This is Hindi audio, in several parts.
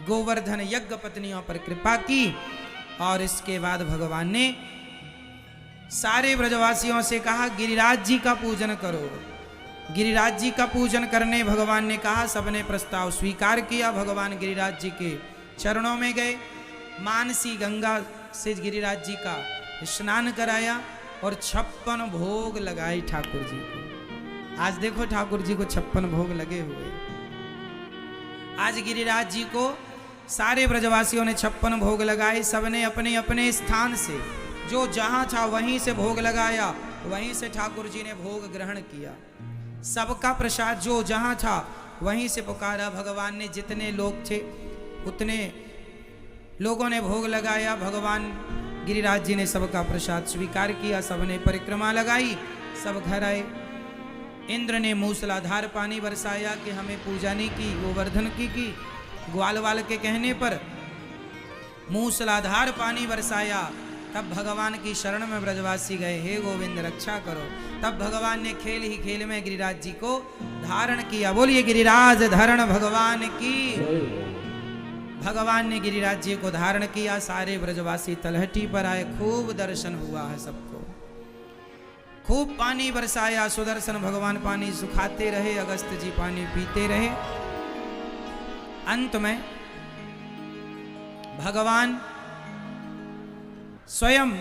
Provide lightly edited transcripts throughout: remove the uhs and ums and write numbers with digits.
गोवर्धन यज्ञ पत्नियों पर कृपा की। और इसके बाद भगवान ने सारे ब्रजवासियों से कहा गिरिराज जी का पूजन करो। गिरिराज जी का पूजन करने भगवान ने कहा, सबने प्रस्ताव स्वीकार किया। भगवान गिरिराज जी के चरणों में गए, मानसी गंगा से गिरिराज जी का स्नान कराया और 56 भोग लगाए ठाकुर जी को। आज देखो ठाकुर जी को 56 भोग लगे हुए। आज गिरिराज जी को सारे ब्रजवासियों ने 56 भोग लगाए। सबने अपने अपने स्थान से जो जहां था वहीं से भोग लगाया, वहीं से ठाकुर जी ने भोग ग्रहण किया। सबका प्रसाद जो जहां था वहीं से पुकारा। भगवान ने जितने लोग थे उतने लोगों ने भोग लगाया। भगवान गिरिराज जी ने सबका प्रसाद स्वीकार किया। सबने परिक्रमा लगाई, सब घर आए। इंद्र ने मूसलाधार पानी बरसाया कि हमें पूजा नहीं की, गोवर्धन की। ग्वाल वाल के कहने पर मूसलाधार पानी बरसाया। तब भगवान की शरण में ब्रजवासी गए, हे गोविंद रक्षा करो। तब भगवान ने खेल ही खेल में गिरिराज जी को धारण किया। बोलिए गिरिराज धरण भगवान की। भगवान ने गिरिराज जी को धारण किया। सारे ब्रजवासी तलहटी पर आए, खूब दर्शन हुआ है सबको। खूब पानी बरसाया। सुदर्शन भगवान पानी सुखाते रहे, अगस्त जी पानी पीते रहे। अंत में भगवान स्वयं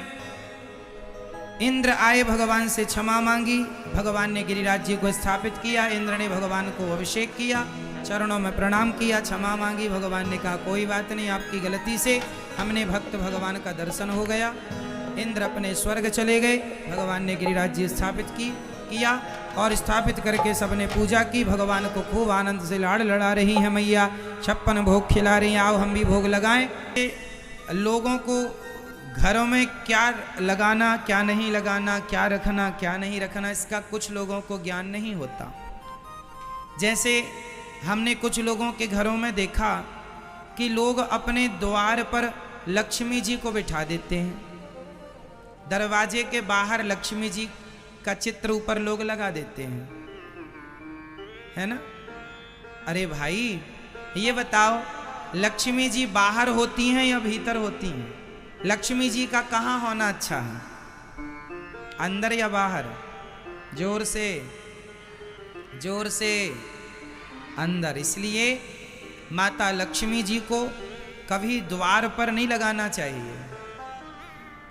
इंद्र आए, भगवान से क्षमा मांगी। भगवान ने गिरिराज जी को स्थापित किया। इंद्र ने भगवान को अभिषेक किया, चरणों में प्रणाम किया, क्षमा मांगी। भगवान ने कहा कोई बात नहीं, आपकी गलती से हमने भक्त भगवान का दर्शन हो गया। इंद्र अपने स्वर्ग चले गए। भगवान ने गिरिराज जी स्थापित किया और स्थापित करके सबने पूजा की। भगवान को खूब आनंद से लाड़ लड़ा रही है मैया, 56 भोग खिला रही हैं। आओ हम भी भोग लगाएं। लोगों को घरों में क्या लगाना, क्या नहीं लगाना, क्या रखना, क्या नहीं रखना, इसका कुछ लोगों को ज्ञान नहीं होता। जैसे हमने कुछ लोगों के घरों में देखा कि लोग अपने द्वार पर लक्ष्मी जी को बिठा देते हैं। दरवाजे के बाहर लक्ष्मी जी का चित्र ऊपर लोग लगा देते हैं, है ना। अरे भाई ये बताओ, लक्ष्मी जी बाहर होती हैं या भीतर होती हैं? लक्ष्मी जी का कहाँ होना अच्छा है, अंदर या बाहर? जोर से अंदर। इसलिए माता लक्ष्मी जी को कभी द्वार पर नहीं लगाना चाहिए।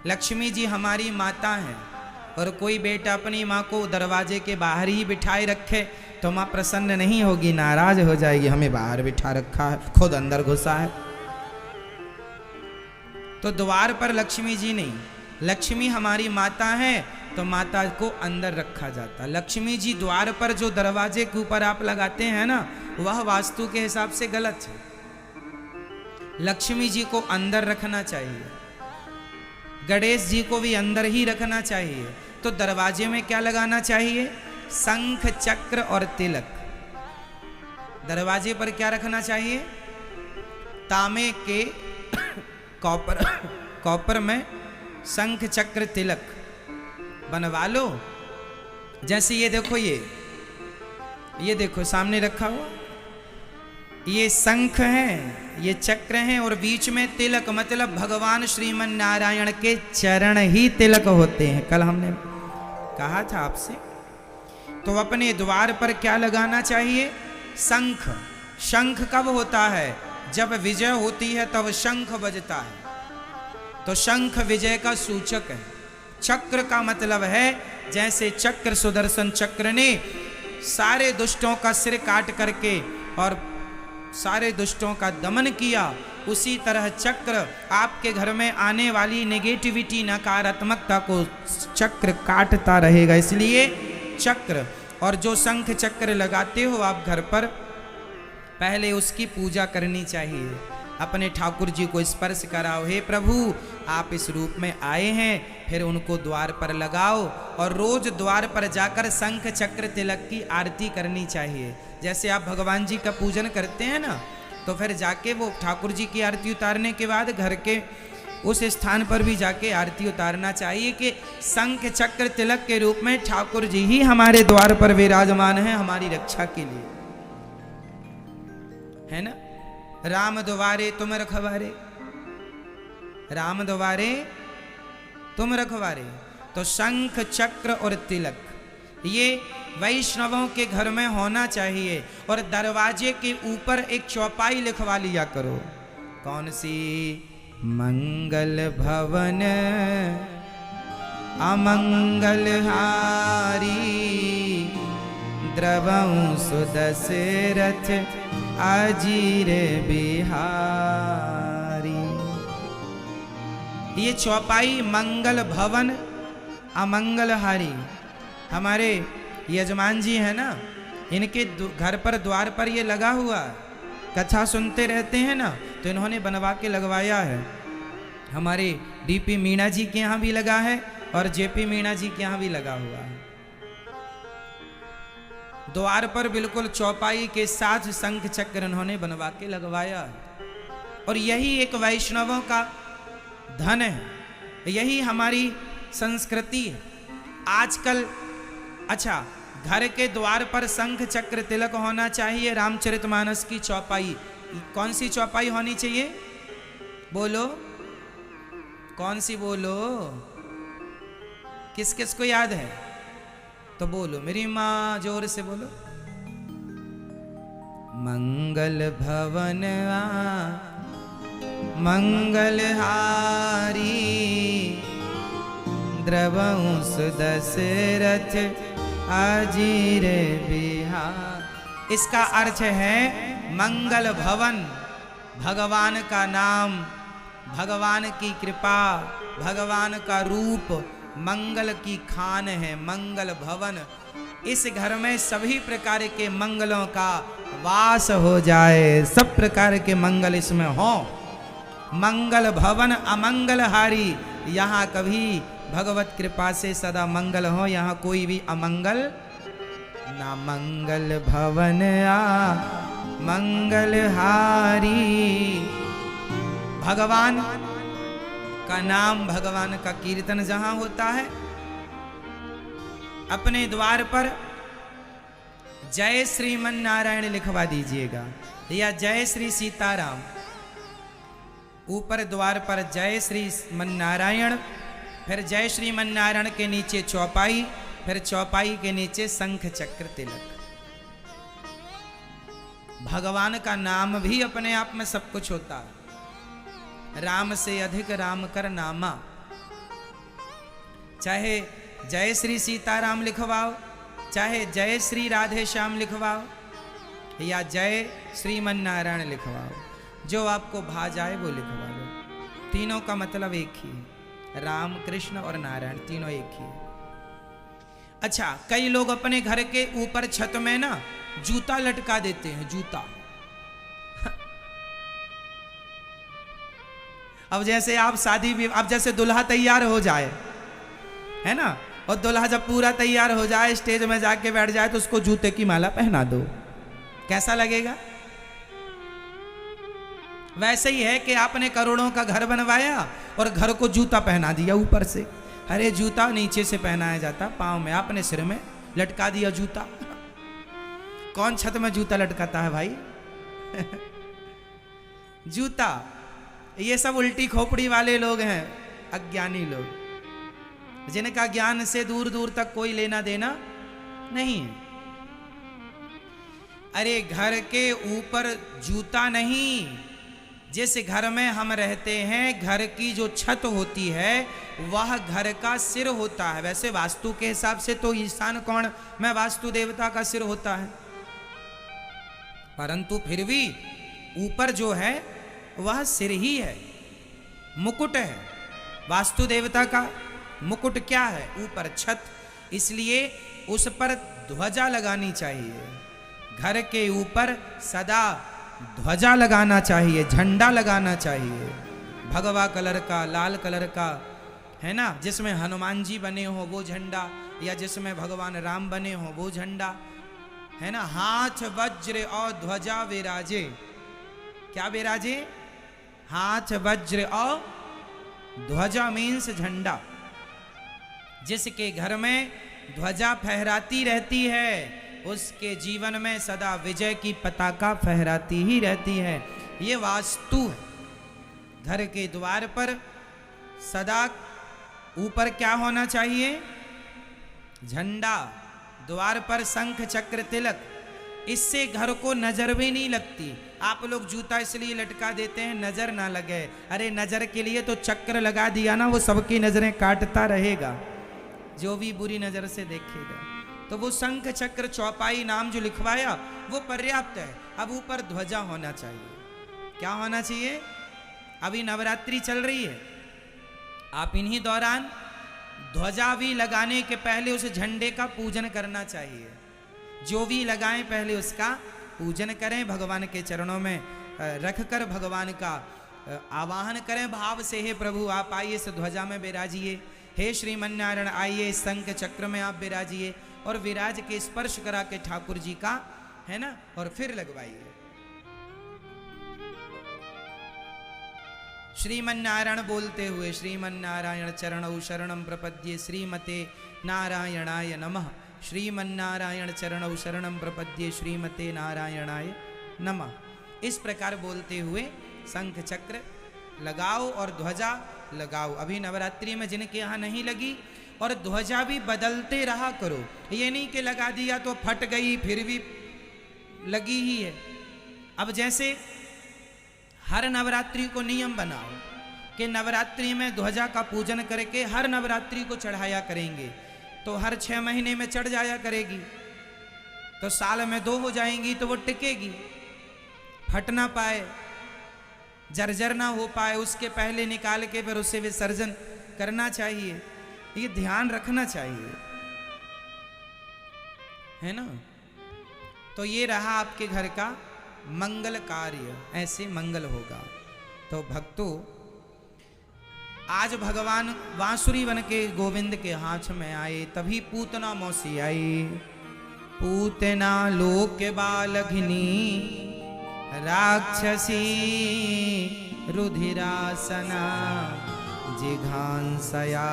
लक्ष्मी जी हमारी माता हैं और कोई बेटा अपनी माँ को दरवाजे के बाहर ही बिठाए रखे तो माँ प्रसन्न नहीं होगी, नाराज हो जाएगी। हमें बाहर बिठा रखा है, खुद अंदर घुसा है। तो द्वार पर लक्ष्मी जी नहीं, लक्ष्मी हमारी माता है तो माता को अंदर रखा जाता। लक्ष्मी जी द्वार पर जो दरवाजे के ऊपर आप लगाते हैं ना, वह वास्तु के हिसाब से गलत है। लक्ष्मी जी को अंदर रखना चाहिए। गणेश जी को भी अंदर ही रखना चाहिए। तो दरवाजे में क्या लगाना चाहिए? शंख चक्र और तिलक। दरवाजे पर क्या रखना चाहिए? तांबे के कॉपर में शंख चक्र तिलक बनवा लो। जैसे ये देखो, ये देखो सामने रखा हुआ, ये शंख है, ये चक्र है और बीच में तिलक, मतलब भगवान श्रीमन नारायण के चरण ही तिलक होते हैं। कल हमने कहा था आपसे। तो अपने द्वार पर क्या लगाना चाहिए? शंख। शंख कब होता है? जब विजय होती है तब शंख बजता है। तो शंख विजय का सूचक है। चक्र का मतलब है, जैसे चक्र सुदर्शन चक्र ने सारे दुष्टों का सिर काट करके और सारे दुष्टों का दमन किया, उसी तरह चक्र आपके घर में आने वाली नेगेटिविटी, नकारात्मकता को चक्र काटता रहेगा। इसलिए चक्र, और जो शंख चक्र लगाते हो आप घर पर, पहले उसकी पूजा करनी चाहिए। अपने ठाकुर जी को स्पर्श कराओ, हे प्रभु आप इस रूप में आए हैं, फिर उनको द्वार पर लगाओ और रोज द्वार पर जाकर शंख चक्र तिलक की आरती करनी चाहिए। जैसे आप भगवान जी का पूजन करते हैं ना, तो फिर जाके वो ठाकुर जी की आरती उतारने के बाद घर के उस स्थान पर भी जाके आरती उतारना चाहिए कि शंख चक्र तिलक के रूप में ठाकुर जी ही हमारे द्वार पर विराजमान हैं हमारी रक्षा के लिए, है ना। राम द्वारे तुम रखवारे, राम द्वारे तुम रखवारे। तो शंख चक्र और तिलक ये वैष्णवों के घर में होना चाहिए। और दरवाजे के ऊपर एक चौपाई लिखवा लिया करो। कौन सी? मंगल भवन अमंगल हारी, द्रवं सुदशरथ अजीर बिहारी। ये चौपाई मंगल भवन अमंगल हारी। हमारे यजमान जी है ना, इनके घर पर द्वार पर ये लगा हुआ, कथा सुनते रहते हैं ना, तो इन्होंने बनवा के लगवाया है। हमारे डीपी मीणा जी के यहाँ भी लगा है और जेपी मीणा जी के यहाँ भी लगा हुआ है। द्वार पर बिल्कुल चौपाई के साथ शंख चक्र इन्होंने बनवा के लगवाया है। और यही एक वैष्णवों का धन है, यही हमारी संस्कृति है। आजकल अच्छा, घर के द्वार पर शंख चक्र तिलक होना चाहिए। रामचरितमानस की चौपाई, कौन सी चौपाई होनी चाहिए? बोलो, कौन सी बोलो? किस किस को याद है तो बोलो, मेरी माँ जोर से बोलो। मंगल भवन मंगल हारी, द्रवं सुदशरथ अजीर बिहार। इसका अर्थ है मंगल भवन, भगवान का नाम, भगवान की कृपा, भगवान का रूप, मंगल की खान है मंगल भवन। इस घर में सभी प्रकार के मंगलों का वास हो जाए, सब प्रकार के मंगल इसमें हो। मंगल भवन अमंगल हारी, यहाँ कभी भगवत कृपा से सदा मंगल हो, यहाँ कोई भी अमंगल ना। मंगल भवन मंगल हारी, भगवान का नाम, भगवान का कीर्तन जहां होता है, अपने द्वार पर जय श्रीमन नारायण लिखवा दीजिएगा, या जय श्री सीताराम। ऊपर द्वार पर जय श्री मन नारायण, फिर जय श्रीमन नारायण के नीचे चौपाई, फिर चौपाई के नीचे शंख चक्र तिलक। भगवान का नाम भी अपने आप में सब कुछ होता है। राम से अधिक राम कर नामा। चाहे जय श्री सीताराम लिखवाओ, चाहे जय श्री राधे श्याम लिखवाओ, या जय श्रीमन नारायण लिखवाओ, जो आपको भा जाए वो लिखवा लो। तीनों का मतलब एक ही है, राम कृष्ण और नारायण तीनों एक ही है। अच्छा, कई लोग अपने घर के ऊपर छत में ना जूता लटका देते हैं, जूता। अब जैसे आप शादी भी, अब जैसे दुल्हा तैयार हो जाए, है ना, और दुल्हा जब पूरा तैयार हो जाए, स्टेज में जाके बैठ जाए, तो उसको जूते की माला पहना दो, कैसा लगेगा? वैसे ही है कि आपने करोड़ों का घर बनवाया और घर को जूता पहना दिया ऊपर से। अरे जूता नीचे से पहनाया जाता, पांव में, आपने सिर में लटका दिया जूता। कौन छत में जूता लटकाता है भाई? जूता, ये सब उल्टी खोपड़ी वाले लोग हैं, अज्ञानी लोग, जिनका ज्ञान से दूर दूर तक कोई लेना देना नहीं है। अरे घर के ऊपर जूता नहीं, जिस घर में हम रहते हैं, घर की जो छत होती है वह घर का सिर होता है। वैसे वास्तु के हिसाब से तो ईशान कोण में वास्तु देवता का सिर होता है, परंतु फिर भी ऊपर जो है वह सिर ही है, मुकुट है। वास्तु देवता का मुकुट क्या है? ऊपर छत। इसलिए उस पर ध्वजा लगानी चाहिए। घर के ऊपर सदा ध्वजा लगाना चाहिए, झंडा लगाना चाहिए, भगवा कलर का, लाल कलर का, है ना, जिसमें हनुमान जी बने हो वो झंडा, या जिसमें भगवान राम बने हो वो झंडा, है ना। हाथ वज्र और ध्वजा विराजे। क्या विराजे? हाथ वज्र और ध्वजा मीन्स झंडा। जिसके घर में ध्वजा फहराती रहती है, उसके जीवन में सदा विजय की पताका फहराती ही रहती है। ये वास्तु है। घर के द्वार पर सदा ऊपर क्या होना चाहिए? झंडा, द्वार पर शंख चक्र तिलक। इससे घर को नजर भी नहीं लगती। आप लोग जूता इसलिए लटका देते हैं नजर ना लगे। अरे नजर के लिए तो चक्र लगा दिया ना, वो सबकी नजरें काटता रहेगा, जो भी बुरी नजर से देखेगा। तो वो शंख चक्र चौपाई नाम जो लिखवाया वो पर्याप्त है। अब ऊपर ध्वजा होना चाहिए। क्या होना चाहिए? अभी नवरात्रि चल रही है, आप इन्हीं दौरान ध्वजा भी लगाने के पहले उस झंडे का पूजन करना चाहिए। जो भी लगाएं पहले उसका पूजन करें, भगवान के चरणों में रखकर भगवान का आवाहन करें भाव से। हे प्रभु आप आइए इस ध्वजा में विराजिए, हे श्रीमन्नारायण आइए इस शंख चक्र में आप विराजिए, और विराज के स्पर्श करा के ठाकुर जी का, है ना, और फिर लगवाइए। श्रीमन्नारायण बोलते हुए श्रीमन्नारायण चरणौ शरणं प्रपद्ये श्रीमते नारायणाय नमः। श्रीमन्नारायण चरणौ शरणं प्रपद्ये श्रीमते नारायणाय नमः। इस प्रकार बोलते हुए शंख चक्र लगाओ और ध्वजा लगाओ। अभी नवरात्रि में जिनके यहाँ नहीं लगी, और ध्वजा भी बदलते रहा करो। ये नहीं कि लगा दिया तो फट गई फिर भी लगी ही है। अब जैसे हर नवरात्रि को नियम बनाओ कि नवरात्रि में ध्वजा का पूजन करके हर नवरात्रि को चढ़ाया करेंगे, तो हर 6 महीने में चढ़ जाया करेगी, तो साल में 2 हो जाएंगी, तो वो टिकेगी, फट ना पाए, जर्जर ना हो पाए, उसके पहले निकाल के फिर उसे विसर्जन करना चाहिए। ये ध्यान रखना चाहिए, है ना। तो ये रहा आपके घर का मंगल कार्य, ऐसे मंगल होगा। तो भक्तों, आज भगवान बांसुरी बन के गोविंद के हाथ में आए, तभी पूतना मौसी आई। पूतना लोक बालघिनी राक्षसी रुधिरासना जिघांसया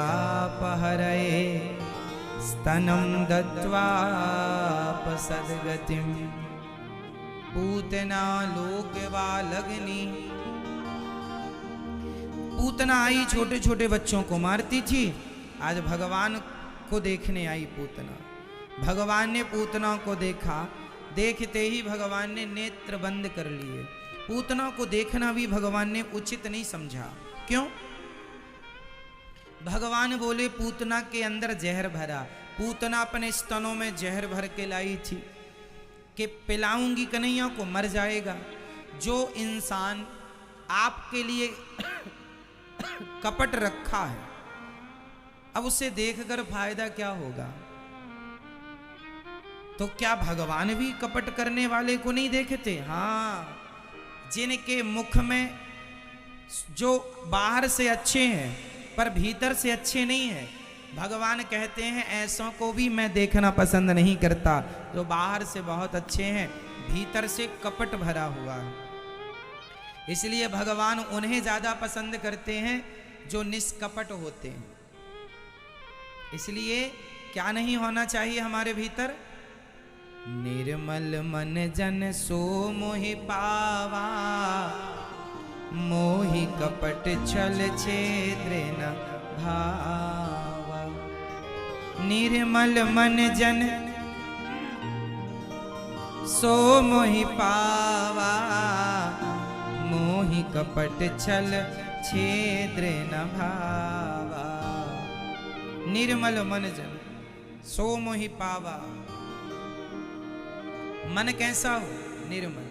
पहरये स्तनं दत्वापसद्गतिम्। पूतना लोक बालघिनी, पूतना आई, छोटे छोटे बच्चों को मारती थी। आज भगवान को देखने आई पूतना। भगवान ने पूतना को देखा, देखते ही भगवान ने नेत्र बंद कर लिए। पूतना को देखना भी भगवान ने उचित नहीं समझा। क्यों? भगवान बोले पूतना के अंदर जहर भरा। पूतना अपने स्तनों में जहर भर के लाई थी कि पिलाऊंगी कन्हैया को, मर जाएगा। जो इंसान आपके लिए कपट रखा है, अब उसे देखकर फायदा क्या होगा? तो क्या भगवान भी कपट करने वाले को नहीं देखते? हाँ, जिनके मुख में जो बाहर से अच्छे हैं पर भीतर से अच्छे नहीं है, भगवान कहते हैं ऐसों को भी मैं देखना पसंद नहीं करता। जो बाहर से बहुत अच्छे हैं, भीतर से कपट भरा हुआ है। इसलिए भगवान उन्हें ज्यादा पसंद करते हैं जो निष्कपट होते हैं। इसलिए क्या नहीं होना चाहिए हमारे भीतर? निर्मल मन जन सो मोहि पावा, मोहि कपट छल छेद्र न भावा। निर्मल मन जन सो मोहि पावा, मोहि कपट छल छेद्र न भावा। निर्मल मन जन सो मोहि पावा। मन कैसा हो? निर्मल,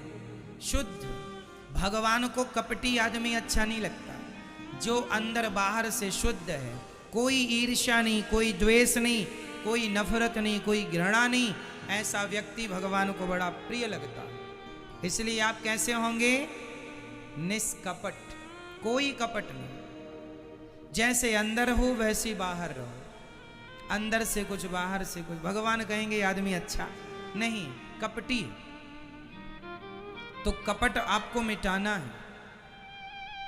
शुद्ध। भगवान को कपटी आदमी अच्छा नहीं लगता। जो अंदर बाहर से शुद्ध है, कोई ईर्ष्या नहीं, कोई द्वेष नहीं, कोई नफरत नहीं, कोई घृणा नहीं, ऐसा व्यक्ति भगवान को बड़ा प्रिय लगता है। इसलिए आप कैसे होंगे? निष्कपट, कोई कपट नहीं। जैसे अंदर हो वैसे बाहर रहो। अंदर से कुछ बाहर से कुछ। भगवान कहेंगे आदमी अच्छा नहीं, कपटी। तो कपट आपको मिटाना है।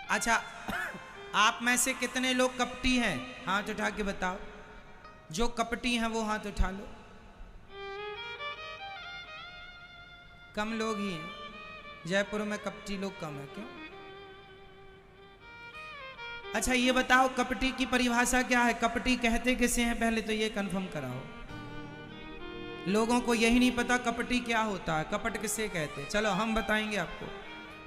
अच्छा, आप में से कितने लोग कपटी हैं? हाथ उठा के बताओ। जो कपटी हैं वो हाथ उठा लो। कम लोग ही हैं। जयपुर में कपटी लोग कम है क्यों? अच्छा ये बताओ कपटी की परिभाषा क्या है? कपटी कहते किसे हैं पहले तो ये कंफर्म कराओ। लोगों को यही नहीं पता कपटी क्या होता है, कपट किसे कहते हैं। चलो हम बताएंगे आपको।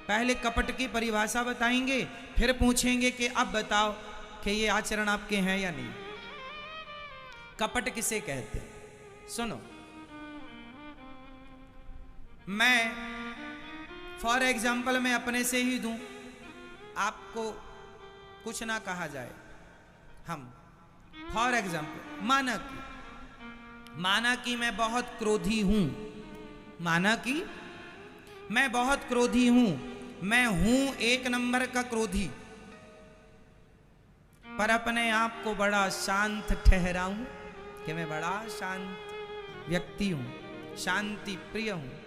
पहले कपट की परिभाषा बताएंगे, फिर पूछेंगे कि अब बताओ कि ये आचरण आपके हैं या नहीं। कपट किसे कहते हैं सुनो। मैं फॉर एग्जाम्पल मैं अपने से ही दूं, आपको कुछ ना कहा जाए। हम फॉर एग्जाम्पल माना कि मैं बहुत क्रोधी हूं, माना कि मैं बहुत क्रोधी हूं, मैं हूं एक नंबर का क्रोधी, पर अपने आप को बड़ा शांत ठहराऊं कि मैं बड़ा शांत व्यक्ति हूं, शांति प्रिय हूं।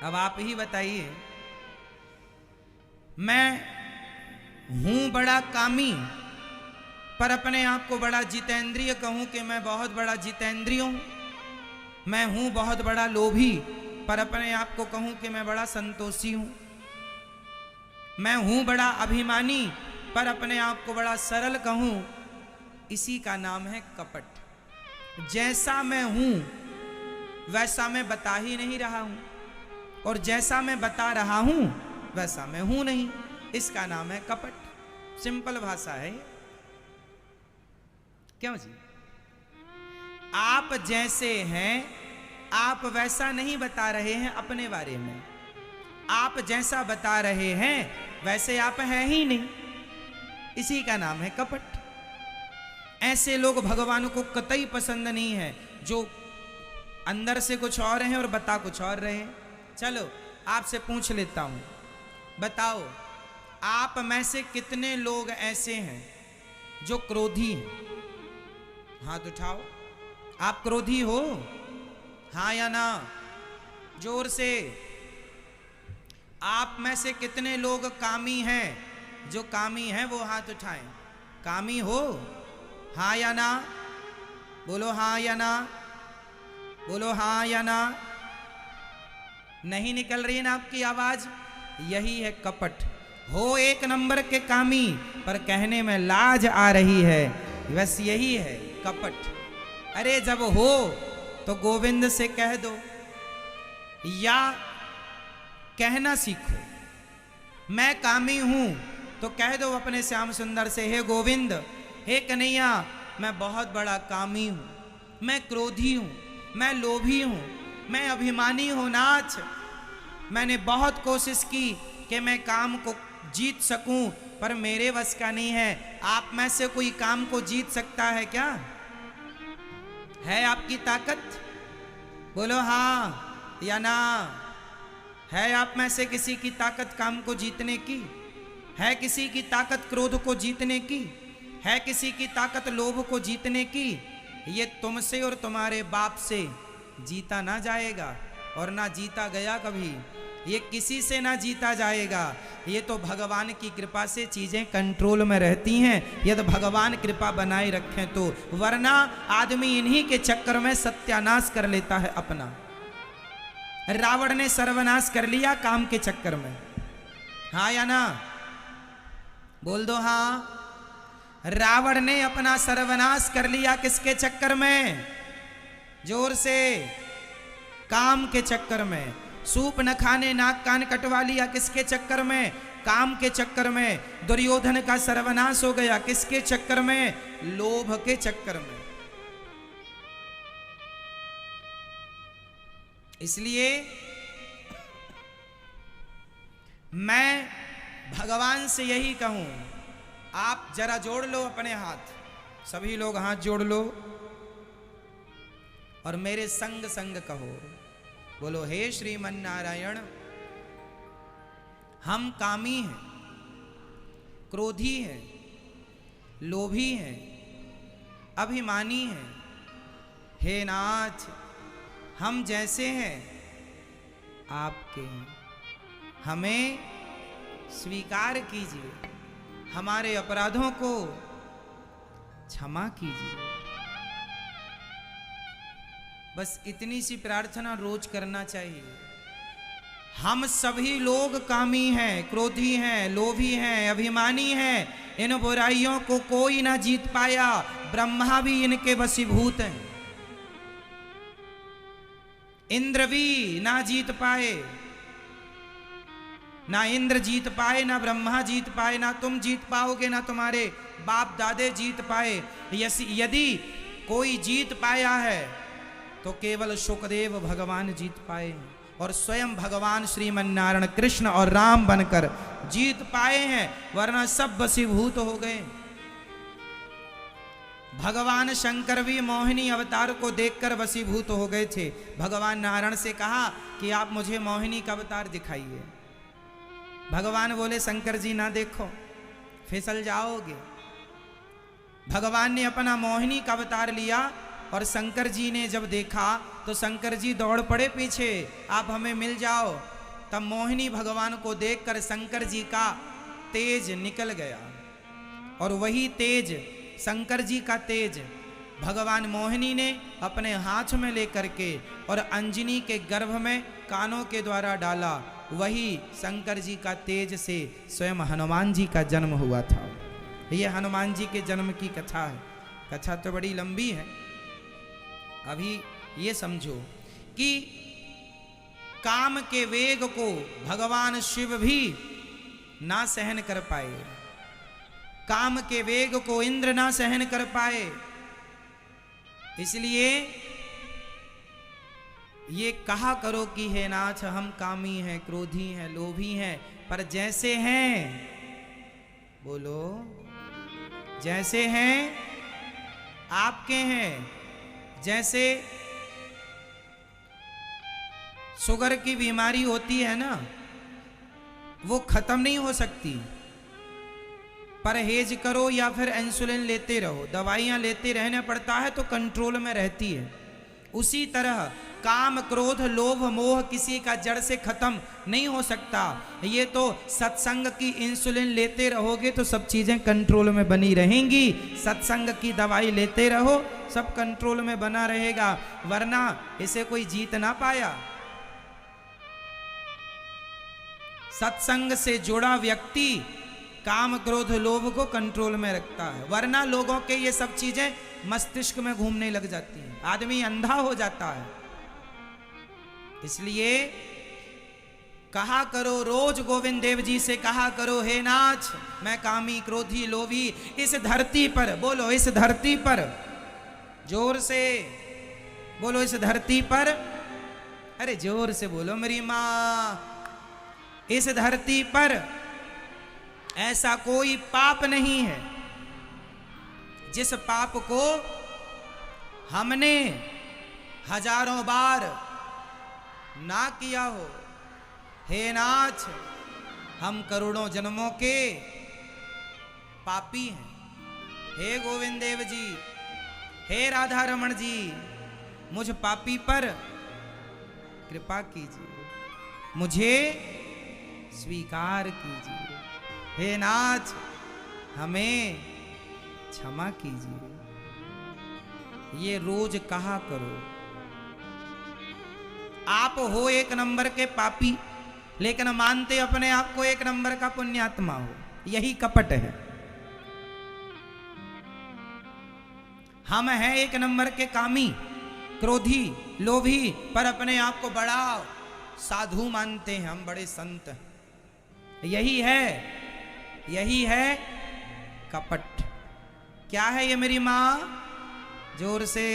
अब आप ही बताइए, मैं हूं बड़ा कामी पर अपने आप को बड़ा जितेंद्रिय कहूं कि मैं बहुत बड़ा जितेंद्रिय हूं। मैं हूं बहुत बड़ा लोभी पर अपने आप को कहूं कि मैं बड़ा संतोषी हूं। मैं हूं बड़ा अभिमानी पर अपने आप को बड़ा सरल कहूं। इसी का नाम है कपट। जैसा मैं हूं वैसा मैं बता ही नहीं रहा हूं, और जैसा मैं बता रहा हूं वैसा मैं हूं नहीं। इसका नाम है कपट। सिंपल भाषा है ये। क्यों जी? आप जैसे हैं आप वैसा नहीं बता रहे हैं अपने बारे में। आप जैसा बता रहे हैं वैसे आप हैं ही नहीं। इसी का नाम है कपट। ऐसे लोग भगवान को कतई पसंद नहीं है जो अंदर से कुछ और हैं और बता कुछ और रहे हैं। चलो आपसे पूछ लेता हूं, बताओ आप में से कितने लोग ऐसे हैं जो क्रोधी हैं? हाथ उठाओ। आप क्रोधी हो? हाँ या ना? जोर से। आप में से कितने लोग कामी हैं? जो कामी हैं वो हाथ उठाएं। कामी हो? हाँ या ना? बोलो हाँ या ना, बोलो हाँ या ना। नहीं निकल रही है ना आपकी आवाज? यही है कपट। हो एक नंबर के कामी पर कहने में लाज आ रही है, बस यही है कपट। अरे जब हो तो गोविंद से कह दो, या कहना सीखो। मैं कामी हूं तो कह दो अपने श्याम सुंदर से, हे गोविंद, हे कन्हैया, मैं बहुत बड़ा कामी हूं, मैं क्रोधी हूं, मैं लोभी हूं, मैं अभिमानी हूं नाथ। मैंने बहुत कोशिश की कि मैं काम को जीत सकूं पर मेरे वश का नहीं है। आप में से कोई काम को जीत सकता है क्या? है आपकी ताकत? बोलो हाँ या ना। है आप में से किसी की ताकत काम को जीतने की? है किसी की ताकत क्रोध को जीतने की? है किसी की ताकत लोभ को जीतने की? ये तुमसे और तुम्हारे बाप से जीता ना जाएगा और ना जीता गया कभी। ये किसी से ना जीता जाएगा। ये तो भगवान की कृपा से चीजें कंट्रोल में रहती हैं, यदि भगवान कृपा बनाए रखें तो, वरना आदमी इन्हीं के चक्कर में सत्यानाश कर लेता है अपना। रावण ने सर्वनाश कर लिया काम के चक्कर में। हाँ या ना? बोल दो हाँ। रावण ने अपना सर्वनाश कर लिया किसके चक्कर में? जोर से। काम के चक्कर में। सूप न खाने नाक कान कटवा लिया किसके चक्कर में? काम के चक्कर में। दुर्योधन का सर्वनाश हो गया किसके चक्कर में? लोभ के चक्कर में। इसलिए मैं भगवान से यही कहूं, आप जरा जोड़ लो अपने हाथ, सभी लोग हाथ जोड़ लो और मेरे संग संग कहो, बोलो हे श्रीमन नारायण, हम कामी हैं, क्रोधी हैं, लोभी हैं, अभिमानी हैं। हे नाथ, हम जैसे हैं आपके हैं, हमें स्वीकार कीजिए, हमारे अपराधों को क्षमा कीजिए। बस इतनी सी प्रार्थना रोज करना चाहिए। हम सभी लोग कामी हैं, क्रोधी हैं, लोभी हैं, अभिमानी हैं। इन बुराइयों को कोई ना जीत पाया, ब्रह्मा भी इनके वशीभूत हैं। इंद्र भी ना जीत पाए, ना इंद्र जीत पाए, ना ब्रह्मा जीत पाए, ना तुम जीत पाओगे, ना तुम्हारे बाप दादे जीत पाए। यदि कोई जीत पाया है तो केवल शुकदेव भगवान जीत पाए, और स्वयं भगवान श्रीमन नारायण कृष्ण और राम बनकर जीत पाए हैं, वरना सब वशीभूत हो गए। भगवान शंकर भी मोहिनी अवतार को देखकर वशीभूत हो गए थे। भगवान नारायण से कहा कि आप मुझे मोहिनी का अवतार दिखाइए। भगवान बोले शंकर जी ना देखो, फिसल जाओगे। भगवान ने अपना मोहिनी का अवतार लिया, और शंकर जी ने जब देखा तो शंकर जी दौड़ पड़े पीछे, आप हमें मिल जाओ। तब मोहिनी भगवान को देखकर शंकर जी का तेज निकल गया, और वही तेज, शंकर जी का तेज भगवान मोहिनी ने अपने हाथ में लेकर के और अंजनी के गर्भ में कानों के द्वारा डाला। वही शंकर जी का तेज से स्वयं हनुमान जी का जन्म हुआ था। ये हनुमान जी के जन्म की कथा है। कथा तो बड़ी लंबी है। अभी ये समझो कि काम के वेग को भगवान शिव भी ना सहन कर पाए, काम के वेग को इंद्र ना सहन कर पाए। इसलिए ये कहा करो कि हे नाथ, हम कामी हैं, क्रोधी हैं, लोभी हैं, पर जैसे हैं, बोलो, जैसे हैं आपके हैं। जैसे शुगर की बीमारी होती है ना, वो खत्म नहीं हो सकती, परहेज करो या फिर इंसुलिन लेते रहो, दवाइयां लेते रहना पड़ता है तो कंट्रोल में रहती है। उसी तरह काम, क्रोध, लोभ, मोह किसी का जड़ से खत्म नहीं हो सकता। ये तो सत्संग की इंसुलिन लेते रहोगे तो सब चीजें कंट्रोल में बनी रहेंगी। सत्संग की दवाई लेते रहो, सब कंट्रोल में बना रहेगा, वरना इसे कोई जीत ना पाया। सत्संग से जुड़ा व्यक्ति काम, क्रोध, लोभ को कंट्रोल में रखता है, वरना लोगों के ये सब चीजें मस्तिष्क में घूमने लग जाती हैं, आदमी अंधा हो जाता है। इसलिए कहा करो, रोज गोविंद देव जी से कहा करो, हे नाथ, मैं कामी, क्रोधी, लोभी इस धरती पर, बोलो इस धरती पर, जोर से बोलो, इस धरती पर, अरे जोर से बोलो मेरी माँ, इस धरती पर ऐसा कोई पाप नहीं है जिस पाप को हमने हजारों बार ना किया हो। हे नाथ, हम करोड़ों जन्मों के पापी हैं। हे गोविंद देव जी, हे राधा रमण जी, मुझ पापी पर कृपा कीजिए, मुझे स्वीकार कीजिए। हे नाथ, हमें क्षमा कीजिए। ये रोज कहा करो। आप हो एक नंबर के पापी, लेकिन मानते अपने आप को एक नंबर का पुण्यात्मा हो, यही कपट है। हम हैं एक नंबर के कामी, क्रोधी, लोभी, पर अपने आप को बड़ा साधु मानते हैं, हम बड़े संत हैं। यही है कपट। क्या है ये मेरी माँ? जोर से,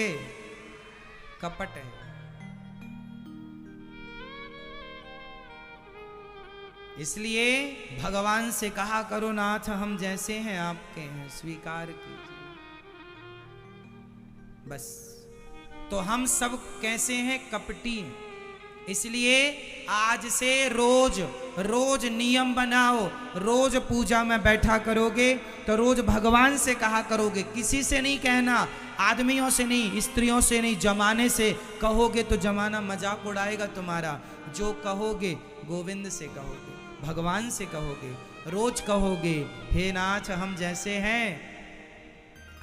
कपट है। इसलिए भगवान से कहा करो, नाथ, हम जैसे हैं आपके हैं, स्वीकार कीजिए। बस, तो हम सब कैसे हैं? कपटी हैं। इसलिए आज से रोज नियम बनाओ। रोज पूजा में बैठा करोगे तो रोज भगवान से कहा करोगे, किसी से नहीं कहना, आदमियों से नहीं, स्त्रियों से नहीं, जमाने से कहोगे तो जमाना मजाक उड़ाएगा तुम्हारा। जो कहोगे गोविंद से कहोगे, भगवान से कहोगे, रोज कहोगे, हे नाथ, हम जैसे हैं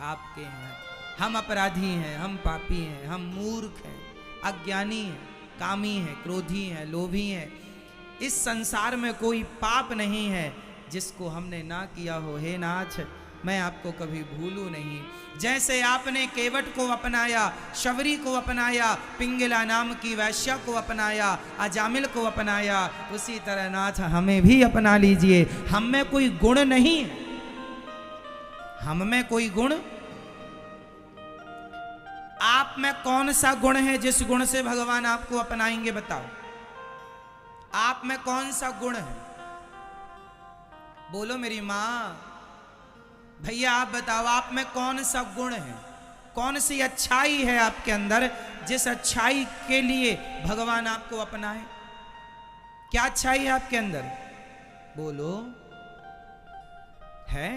आपके हैं। हम अपराधी हैं, हम पापी हैं, हम मूर्ख हैं, अज्ञानी हैं, कामी हैं, क्रोधी हैं, लोभी हैं, इस संसार में कोई पाप नहीं है जिसको हमने ना किया हो। हे नाथ, मैं आपको कभी भूलूं नहीं। जैसे आपने केवट को अपनाया, शबरी को अपनाया, पिंगला नाम की वैश्या को अपनाया, अजामिल को अपनाया, उसी तरह नाथ हमें भी अपना लीजिए। हम में कोई गुण नहीं है, हम में कोई गुण। आप में कौन सा गुण है जिस गुण से भगवान आपको अपनाएंगे? बताओ, आप में कौन सा गुण है? बोलो मेरी माँ, भैया आप बताओ, आप में कौन सा गुण है, कौन सी अच्छाई है आपके अंदर जिस अच्छाई के लिए भगवान आपको अपनाए? क्या अच्छाई है आपके अंदर? बोलो। है?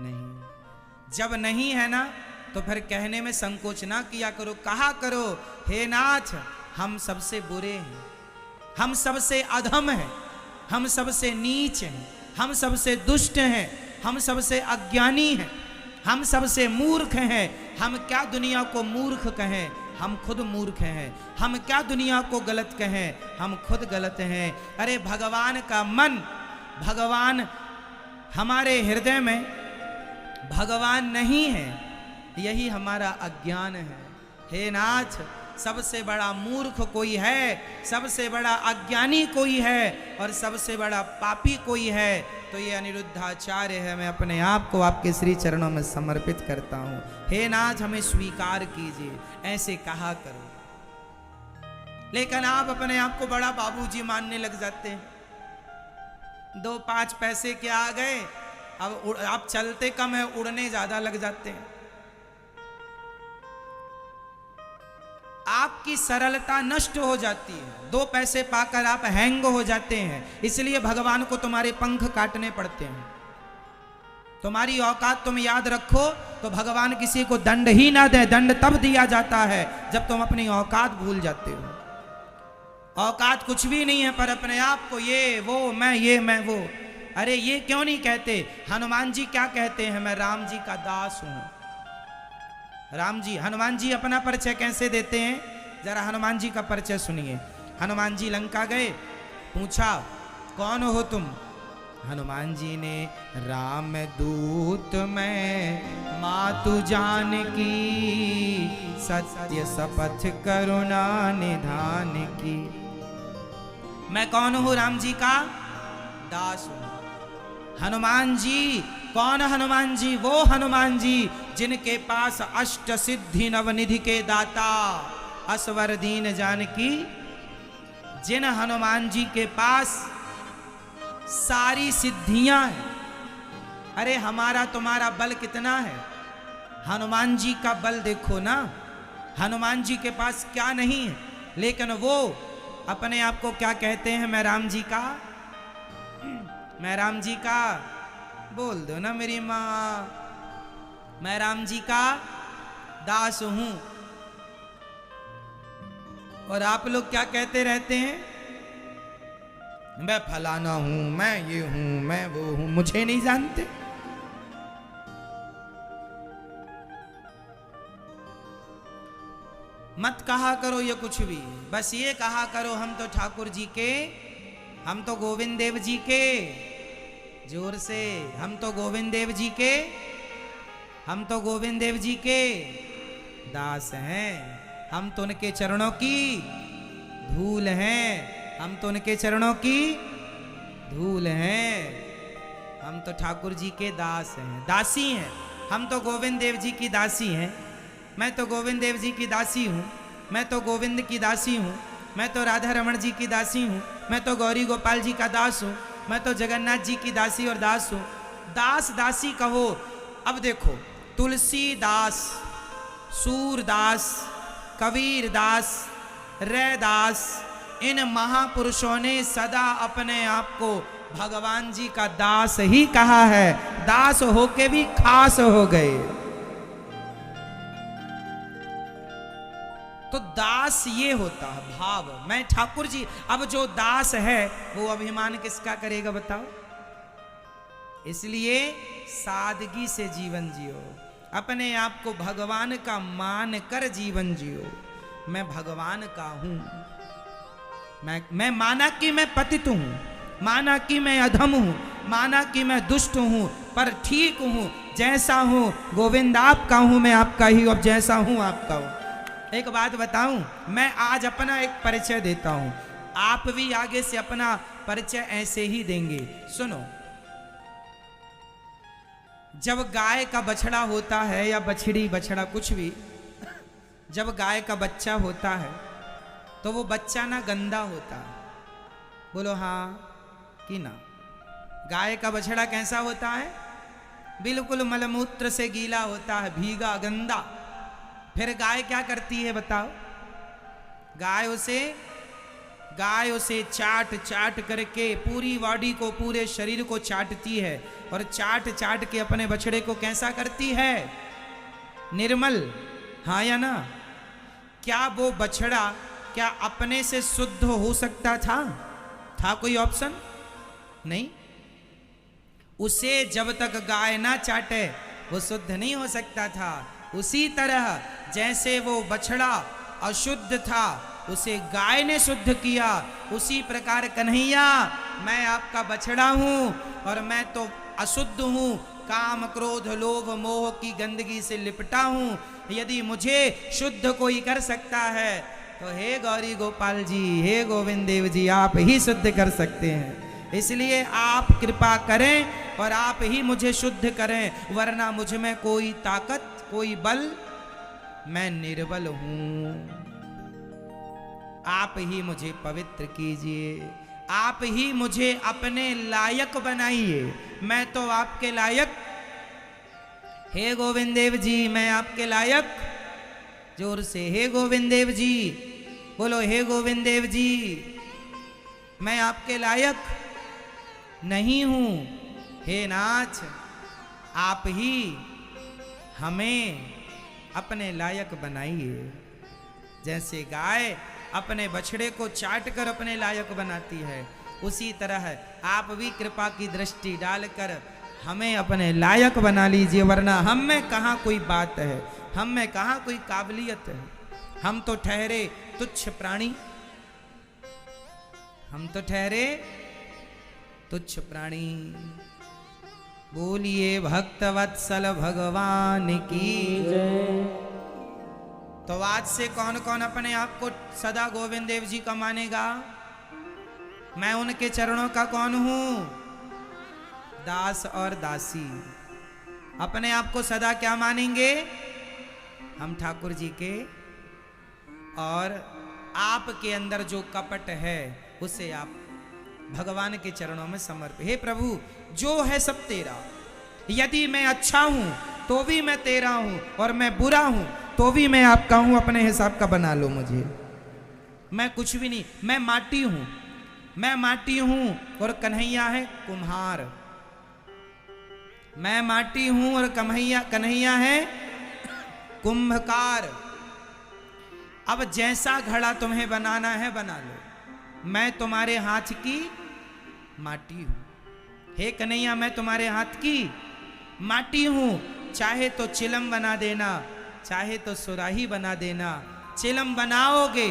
नहीं। जब नहीं है ना तो फिर कहने में संकोच ना किया करो, कहा करो, हे नाथ हम सबसे बुरे हैं, हम सबसे अधम हैं, हम सबसे नीच हैं, हम सबसे दुष्ट हैं, हम सबसे अज्ञानी हैं, हम सबसे मूर्ख हैं। हम क्या दुनिया को मूर्ख कहें, हम खुद मूर्ख हैं। हम क्या दुनिया को गलत कहें, हम खुद गलत हैं। अरे भगवान का मन, भगवान हमारे हृदय में भगवान नहीं है, यही हमारा अज्ञान है। हे नाथ, सबसे बड़ा मूर्ख कोई है, सबसे बड़ा अज्ञानी कोई है और सबसे बड़ा पापी कोई है तो ये अनिरुद्धाचार्य है। मैं अपने आप को आपके श्री चरणों में समर्पित करता हूँ। हे नाथ हमें स्वीकार कीजिए, ऐसे कहा करो। लेकिन आप अपने आप को बड़ा बाबूजी मानने लग जाते हैं। 2-5 पैसे के आ गए, अब आप चलते कम है, उड़ने ज्यादा लग जाते हैं। आपकी सरलता नष्ट हो जाती है, 2 पैसे पाकर आप हैंग हो जाते हैं। इसलिए भगवान को तुम्हारे पंख काटने पड़ते हैं। तुम्हारी औकात तुम याद रखो तो भगवान किसी को दंड ही ना दे। दंड तब दिया जाता है जब तुम अपनी औकात भूल जाते हो। औकात कुछ भी नहीं है, पर अपने आप को ये वो, मैं ये मैं वो। अरे ये क्यों नहीं कहते? हनुमान जी क्या कहते हैं? मैं राम जी का दास हूं। राम जी, हनुमान जी अपना परिचय कैसे देते हैं? जरा हनुमान जी का परिचय सुनिए। हनुमान जी लंका गए, पूछा कौन हो तुम? हनुमान जी ने राम दूत मैं मातु जानकी, सत्य शपथ करुणा निधान की। मैं कौन हूं? राम जी का दास हूं। हनुमान जी कौन? हनुमान जी वो हनुमान जी जिनके पास अष्ट सिद्धि नवनिधि के दाता असवर दीन जानकी। जिन हनुमान जी के पास सारी सिद्धियां हैं। अरे हमारा तुम्हारा बल कितना है, हनुमान जी का बल देखो ना। हनुमान जी के पास क्या नहीं है, लेकिन वो अपने आप को क्या कहते हैं? मैं राम जी का, मैं राम जी का। बोल दो ना मेरी माँ, मैं राम जी का दास हूं। और आप लोग क्या कहते रहते हैं? मैं फलाना हूं, मैं ये हूं, मैं वो हूं। मुझे नहीं जानते? मत कहा करो ये कुछ भी, बस ये कहा करो हम तो ठाकुर जी के, हम तो गोविंद देव जी के। जोर से, हम तो गोविंद देव जी के, हम तो गोविंद देव जी के दास हैं। हम तो उनके चरणों की धूल हैं, हम तो उनके चरणों की धूल हैं। हम तो ठाकुर जी के दास हैं, दासी हैं। हम तो गोविंद देव जी की दासी हैं। मैं तो गोविंद देव जी की दासी हूँ, मैं तो गोविंद की दासी हूँ, मैं तो राधा रमण जी की दासी हूँ, मैं तो गौरी गोपाल जी का दास हूँ, मैं तो जगन्नाथ जी की दासी और दास हूँ। दास दासी कहो। अब देखो, तुलसीदास, सूरदास, कबीरदास, रैदास, इन महापुरुषों ने सदा अपने आप को भगवान जी का दास ही कहा है। दास होके भी खास हो गए। तो दास ये होता है भाव, मैं ठाकुर जी। अब जो दास है वो अभिमान किसका करेगा बताओ? इसलिए सादगी से जीवन जियो, अपने आप को भगवान का मान कर जीवन जियो। मैं भगवान का हूं, मैं माना कि मैं पतित हूं, माना कि मैं अधम हूं, माना कि मैं दुष्ट हूं, पर ठीक हूं, जैसा हूं गोविंद आपका हूं, मैं आपका ही, अब जैसा हूं आपका हूं। एक बात बताऊं, मैं आज अपना एक परिचय देता हूं, आप भी आगे से अपना परिचय ऐसे ही देंगे। सुनो, जब गाय का बछड़ा होता है या बछड़ी बछड़ा कुछ भी, जब गाय का बच्चा होता है तो वो बच्चा ना गंदा होता है, बोलो हाँ कि ना। गाय का बछड़ा कैसा होता है? बिल्कुल मलमूत्र से गीला होता है, भीगा गंदा। फिर गाय क्या करती है बताओ? गाय उसे चाट चाट करके पूरी बॉडी को, पूरे शरीर को चाटती है, और चाट चाट के अपने बछड़े को कैसा करती है? निर्मल। हाँ या ना? क्या वो बछड़ा क्या अपने से शुद्ध हो सकता था? था कोई ऑप्शन? नहीं। उसे जब तक गाय ना चाटे वो शुद्ध नहीं हो सकता था। उसी तरह जैसे वो बछड़ा अशुद्ध था, उसे गाय ने शुद्ध किया, उसी प्रकार कन्हैया मैं आपका बछड़ा हूं और मैं तो अशुद्ध हूं, काम क्रोध लोभ मोह की गंदगी से लिपटा हूं। यदि मुझे शुद्ध कोई कर सकता है तो हे गौरी गोपाल जी, हे गोविंद देव जी, आप ही शुद्ध कर सकते हैं। इसलिए आप कृपा करें और आप ही मुझे शुद्ध करें, वरना मुझ में कोई ताकत कोई बल, मैं निर्बल हूं। आप ही मुझे पवित्र कीजिए, आप ही मुझे अपने लायक बनाइए। मैं तो आपके लायक, हे गोविंद देव जी मैं आपके लायक, जोर से हे गोविंद देव जी बोलो, हे गोविंद देव जी मैं आपके लायक नहीं हूं। हे नाथ आप ही हमें अपने लायक बनाइए। जैसे गाय अपने बछड़े को चाट कर अपने लायक बनाती है, उसी तरह आप भी कृपा की दृष्टि डालकर हमें अपने लायक बना लीजिए, वरना हम में कहाँ कोई बात है, हम में कहाँ कोई काबिलियत है। हम तो ठहरे तुच्छ प्राणी, हम तो ठहरे तुच्छ प्राणी। बोलिए भक्तवत्सल भगवान की जय। तो आज से कौन कौन अपने आप को सदा गोविंद देव जी का मानेगा? मैं उनके चरणों का कौन हूं? दास और दासी। अपने आप को सदा क्या मानेंगे? हम ठाकुर जी के, और आपके अंदर जो कपट है उसे आप भगवान के चरणों में समर्पित। हे प्रभु जो है सब तेरा, यदि मैं अच्छा हूं तो भी मैं तेरा हूं, और मैं बुरा हूं तो भी मैं आपका हूं, अपने हिसाब का बना लो मुझे। मैं कुछ भी नहीं, मैं माटी हूं, मैं माटी हूं और कन्हैया है कुम्हार। मैं माटी हूं और कन्हैया है कुंभकार। अब जैसा घड़ा तुम्हें बनाना है बना लो, मैं तुम्हारे हाथ की माटी हूं। हे कन्हैया मैं तुम्हारे हाथ की माटी हूं, चाहे तो चिलम बना देना, चाहे तो सुराही बना देना। चिलम बनाओगे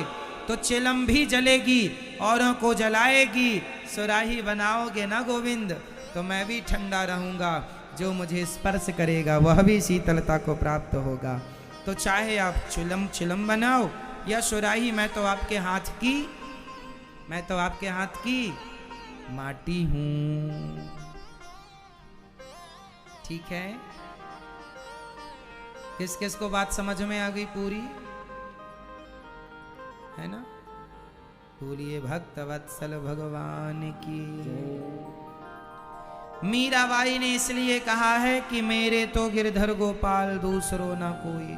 तो चिलम भी जलेगी, औरों को जलाएगी। सुराही बनाओगे ना गोविंद तो मैं भी ठंडा रहूंगा, जो मुझे स्पर्श करेगा वह भी शीतलता को प्राप्त होगा। तो चाहे आप चिलम बनाओ या सुराही, मैं तो आपके हाथ की, मैं तो आपके हाथ की माटी हूं। ठीक है? किस किस को बात समझ में आ गई पूरी? है ना? बोलिए भक्तवत्सल भगवान की। मीराबाई ने इसलिए कहा है कि मेरे तो गिरधर गोपाल दूसरो ना कोई।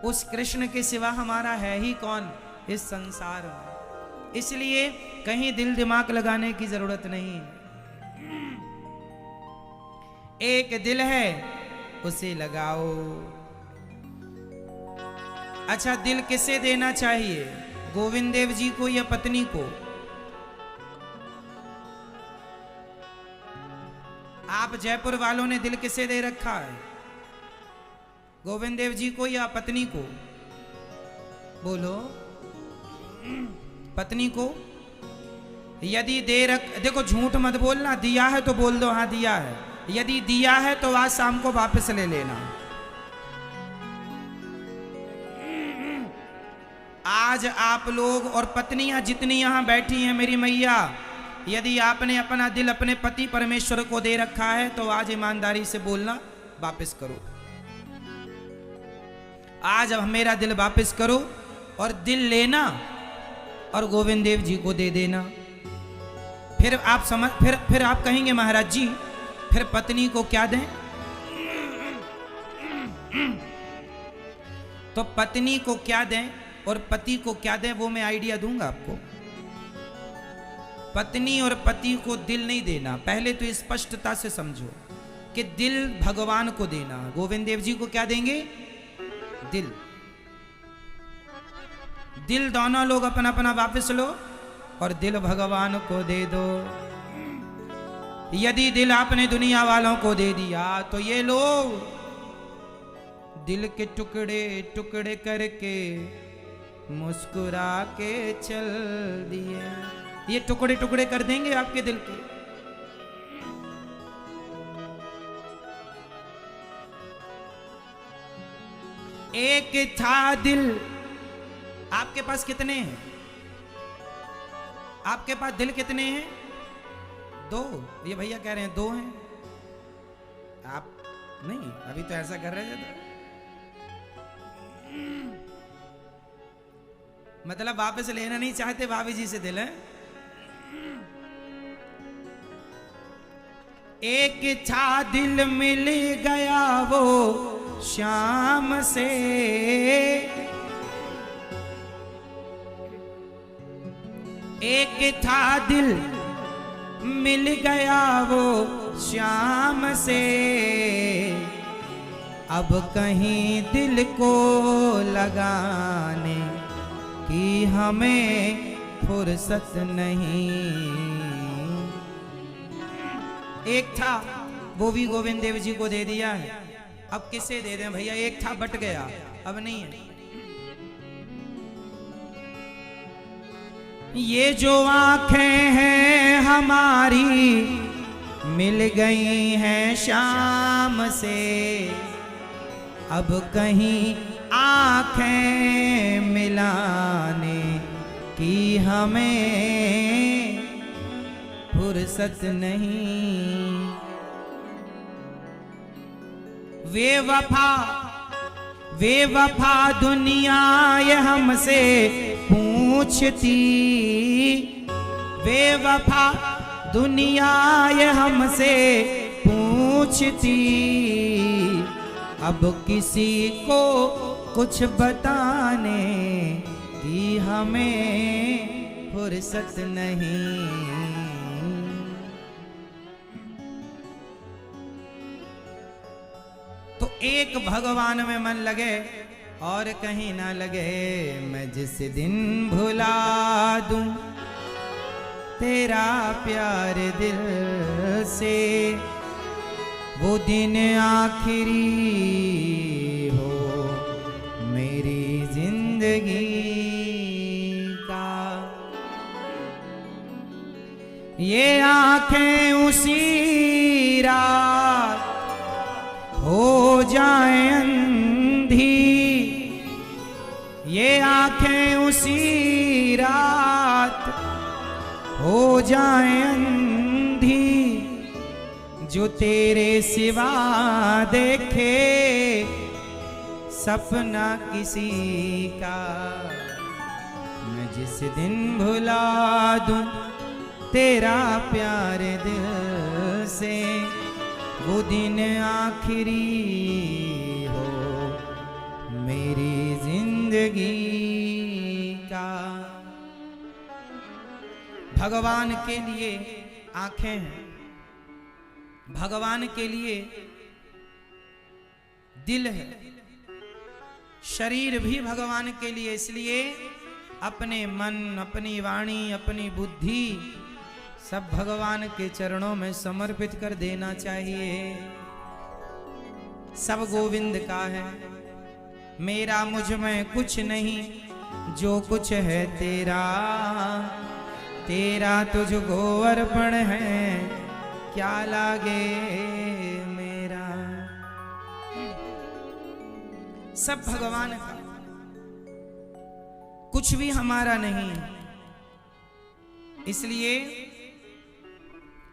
उस कृष्ण के सिवा हमारा है ही कौन इस संसार में। इसलिए कहीं दिल दिमाग लगाने की जरूरत नहीं। एक दिल है उसे लगाओ। अच्छा, दिल किसे देना चाहिए? गोविंद देव जी को या पत्नी को? आप जयपुर वालों ने दिल किसे दे रखा है? गोविंद देव जी को या पत्नी को? बोलो। पत्नी को यदि दे देखो झूठ मत बोलना, दिया है तो बोल दो हाँ दिया है, यदि दिया है तो आज शाम को वापस ले लेना। आज आप लोग और पत्नियां जितनी यहां बैठी हैं मेरी मैया, यदि आपने अपना दिल अपने पति परमेश्वर को दे रखा है तो आज ईमानदारी से बोलना वापस करो। आज अब मेरा दिल वापस करो और दिल लेना और गोविंद देव जी को दे देना। फिर आप फिर आप कहेंगे महाराज जी फिर पत्नी को क्या दें? तो पत्नी को क्या दें और पति को क्या दें वो मैं आइडिया दूंगा आपको। पत्नी और पति को दिल नहीं देना, पहले तो स्पष्टता से समझो कि दिल भगवान को देना। गोविंद देव जी को क्या देंगे? दिल। दिल दोनों लोग अपना अपना वापस लो और दिल भगवान को दे दो। यदि दिल आपने दुनिया वालों को दे दिया तो ये लोग दिल के टुकड़े टुकड़े करके मुस्कुरा के चल दिए। ये टुकड़े टुकड़े कर देंगे आपके दिल के। एक था दिल। आपके पास कितने हैं? आपके पास दिल कितने हैं? 2। ये भैया कह रहे हैं 2 हैं। आप नहीं अभी तो ऐसा कर रहे थे। मतलब वापस लेना नहीं चाहते भाभी जी से दिल है। एक था दिल मिल गया वो शाम से, एक था दिल मिल गया वो शाम से, अब कहीं दिल को लगाने की हमें फुर्सत नहीं। एक था वो भी गोविंद देव जी को दे दिया है, अब किसे दे दें भैया? एक था बट गया, अब नहीं है। ये जो आंखें हैं हमारी मिल गई हैं शाम से, अब कहीं आंखें मिलाने की हमें फुर्सत नहीं। वे वफा दुनिया ये हमसे पूछती, वे वफा दुनिया ये हमसे पूछती, अब किसी को कुछ बताने की हमें फुर्सत नहीं। तो एक भगवान में मन लगे और कहीं ना लगे। मैं जिस दिन भुला दूं तेरा प्यार दिल से, वो दिन आखिरी हो मेरी जिंदगी का। ये आंखें उसी रात हो जाए अंधी, ये आंखें उसी रात हो जाए अंधी, जो तेरे सिवा देखे सपना किसी का। मैं जिस दिन भुला दूं तेरा प्यार दिल से, वो दिन आखिरी हो मेरी जिंदगी का। भगवान के लिए आंखें हैं, भगवान के लिए दिल है, शरीर भी भगवान के लिए। इसलिए अपने मन, अपनी वाणी, अपनी बुद्धि सब भगवान के चरणों में समर्पित कर देना चाहिए। सब गोविंद का है, मेरा मुझ में कुछ नहीं, जो कुछ है तेरा, तेरा तुझको अर्पण है, क्या लागे मेरा। सब भगवान का, कुछ भी हमारा नहीं।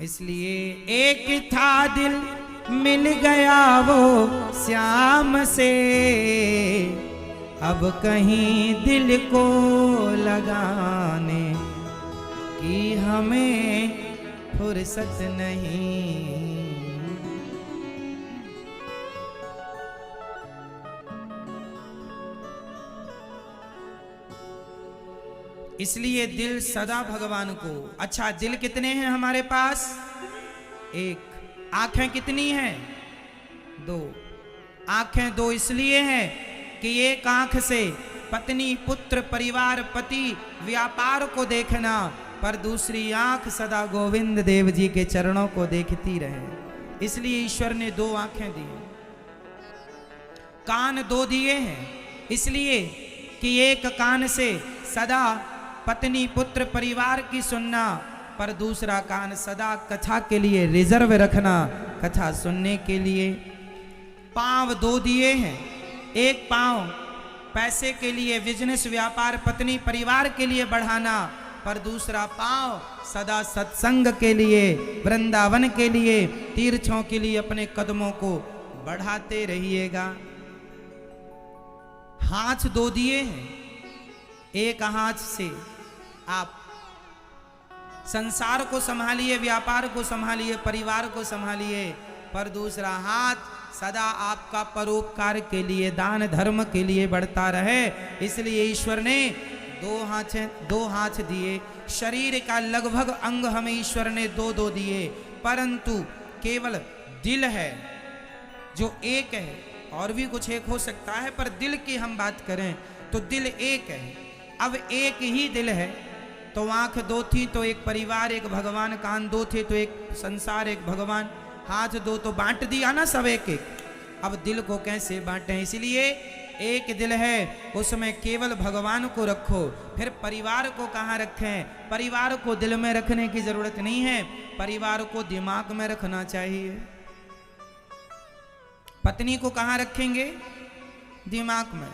इसलिए एक था दिल मिल गया वो श्याम से, अब कहीं दिल को लगाने की हमें फुर्सत नहीं। इसलिए दिल सदा भगवान को। अच्छा, दिल कितने हैं हमारे पास? एक। आंखें कितनी हैं? दो। आंखें दो इसलिए हैं कि एक आंख से पत्नी, पुत्र, परिवार, पति, व्यापार को देखना, पर दूसरी आंख सदा गोविंद देव जी के चरणों को देखती रहे। इसलिए ईश्वर ने दो आंखें दी। कान दो दिए हैं इसलिए कि एक कान से सदा पत्नी, पुत्र, परिवार की सुनना, पर दूसरा कान सदा कथा के लिए रिजर्व रखना, कथा सुनने के लिए। पांव दो दिए हैं, एक पांव पैसे के लिए, बिजनेस, व्यापार, पत्नी, परिवार के लिए बढ़ाना, पर दूसरा पांव सदा सत्संग के लिए, वृंदावन के लिए, तीर्थों के लिए अपने कदमों को बढ़ाते रहिएगा। हाथ दो दिए हैं, एक हाथ से आप संसार को संभालिए, व्यापार को संभालिए, परिवार को संभालिए, पर दूसरा हाथ सदा आपका परोपकार के लिए, दान धर्म के लिए बढ़ता रहे। इसलिए ईश्वर ने दो हाथ दिए। शरीर का लगभग अंग हमें ईश्वर ने दो दो दिए, परंतु केवल दिल है जो एक है। और भी कुछ एक हो सकता है, पर दिल की हम बात करें तो दिल एक है। अब एक ही दिल है तो आंख दो थी तो एक परिवार, एक भगवान, कान दो थे तो एक संसार, एक भगवान, हाथ दो तो बांट दिया ना सब एक एक। अब दिल को कैसे बांटें? इसलिए एक दिल है, उसमें केवल भगवान को रखो। फिर परिवार को कहाँ रखें? परिवार को दिल में रखने की जरूरत नहीं है, परिवार को दिमाग में रखना चाहिए। पत्नी को कहाँ रखेंगे? दिमाग में।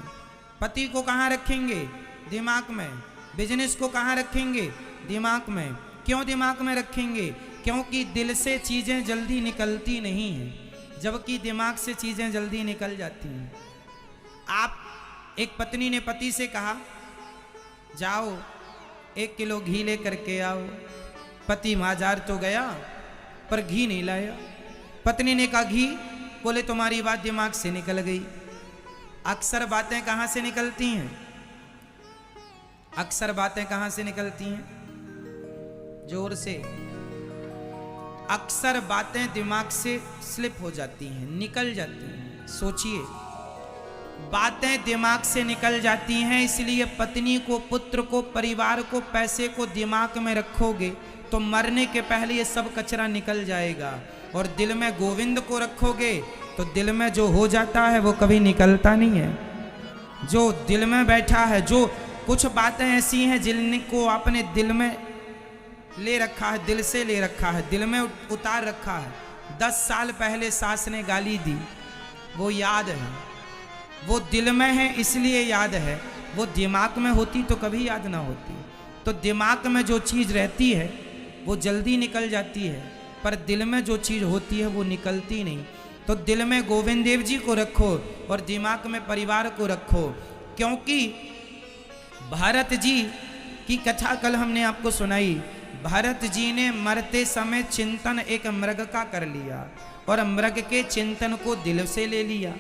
पति को कहाँ रखेंगे? दिमाग में। बिजनेस को कहाँ रखेंगे? दिमाग में। क्यों दिमाग में रखेंगे? क्योंकि दिल से चीजें जल्दी निकलती नहीं हैं, जबकि दिमाग से चीजें जल्दी निकल जाती हैं। आप, एक पत्नी ने पति से कहा जाओ 1 किलो घी लेकर के आओ। पति बाजार तो गया पर घी नहीं लाया। पत्नी ने कहा घी? बोले तुम्हारी बात दिमाग से निकल गई। अक्सर बातें कहाँ से निकलती हैं? अक्सर बातें कहाँ से निकलती हैं? जोर से। अक्सर बातें दिमाग से स्लिप हो जाती हैं, निकल जाती हैं। सोचिए, बातें दिमाग से निकल जाती हैं। इसलिए पत्नी को, पुत्र को, परिवार को, पैसे को दिमाग में रखोगे तो मरने के पहले ये सब कचरा निकल जाएगा। और दिल में गोविंद को रखोगे तो दिल में जो हो जाता है वो कभी निकलता नहीं है। जो दिल में बैठा है, जो कुछ बातें ऐसी हैं जिनको आपने दिल में ले रखा है, दिल से ले रखा है, दिल में उतार रखा है। 10 साल पहले सास ने गाली दी, वो याद है, वो दिल में है इसलिए याद है। वो दिमाग में होती तो कभी याद ना होती। तो दिमाग में जो चीज़ रहती है वो जल्दी निकल जाती है, पर दिल में जो चीज़ होती है वो निकलती नहीं। तो दिल में गोविंद देव जी को रखो और दिमाग में परिवार को रखो। क्योंकि भरत जी की कथा कल हमने आपको सुनाई। भरत जी ने मरते समय चिंतन एक मृग का कर लिया और मृग के चिंतन को दिल से ले लिया।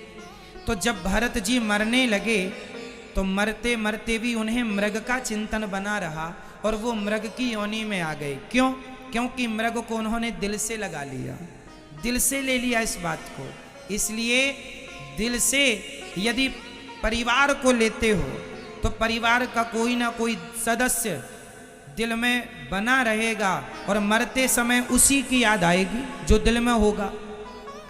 तो जब भरत जी मरने लगे तो मरते मरते भी उन्हें मृग का चिंतन बना रहा और वो मृग की योनि में आ गए। क्यों? क्योंकि मृग को उन्होंने दिल से लगा लिया, दिल से ले लिया इस बात को। इसलिए दिल से यदि परिवार को लेते हो तो परिवार का कोई ना कोई सदस्य दिल में बना रहेगा और मरते समय उसी की याद आएगी जो दिल में होगा।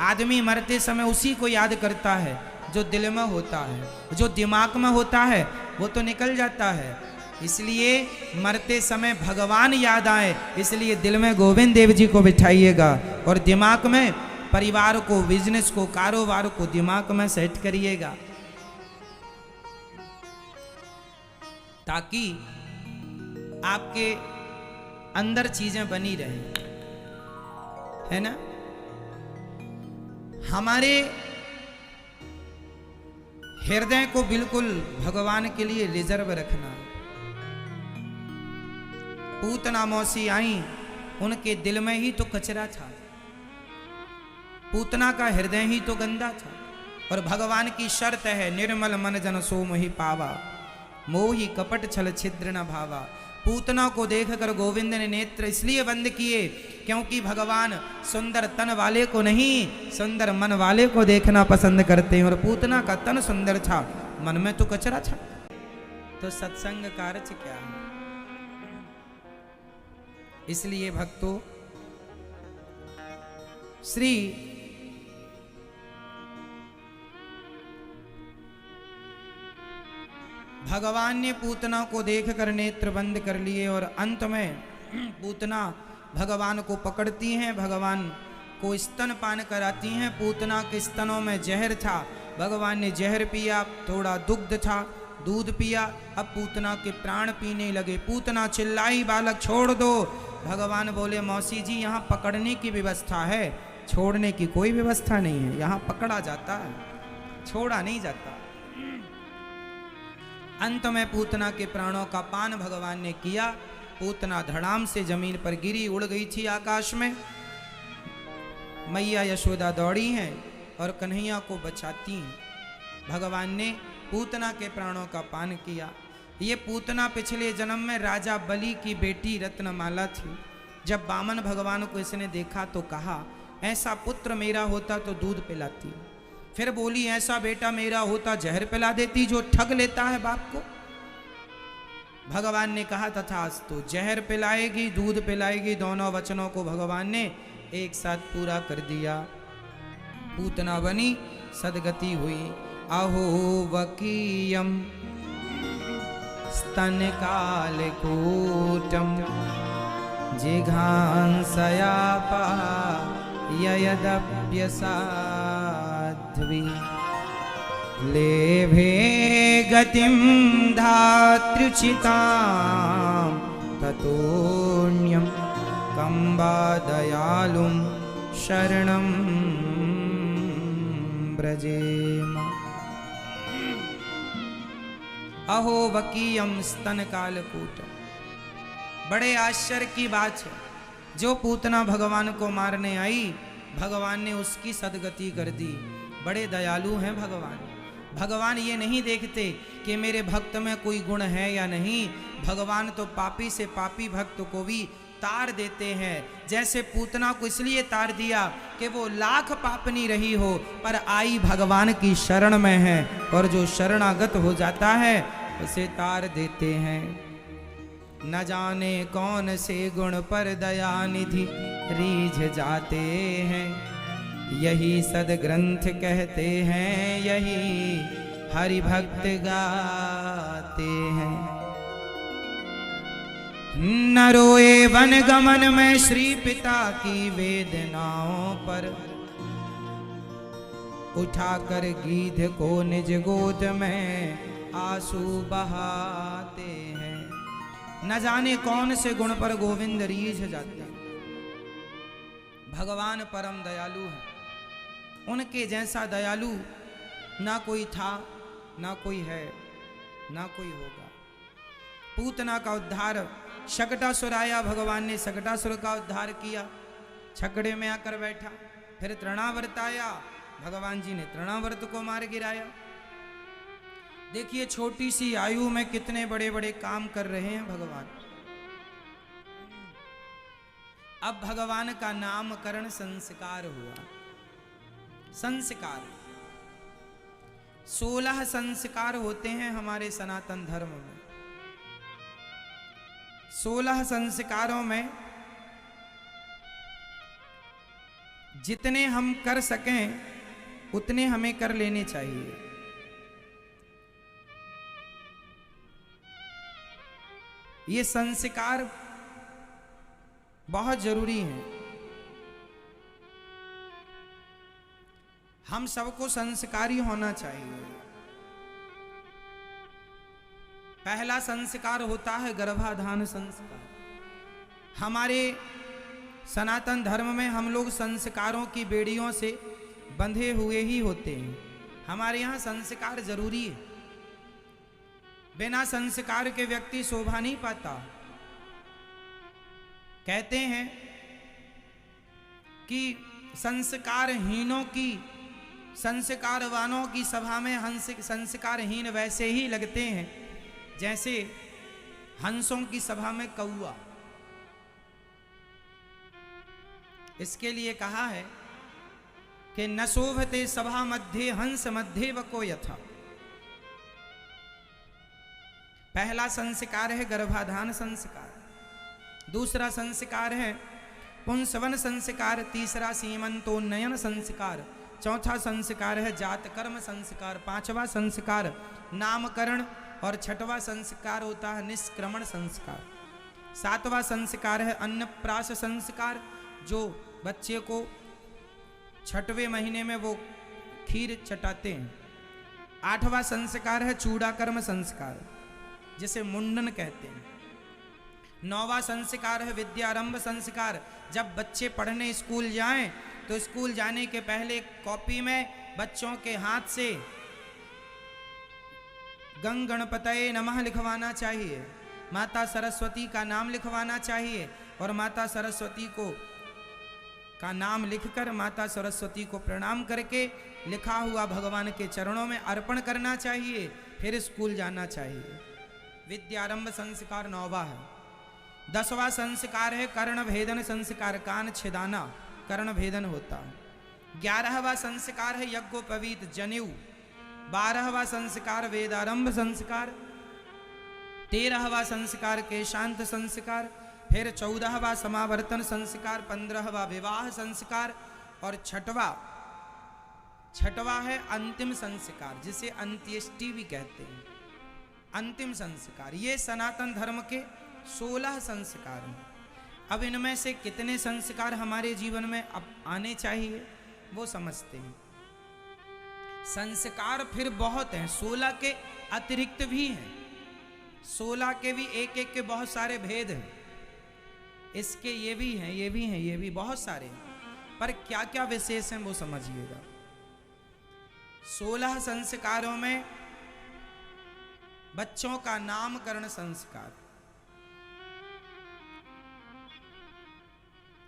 आदमी मरते समय उसी को याद करता है जो दिल में होता है, जो दिमाग में होता है वो तो निकल जाता है। इसलिए मरते समय भगवान याद आए, इसलिए दिल में गोविंद देव जी को बिठाइएगा और दिमाग में परिवार को, बिजनेस को, कारोबार को दिमाग में सेट करिएगा, ताकि आपके अंदर चीजें बनी रहें, है ना। हमारे हृदय को बिल्कुल भगवान के लिए रिजर्व रखना। पूतना मौसी आई, उनके दिल में ही तो कचरा था, पूतना का हृदय ही तो गंदा था। और भगवान की शर्त है, निर्मल मन जन सो मोहि पावा, मोहि कपट छल छिद्र न भावा। पूतना को देखकर गोविंद ने नेत्र इसलिए बंद किए क्योंकि भगवान सुंदर तन वाले को नहीं, सुंदर मन वाले को देखना पसंद करते हैं। और पूतना का तन सुंदर था, मन में तो कचरा था। तो सत्संग का अर्थ क्या है? इसलिए भक्तों, श्री भगवान ने पूतना को देखकर नेत्र बंद कर लिए और अंत में पूतना भगवान को पकड़ती हैं, भगवान को स्तन पान कराती हैं। पूतना के स्तनों में जहर था, भगवान ने जहर पिया, थोड़ा दुग्ध था, दूध पिया। अब पूतना के प्राण पीने लगे। पूतना चिल्लाई, बालक छोड़ दो। भगवान बोले, मौसी जी यहाँ पकड़ने की व्यवस्था है, छोड़ने की कोई व्यवस्था नहीं है, यहाँ पकड़ा जाता है, छोड़ा नहीं जाता। अंत में पूतना के प्राणों का पान भगवान ने किया। पूतना धड़ाम से जमीन पर गिरी, उड़ गई थी आकाश में। मैया यशोदा दौड़ी हैं और कन्हैया को बचाती हैं। भगवान ने पूतना के प्राणों का पान किया। ये पूतना पिछले जन्म में राजा बलि की बेटी रत्नमाला थी। जब वामन भगवान को इसने देखा तो कहा, ऐसा पुत्र मेरा होता तो दूध पिलाती। फिर बोली, ऐसा बेटा मेरा होता जहर पिला देती जो ठग लेता है बाप को। भगवान ने कहा, तथास्तु। जहर पिलाएगी, दूध पिलाएगी, दोनों वचनों को भगवान ने एक साथ पूरा कर दिया। पूतना बनी, सदगति हुई। अहो वकीयम स्तन काल कूटम जिघांसयापा ययदप्यसाध्वी लेभे गतिं धातृचितां ततोऽन्यं कम्बा दयालुं शरणं ब्रजेम। अहो वकीयम स्तन कालकूटम। बड़े आश्चर्य की बात है, जो पूतना भगवान को मारने आई, भगवान ने उसकी सदगति कर दी। बड़े दयालु हैं भगवान। भगवान ये नहीं देखते कि मेरे भक्त में कोई गुण है या नहीं। भगवान तो पापी से पापी भक्त को भी तार देते हैं। जैसे पूतना को इसलिए तार दिया कि वो लाख पापनी रही हो पर आई भगवान की शरण में है, और जो शरणागत हो जाता है उसे तार देते हैं। न जाने कौन से गुण पर दया निधि रीझ जाते हैं, यही सदग्रंथ कहते हैं, यही हरि भक्त गाते हैं। न रोए वन गमन में श्री पिता की वेदनाओं पर, उठाकर गीध को निज गोद में आंसू बहाते हैं। न जाने कौन से गुण पर गोविंद रीझ जाते हैं। भगवान परम दयालु हैं, उनके जैसा दयालु ना कोई था, ना कोई है, ना कोई होगा। पूतना का उद्धार, शकटासुर आया, भगवान ने शकटासुर का उद्धार किया, छकड़े में आकर बैठा। फिर तृणावर्त आया, भगवान जी ने तृणावर्त को मार गिराया। देखिए छोटी सी आयु में कितने बड़े बड़े काम कर रहे हैं भगवान। अब भगवान का नामकरण संस्कार हुआ। संस्कार 16 संस्कार होते हैं हमारे सनातन धर्म में। 16 संस्कारों में जितने हम कर सकें उतने हमें कर लेने चाहिए। ये संस्कार बहुत जरूरी है। हम सबको संस्कारी होना चाहिए। पहला संस्कार होता है गर्भाधान संस्कार। हमारे सनातन धर्म में हम लोग संस्कारों की बेड़ियों से बंधे हुए ही होते हैं। हमारे यहाँ संस्कार जरूरी है। बिना संस्कार के व्यक्ति शोभा नहीं पाता। कहते हैं कि संस्कारहीनों की, संस्कारवानों की सभा में हंस संस्कारहीन वैसे ही लगते हैं जैसे हंसों की सभा में कौआ। इसके लिए कहा है कि न शोभते सभा मध्य हंस मध्य वको यथा। पहला संस्कार है गर्भाधान संस्कार। दूसरा संस्कार है पुंसवन संस्कार। तीसरा सीमंतोन्नयन संस्कार। चौथा संस्कार है जात कर्म संस्कार। पांचवा संस्कार नामकरण और छठवां संस्कार होता है निष्क्रमण संस्कार। सातवां संस्कार है अन्नप्राश संस्कार, जो बच्चे को छठवें महीने में वो खीर चटाते हैं। आठवां संस्कार है चूड़ाकर्म संस्कार, जिसे मुंडन कहते हैं। नौवां संस्कार है विद्यारंभ संस्कार। जब बच्चे पढ़ने स्कूल जाएं तो स्कूल जाने के पहले कॉपी में बच्चों के हाथ से गंग गणपतये नमः लिखवाना चाहिए, माता सरस्वती का नाम लिखवाना चाहिए और माता सरस्वती का नाम लिखकर माता सरस्वती को प्रणाम करके लिखा हुआ भगवान के चरणों में अर्पण करना चाहिए। फिर स्कूल जाना चाहिए। विद्यारंभ संस्कार 9वां है। 10वां संस्कार है कर्ण भेदन संस्कार। कान छिदाना कर्ण भेदन होता है। 11वां संस्कार है यज्ञोपवीत जनेऊ। 12वां संस्कार वेदारंभ संस्कार। 13वां संस्कार केशांत संस्कार। फिर 14वां समावर्तन संस्कार। 15वां विवाह संस्कार और छठवां है अंतिम संस्कार, जिसे अंत्येष्टि भी कहते हैं। अंतिम संस्कार, ये सनातन धर्म के 16 संस्कार हैं। अब इनमें से कितने संस्कार हमारे जीवन में अब आने चाहिए वो समझते हैं। संस्कार फिर बहुत हैं, 16 के अतिरिक्त भी हैं। 16 के भी एक एक के बहुत सारे भेद हैं। इसके ये भी हैं, ये भी हैं, ये भी बहुत सारे हैं। पर क्या क्या विशेष हैं वो समझिएगा। 16 संस्कारों में बच्चों का नामकरण संस्कार।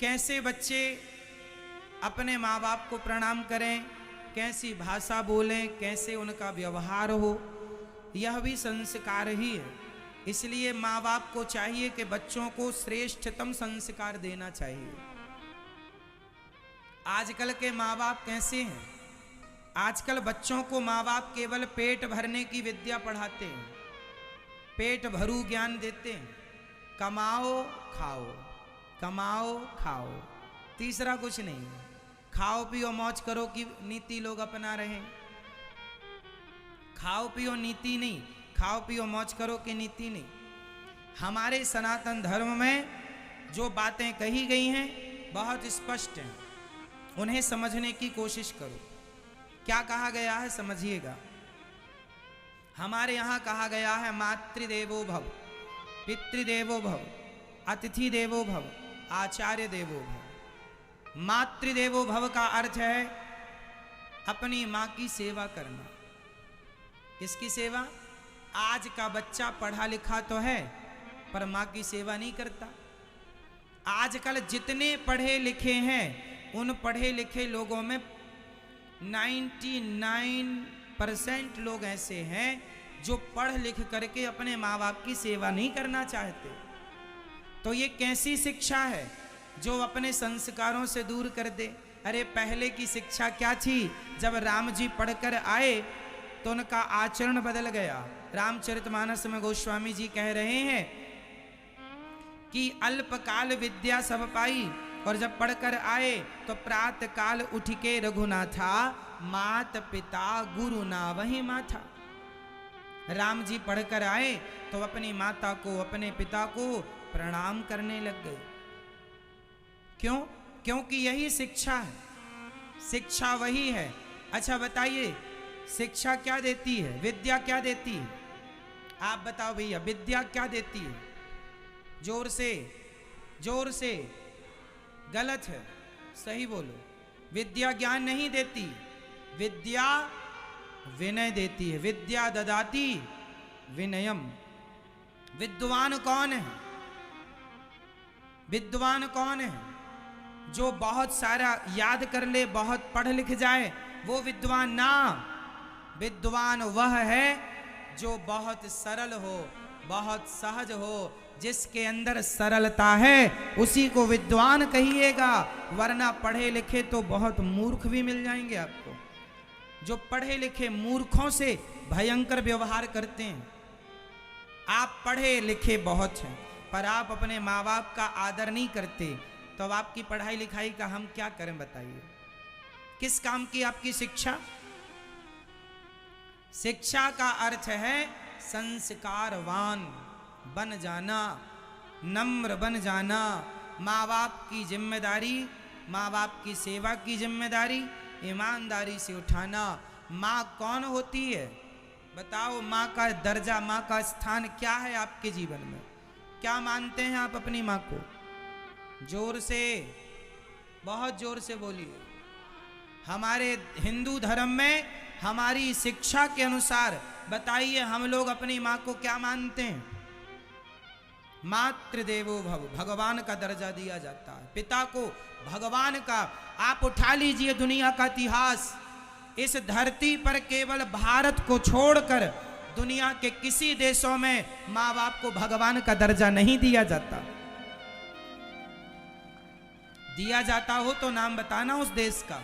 कैसे बच्चे अपने माँ बाप को प्रणाम करें, कैसी भाषा बोलें, कैसे उनका व्यवहार हो, यह भी संस्कार ही है। इसलिए माँ बाप को चाहिए कि बच्चों को श्रेष्ठतम संस्कार देना चाहिए। आजकल के माँ बाप कैसे हैं? आजकल बच्चों को माँ बाप केवल पेट भरने की विद्या पढ़ाते हैं, पेट भरू ज्ञान देते हैं। कमाओ खाओ, कमाओ खाओ, तीसरा कुछ नहीं है। खाओ पियो मौज करो की नीति लोग अपना रहे हैं। खाओ पियो नीति नहीं, खाओ पियो मौज करो की नीति नहीं। हमारे सनातन धर्म में जो बातें कही गई हैं बहुत स्पष्ट हैं, उन्हें समझने की कोशिश करो। क्या कहा गया है समझिएगा। हमारे यहाँ कहा गया है मातृदेवो भव, पितृदेवो भव, अतिथि देवो भव, आचार्य देवो भव। मातृदेवो भव का अर्थ है अपनी माँ की सेवा करना। किसकी सेवा? आज का बच्चा पढ़ा लिखा तो है पर माँ की सेवा नहीं करता। आजकल जितने पढ़े लिखे हैं उन पढ़े लिखे लोगों में 99% लोग ऐसे हैं जो पढ़ लिख करके अपने माँ बाप की सेवा नहीं करना चाहते। तो ये कैसी शिक्षा है जो अपने संस्कारों से दूर कर दे? अरे पहले की शिक्षा क्या थी? जब राम जी पढ़कर आए तो उनका आचरण बदल गया। रामचरितमानस में गोस्वामी जी कह रहे हैं कि अल्पकाल विद्या सब पाई, और जब पढ़कर आए तो प्रातः काल उठ के रघुनाथा, मात पिता गुरु ना वही माथा। राम जी पढ़कर आए तो अपनी माता को, अपने पिता को प्रणाम करने लग गए। क्यों? क्योंकि यही शिक्षा है, शिक्षा वही है। अच्छा बताइए, शिक्षा क्या देती है? विद्या क्या देती है? आप बताओ भैया, विद्या क्या देती है? जोर से, जोर से। गलत है, सही बोलो। विद्या ज्ञान नहीं देती, विद्या विनय देती है। विद्या ददाति विनयम। विद्वान कौन है? विद्वान कौन है? जो बहुत सारा याद कर ले, बहुत पढ़ लिख जाए, वो विद्वान ना। विद्वान वह है जो बहुत सरल हो, बहुत सहज हो, जिसके अंदर सरलता है, उसी को विद्वान कहिएगा। वरना पढ़े लिखे तो बहुत मूर्ख भी मिल जाएंगे आपको, जो पढ़े लिखे मूर्खों से भयंकर व्यवहार करते हैं। आप पढ़े लिखे बहुत हैं, पर आप अपने माँ बाप का आदर नहीं करते, तो अब आपकी पढ़ाई लिखाई का हम क्या करें बताइए? किस काम की आपकी शिक्षा? शिक्षा का अर्थ है संस्कारवान बन जाना, नम्र बन जाना, माँ बाप की जिम्मेदारी, माँ बाप की सेवा की जिम्मेदारी ईमानदारी से उठाना। माँ कौन होती है बताओ? माँ का दर्जा, माँ का स्थान क्या है आपके जीवन में? क्या मानते हैं आप अपनी माँ को? जोर से, बहुत जोर से बोलिए। हमारे हिंदू धर्म में हमारी शिक्षा के अनुसार बताइए, हम लोग अपनी माँ को क्या मानते हैं? मातृदेवो भव, भगवान का दर्जा दिया जाता है। पिता को भगवान का। आप उठा लीजिए दुनिया का इतिहास, इस धरती पर केवल भारत को छोड़कर दुनिया के किसी देशों में माँ बाप को भगवान का दर्जा नहीं दिया जाता। दिया जाता हो तो नाम बताना उस देश का।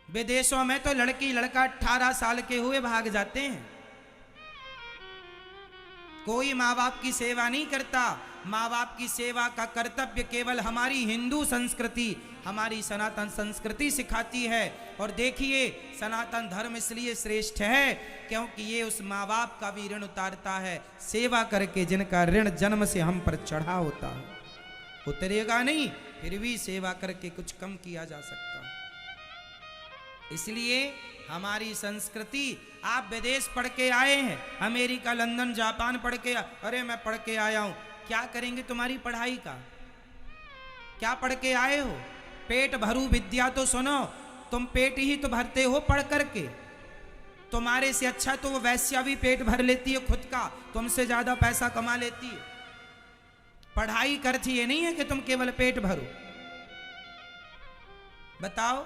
विदेशों में तो लड़की लड़का 18 साल के हुए भाग जाते हैं। कोई माँ बाप की सेवा नहीं करता। माँ बाप की सेवा का कर्तव्य केवल हमारी हिंदू संस्कृति, हमारी सनातन संस्कृति सिखाती है। और देखिए, सनातन धर्म इसलिए श्रेष्ठ है क्योंकि ये उस माँ बाप का भी ऋण उतारता है, सेवा करके जिनका ऋण जन्म से हम पर चढ़ा होता है। उतरेगा नहीं, फिर भी सेवा करके कुछ कम किया जा सकता है। इसलिए हमारी संस्कृति, आप विदेश पढ़ के आए हैं, अमेरिका, लंदन, जापान पढ़ के, अरे मैं पढ़ के आया हूं, क्या करेंगे तुम्हारी पढ़ाई का? क्या पढ़ के आए हो? पेट भरू विद्या तो सुनो, तुम पेट ही तो भरते हो पढ़ करके। तुम्हारे से अच्छा तो वो वैश्या भी पेट भर लेती है खुद का, तुमसे ज्यादा पैसा कमा लेती है। पढ़ाई करती ये नहीं है कि तुम केवल पेट भरो। बताओ,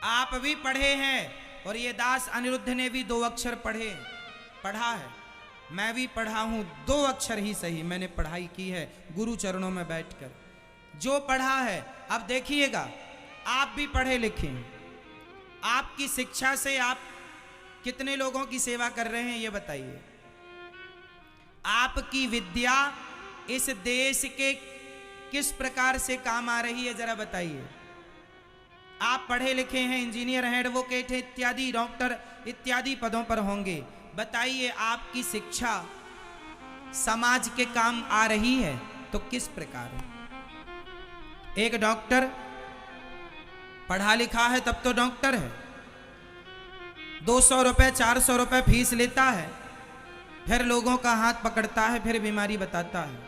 आप भी पढ़े हैं, और ये दास अनिरुद्ध ने भी 2 अक्षर पढ़ा है। मैं भी पढ़ा हूं, 2 अक्षर ही सही मैंने पढ़ाई की है गुरु चरणों में बैठकर। जो पढ़ा है, अब देखिएगा, आप भी पढ़े लिखे हैं। आपकी शिक्षा से आप कितने लोगों की सेवा कर रहे हैं ये बताइए। आपकी विद्या इस देश के किस प्रकार से काम आ रही है जरा बताइए। आप पढ़े लिखे हैं, इंजीनियर हैं, एडवोकेट हैं, इत्यादि, डॉक्टर इत्यादि पदों पर होंगे। बताइए, आपकी शिक्षा समाज के काम आ रही है तो किस प्रकार है? एक डॉक्टर पढ़ा लिखा है तब तो डॉक्टर है, 200 रुपए 400 रुपए फीस लेता है, फिर लोगों का हाथ पकड़ता है, फिर बीमारी बताता है।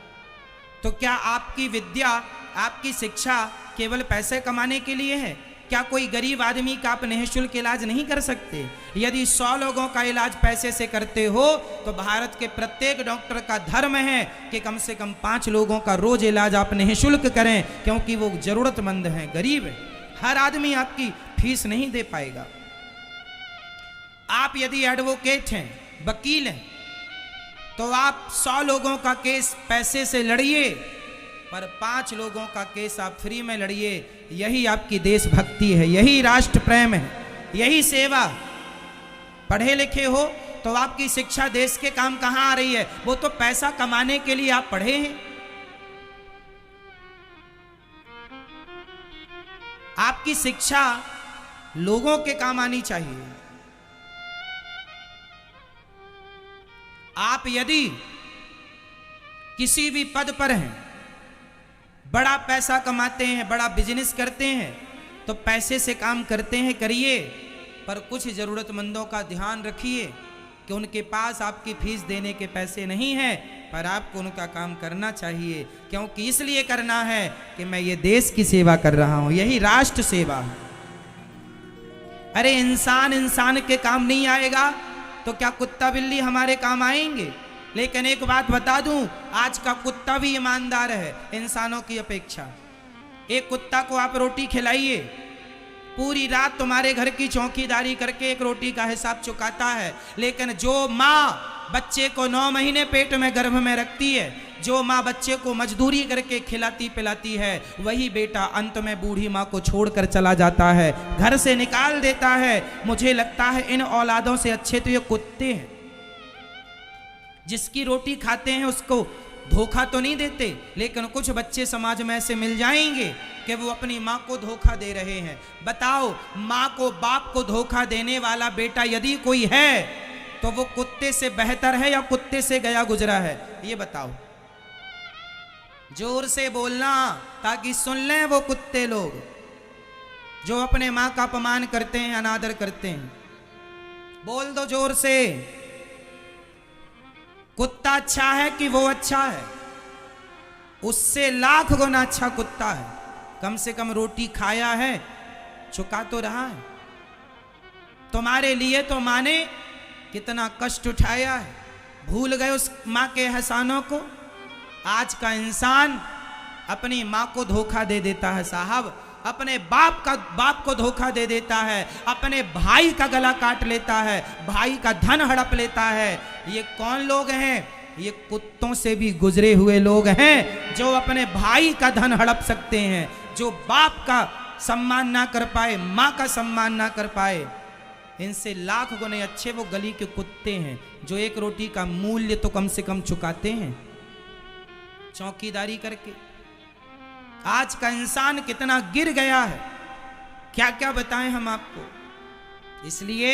तो क्या आपकी विद्या, आपकी शिक्षा केवल पैसे कमाने के लिए है? क्या कोई गरीब आदमी का आप निःशुल्क इलाज नहीं कर सकते? यदि 100 लोगों का इलाज पैसे से करते हो तो भारत के प्रत्येक डॉक्टर का धर्म है कि कम से कम 5 लोगों का रोज इलाज आप निःशुल्क करें, क्योंकि वो जरूरतमंद हैं, गरीब है। हर आदमी आपकी फीस नहीं दे पाएगा। आप यदि एडवोकेट हैं, वकील हैं, तो आप 100 लोगों का केस पैसे से लड़िए, पर 5 लोगों का केस आप फ्री में लड़िए। यही आपकी देशभक्ति है, यही राष्ट्र प्रेम है, यही सेवा। पढ़े लिखे हो तो आपकी शिक्षा देश के काम कहाँ आ रही है? वो तो पैसा कमाने के लिए आप पढ़े हैं। आपकी शिक्षा लोगों के काम आनी चाहिए। आप यदि किसी भी पद पर हैं, बड़ा पैसा कमाते हैं, बड़ा बिजनेस करते हैं, तो पैसे से काम करते हैं, करिए, पर कुछ जरूरतमंदों का ध्यान रखिए कि उनके पास आपकी फीस देने के पैसे नहीं हैं, पर आपको उनका काम करना चाहिए, क्योंकि इसलिए करना है कि मैं ये देश की सेवा कर रहा हूं, यही राष्ट्र सेवा है। अरे इंसान इंसान के काम नहीं आएगा तो क्या कुत्ता बिल्ली हमारे काम आएंगे? लेकिन एक बात बता दूं, आज का कुत्ता भी ईमानदार है इंसानों की अपेक्षा। एक कुत्ता को आप रोटी खिलाइए, पूरी रात तुम्हारे घर की चौकीदारी करके एक रोटी का हिसाब चुकाता है। लेकिन जो माँ बच्चे को 9 महीने पेट में गर्भ में रखती है, जो माँ बच्चे को मजदूरी करके खिलाती पिलाती है, वही बेटा अंत में बूढ़ी माँ को छोड़कर चला जाता है, घर से निकाल देता है। मुझे लगता है इन औलादों से अच्छे तो ये कुत्ते हैं। जिसकी रोटी खाते हैं उसको धोखा तो नहीं देते, लेकिन कुछ बच्चे समाज में ऐसे मिल जाएंगे कि वो अपनी माँ को धोखा दे रहे हैं। बताओ, माँ को बाप को धोखा देने वाला बेटा यदि कोई है तो वो कुत्ते से बेहतर है या कुत्ते से गया गुजरा है? ये बताओ, जोर से बोलना ताकि सुन लें वो कुत्ते लोग जो अपने माँ का अपमान करते हैं, अनादर करते हैं। बोल दो जोर से, कुत्ता अच्छा है कि वो अच्छा है? उससे लाख गुना अच्छा कुत्ता है। कम से कम रोटी खाया है, चुका तो रहा है। तुम्हारे लिए तो माँ ने कितना कष्ट उठाया है, भूल गए उस माँ के एहसानों को? आज का इंसान अपनी माँ को धोखा दे देता है साहब, अपने बाप को धोखा दे देता है, अपने भाई का गला काट लेता है, भाई का धन हड़प लेता है। ये कौन लोग हैं? ये कुत्तों से भी गुजरे हुए लोग हैं जो अपने भाई का धन हड़प सकते हैं, जो बाप का सम्मान ना कर पाए, माँ का सम्मान ना कर पाए। इनसे लाख गुने अच्छे वो गली के कुत्ते हैं जो एक रोटी का मूल्य तो कम से कम चुकाते हैं चौकीदारी करके। आज का इंसान कितना गिर गया है, क्या क्या बताएं हम आपको। इसलिए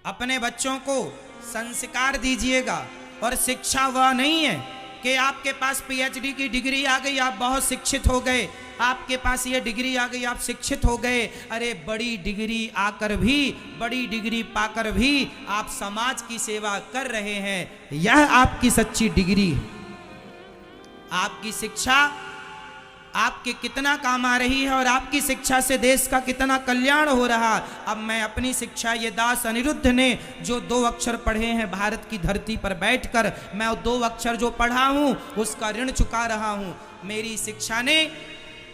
अपने बच्चों को संस्कार दीजिएगा। और शिक्षा वह नहीं है कि आपके पास पीएचडी की डिग्री आ गई, आप बहुत शिक्षित हो गए, आपके पास ये डिग्री आ गई, आप शिक्षित हो गए। अरे बड़ी डिग्री आकर भी, बड़ी डिग्री पाकर भी आप समाज की सेवा कर रहे हैं, यह आपकी सच्ची डिग्री है। आपकी शिक्षा आपके कितना काम आ रही है और आपकी शिक्षा से देश का कितना कल्याण हो रहा। अब मैं अपनी शिक्षा, ये दास अनिरुद्ध ने जो 2 अक्षर पढ़े हैं भारत की धरती पर बैठकर, मैं वो 2 अक्षर जो पढ़ा हूँ उसका ऋण चुका रहा हूँ। मेरी शिक्षा ने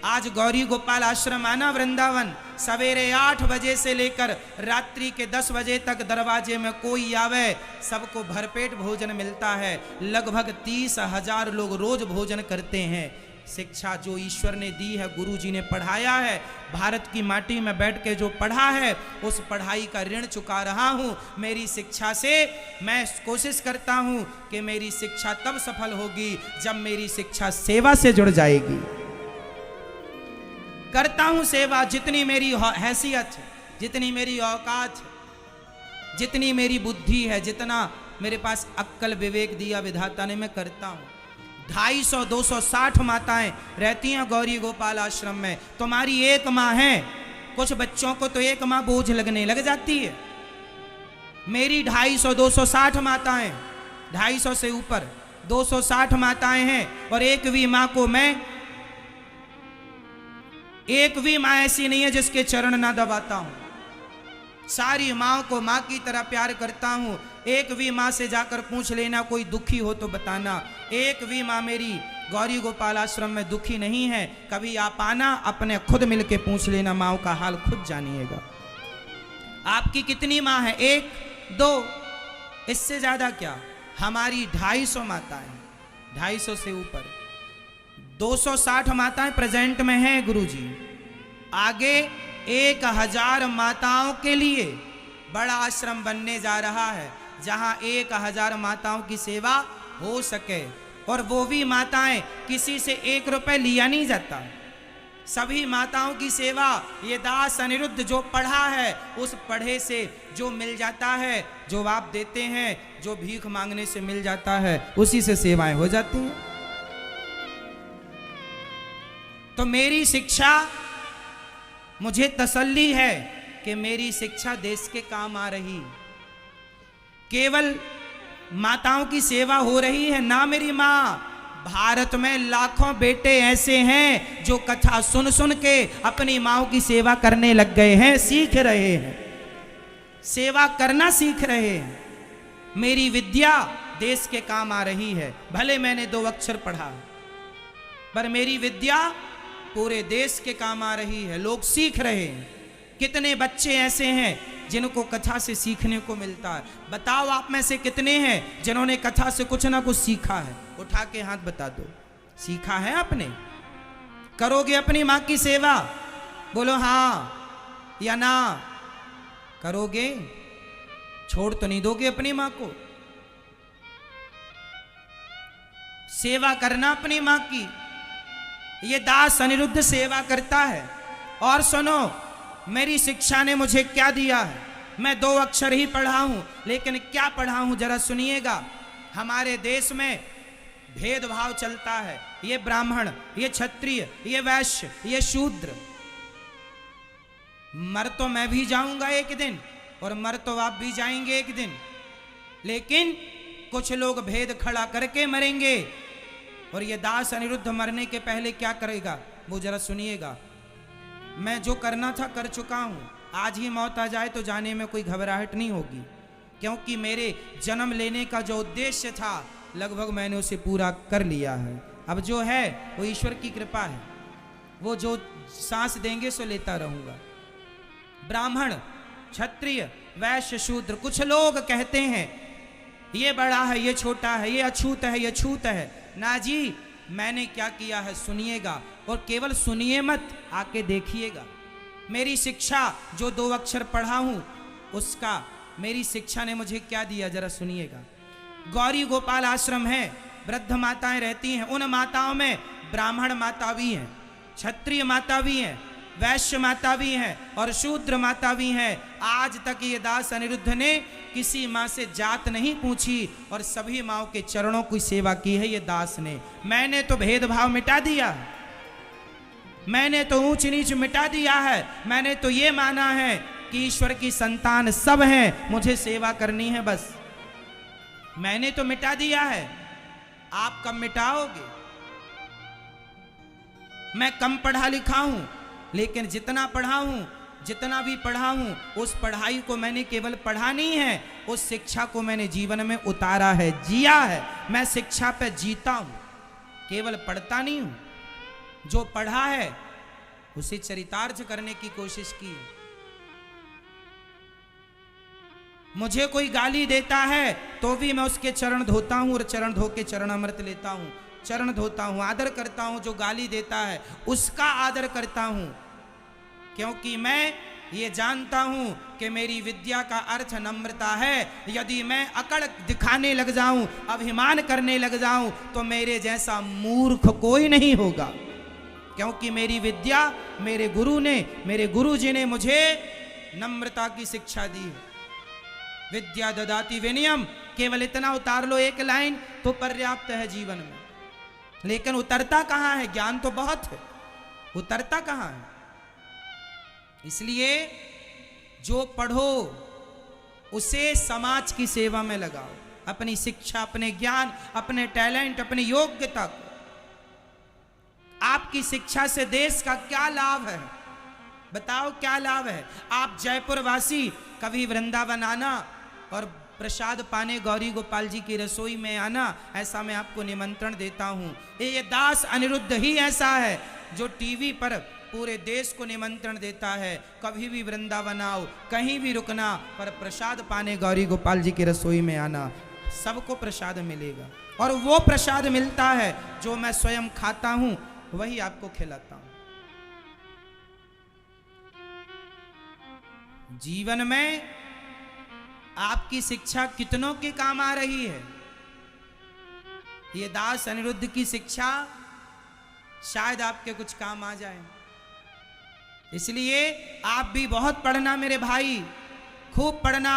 आज गौरी गोपाल आश्रम आना वृंदावन, सवेरे 8 बजे से लेकर रात्रि के 10 बजे तक दरवाजे में कोई आवे, सबको भरपेट भोजन मिलता है। लगभग 30,000 लोग रोज भोजन करते हैं। शिक्षा जो ईश्वर ने दी है, गुरु जी ने पढ़ाया है, भारत की माटी में बैठ के जो पढ़ा है, उस पढ़ाई का ऋण चुका रहा हूँ। मेरी शिक्षा से मैं कोशिश करता हूँ कि मेरी शिक्षा तब सफल होगी जब मेरी शिक्षा सेवा से जुड़ जाएगी। करता हूँ सेवा, जितनी मेरी हैसियत है, जितनी मेरी औकात है, जितनी मेरी बुद्धि है, जितना मेरे पास अक्ल विवेक दिया विधाता ने, मैं करता हूँ। 250-260 माताएं रहती हैं गौरी गोपाल आश्रम में। तुम्हारी एक माँ है, कुछ बच्चों को तो एक माँ बोझ लगने लग जाती है। मेरी 250-260 माताएं, 250 से ऊपर 260 माताएं हैं, और एक भी माँ को मैं, एक भी माँ ऐसी नहीं है जिसके चरण ना दबाता हूं। सारी माँ को माँ की तरह प्यार करता हूँ। एक भी माँ से जाकर पूछ लेना कोई दुखी हो तो बताना। एक भी माँ मेरी गौरी गोपाल आश्रम में दुखी नहीं है। कभी आप आना, अपने खुद मिलके पूछ लेना, माँ का हाल खुद जानिएगा। आपकी कितनी माँ है? 1, 2, इससे ज्यादा क्या? हमारी 250 माताएं, 250 से ऊपर 260 माताएं प्रेजेंट में हैं गुरुजी। आगे 1000 माताओं के लिए बड़ा आश्रम बनने जा रहा है, जहां 1000 माताओं की सेवा हो सके। और वो भी माताएं, किसी से 1 रुपए लिया नहीं जाता। सभी माताओं की सेवा ये दास अनिरुद्ध जो पढ़ा है उस पढ़े से जो मिल जाता है, जो आप देते हैं, जो भीख मांगने से मिल जाता है, उसी से सेवाएं हो जाती हैं। तो मेरी शिक्षा, मुझे तसल्ली है कि मेरी शिक्षा देश के काम आ रही। केवल माताओं की सेवा हो रही है ना मेरी माँ, भारत में लाखों बेटे ऐसे हैं जो कथा सुन सुन के अपनी माँओं की सेवा करने लग गए हैं, सीख रहे हैं, सेवा करना सीख रहे हैं। मेरी विद्या देश के काम आ रही है। भले मैंने 2 अक्षर पढ़ा, पर मेरी विद्या पूरे देश के काम आ रही है, लोग सीख रहे हैं। कितने बच्चे ऐसे हैं जिनको कथा से सीखने को मिलता है? बताओ आप में से कितने हैं जिन्होंने कथा से कुछ ना कुछ सीखा है? उठा के हाथ बता दो। सीखा है आपने? करोगे अपनी माँ की सेवा? बोलो हाँ या ना। करोगे? छोड़ तो नहीं दोगे अपनी माँ को? सेवा करना अपनी माँ की। ये दास अनिरुद्ध सेवा करता है। और सुनो, मेरी शिक्षा ने मुझे क्या दिया है। मैं 2 अक्षर ही पढ़ा हूं, लेकिन क्या पढ़ा हूं जरा सुनिएगा। हमारे देश में भेदभाव चलता है, ये ब्राह्मण, ये क्षत्रिय, ये वैश्य, ये शूद्र। मर तो मैं भी जाऊंगा एक दिन, और मर तो आप भी जाएंगे एक दिन, लेकिन कुछ लोग भेद खड़ा करके मरेंगे। और ये दास अनिरुद्ध मरने के पहले क्या करेगा वो जरा सुनिएगा। मैं जो करना था कर चुका हूं, आज ही मौत आ जाए तो जाने में कोई घबराहट नहीं होगी, क्योंकि मेरे जन्म लेने का जो उद्देश्य था लगभग मैंने उसे पूरा कर लिया है। अब जो है वो ईश्वर की कृपा है, वो जो सांस देंगे सो लेता रहूंगा। ब्राह्मण, क्षत्रिय, वैश्य, शूद्र, कुछ लोग कहते हैं ये बड़ा है, ये छोटा है, ये अछूत है, ये छूत है। ना जी, मैंने क्या किया है सुनिएगा, और केवल सुनिए मत, आके देखिएगा। मेरी शिक्षा जो 2 अक्षर पढ़ा हूं उसका, मेरी शिक्षा ने मुझे क्या दिया जरा सुनिएगा। गौरी गोपाल आश्रम है, वृद्ध माताएं रहती हैं। उन माताओं में ब्राह्मण माता भी हैं, क्षत्रिय माता भी हैं, वैश्य माता भी हैं और शूद्र माता भी हैं। आज तक ये दास अनिरुद्ध ने किसी माँ से जात नहीं पूछी और सभी माँओं के चरणों की सेवा की है ये दास ने। मैंने तो भेदभाव मिटा दिया, मैंने तो ऊंच नीच मिटा दिया है। मैंने तो ये माना है कि ईश्वर की संतान सब हैं, मुझे सेवा करनी है बस। मैंने तो मिटा दिया है, आप कब मिटाओगे? मैं कम पढ़ा लिखा हूं, लेकिन जितना पढ़ा हूं, जितना भी पढ़ा हूं, उस पढ़ाई को मैंने केवल पढ़ा नहीं है, उस शिक्षा को मैंने जीवन में उतारा है, जिया है। मैं शिक्षा पे जीता हूं, केवल पढ़ता नहीं हूं। जो पढ़ा है उसे चरितार्थ करने की कोशिश की। मुझे कोई गाली देता है तो भी मैं उसके चरण धोता हूं, और चरण धो के चरण अमृत लेता हूं, चरण धोता हूं, आदर करता हूं। जो गाली देता है उसका आदर करता हूं, क्योंकि मैं ये जानता हूं कि मेरी विद्या का अर्थ नम्रता है। यदि मैं अकड़ दिखाने लग जाऊं, अभिमान करने लग जाऊं, तो मेरे जैसा मूर्ख कोई नहीं होगा, क्योंकि मेरी विद्या मेरे गुरु ने, मेरे गुरु जी ने मुझे नम्रता की शिक्षा दी है। विद्या ददाति विनयम, केवल इतना उतार लो एक लाइन तो पर्याप्त है जीवन में। लेकिन उतरता कहाँ है? ज्ञान तो बहुत है, उतरता कहाँ है? इसलिए जो पढ़ो उसे समाज की सेवा में लगाओ। अपनी शिक्षा, अपने ज्ञान, अपने टैलेंट, अपनी योग्यता को। आपकी शिक्षा से देश का क्या लाभ है? बताओ क्या लाभ है? आप जयपुर वासी कभी वृंदावन आना और प्रसाद पाने गौरी गोपाल जी की रसोई में आना, ऐसा मैं आपको निमंत्रण देता हूं। ये दास अनिरुद्ध ही ऐसा है जो टीवी पर पूरे देश को निमंत्रण देता है, कभी भी वृंदावन आओ, कहीं भी रुकना, पर प्रसाद पाने गौरी गोपाल जी की रसोई में आना, सबको प्रसाद मिलेगा। और वो प्रसाद मिलता है जो मैं स्वयं खाता हूं, वही आपको खिलाता हूं। जीवन में आपकी शिक्षा कितनों के काम आ रही है? ये दास अनिरुद्ध की शिक्षा शायद आपके कुछ काम आ जाए। इसलिए आप भी बहुत पढ़ना मेरे भाई, खूब पढ़ना,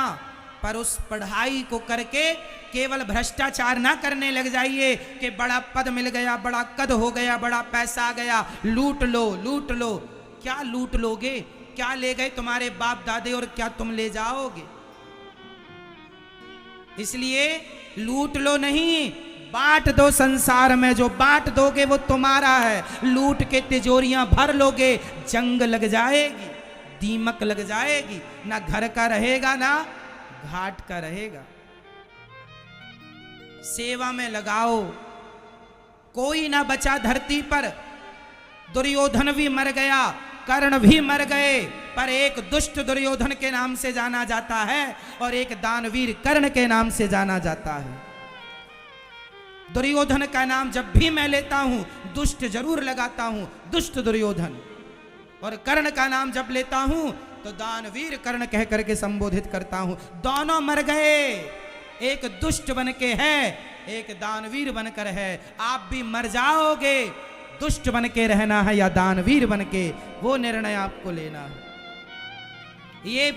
पर उस पढ़ाई को करके केवल भ्रष्टाचार ना करने लग जाइए कि बड़ा पद मिल गया, बड़ा कद हो गया, बड़ा पैसा आ गया, लूट लो लूट लो। क्या लूट लोगे? क्या ले गए तुम्हारे बाप दादे और क्या तुम ले जाओगे? इसलिए लूट लो नहीं, बांट दो संसार में, जो बांट दोगे वो तुम्हारा है। लूट के तिजोरियां भर लोगे, जंग लग जाएगी, दीमक लग जाएगी, ना घर का रहेगा ना घाट का रहेगा। सेवा में लगाओ, कोई ना बचा धरती पर। दुर्योधन भी मर गया, कर्ण भी मर गए, पर एक दुष्ट दुर्योधन के नाम से जाना जाता है और एक दानवीर कर्ण के नाम से जाना जाता है। दुर्योधन का नाम जब भी मैं लेता हूं दुष्ट जरूर लगाता हूं, दुष्ट दुर्योधन, और कर्ण का नाम जब लेता हूं तो दानवीर कर्ण कह करके संबोधित करता हूं। दोनों मर गए, एक दुष्ट बन के है, एक दानवीर बनकर है। आप भी मर जाओगे, दुष्ट बन के रहना है या दानवीर बन के, वो निर्णय आपको लेना है। ये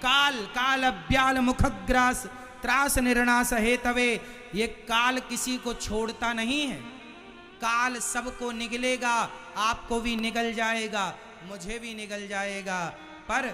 काल काल अब्याल मुखग्रास त्रास निर्णास हेतवे, ये काल किसी को छोड़ता नहीं है। काल सबको निगलेगा, आपको भी निगल जाएगा, मुझे भी निगल जाएगा, पर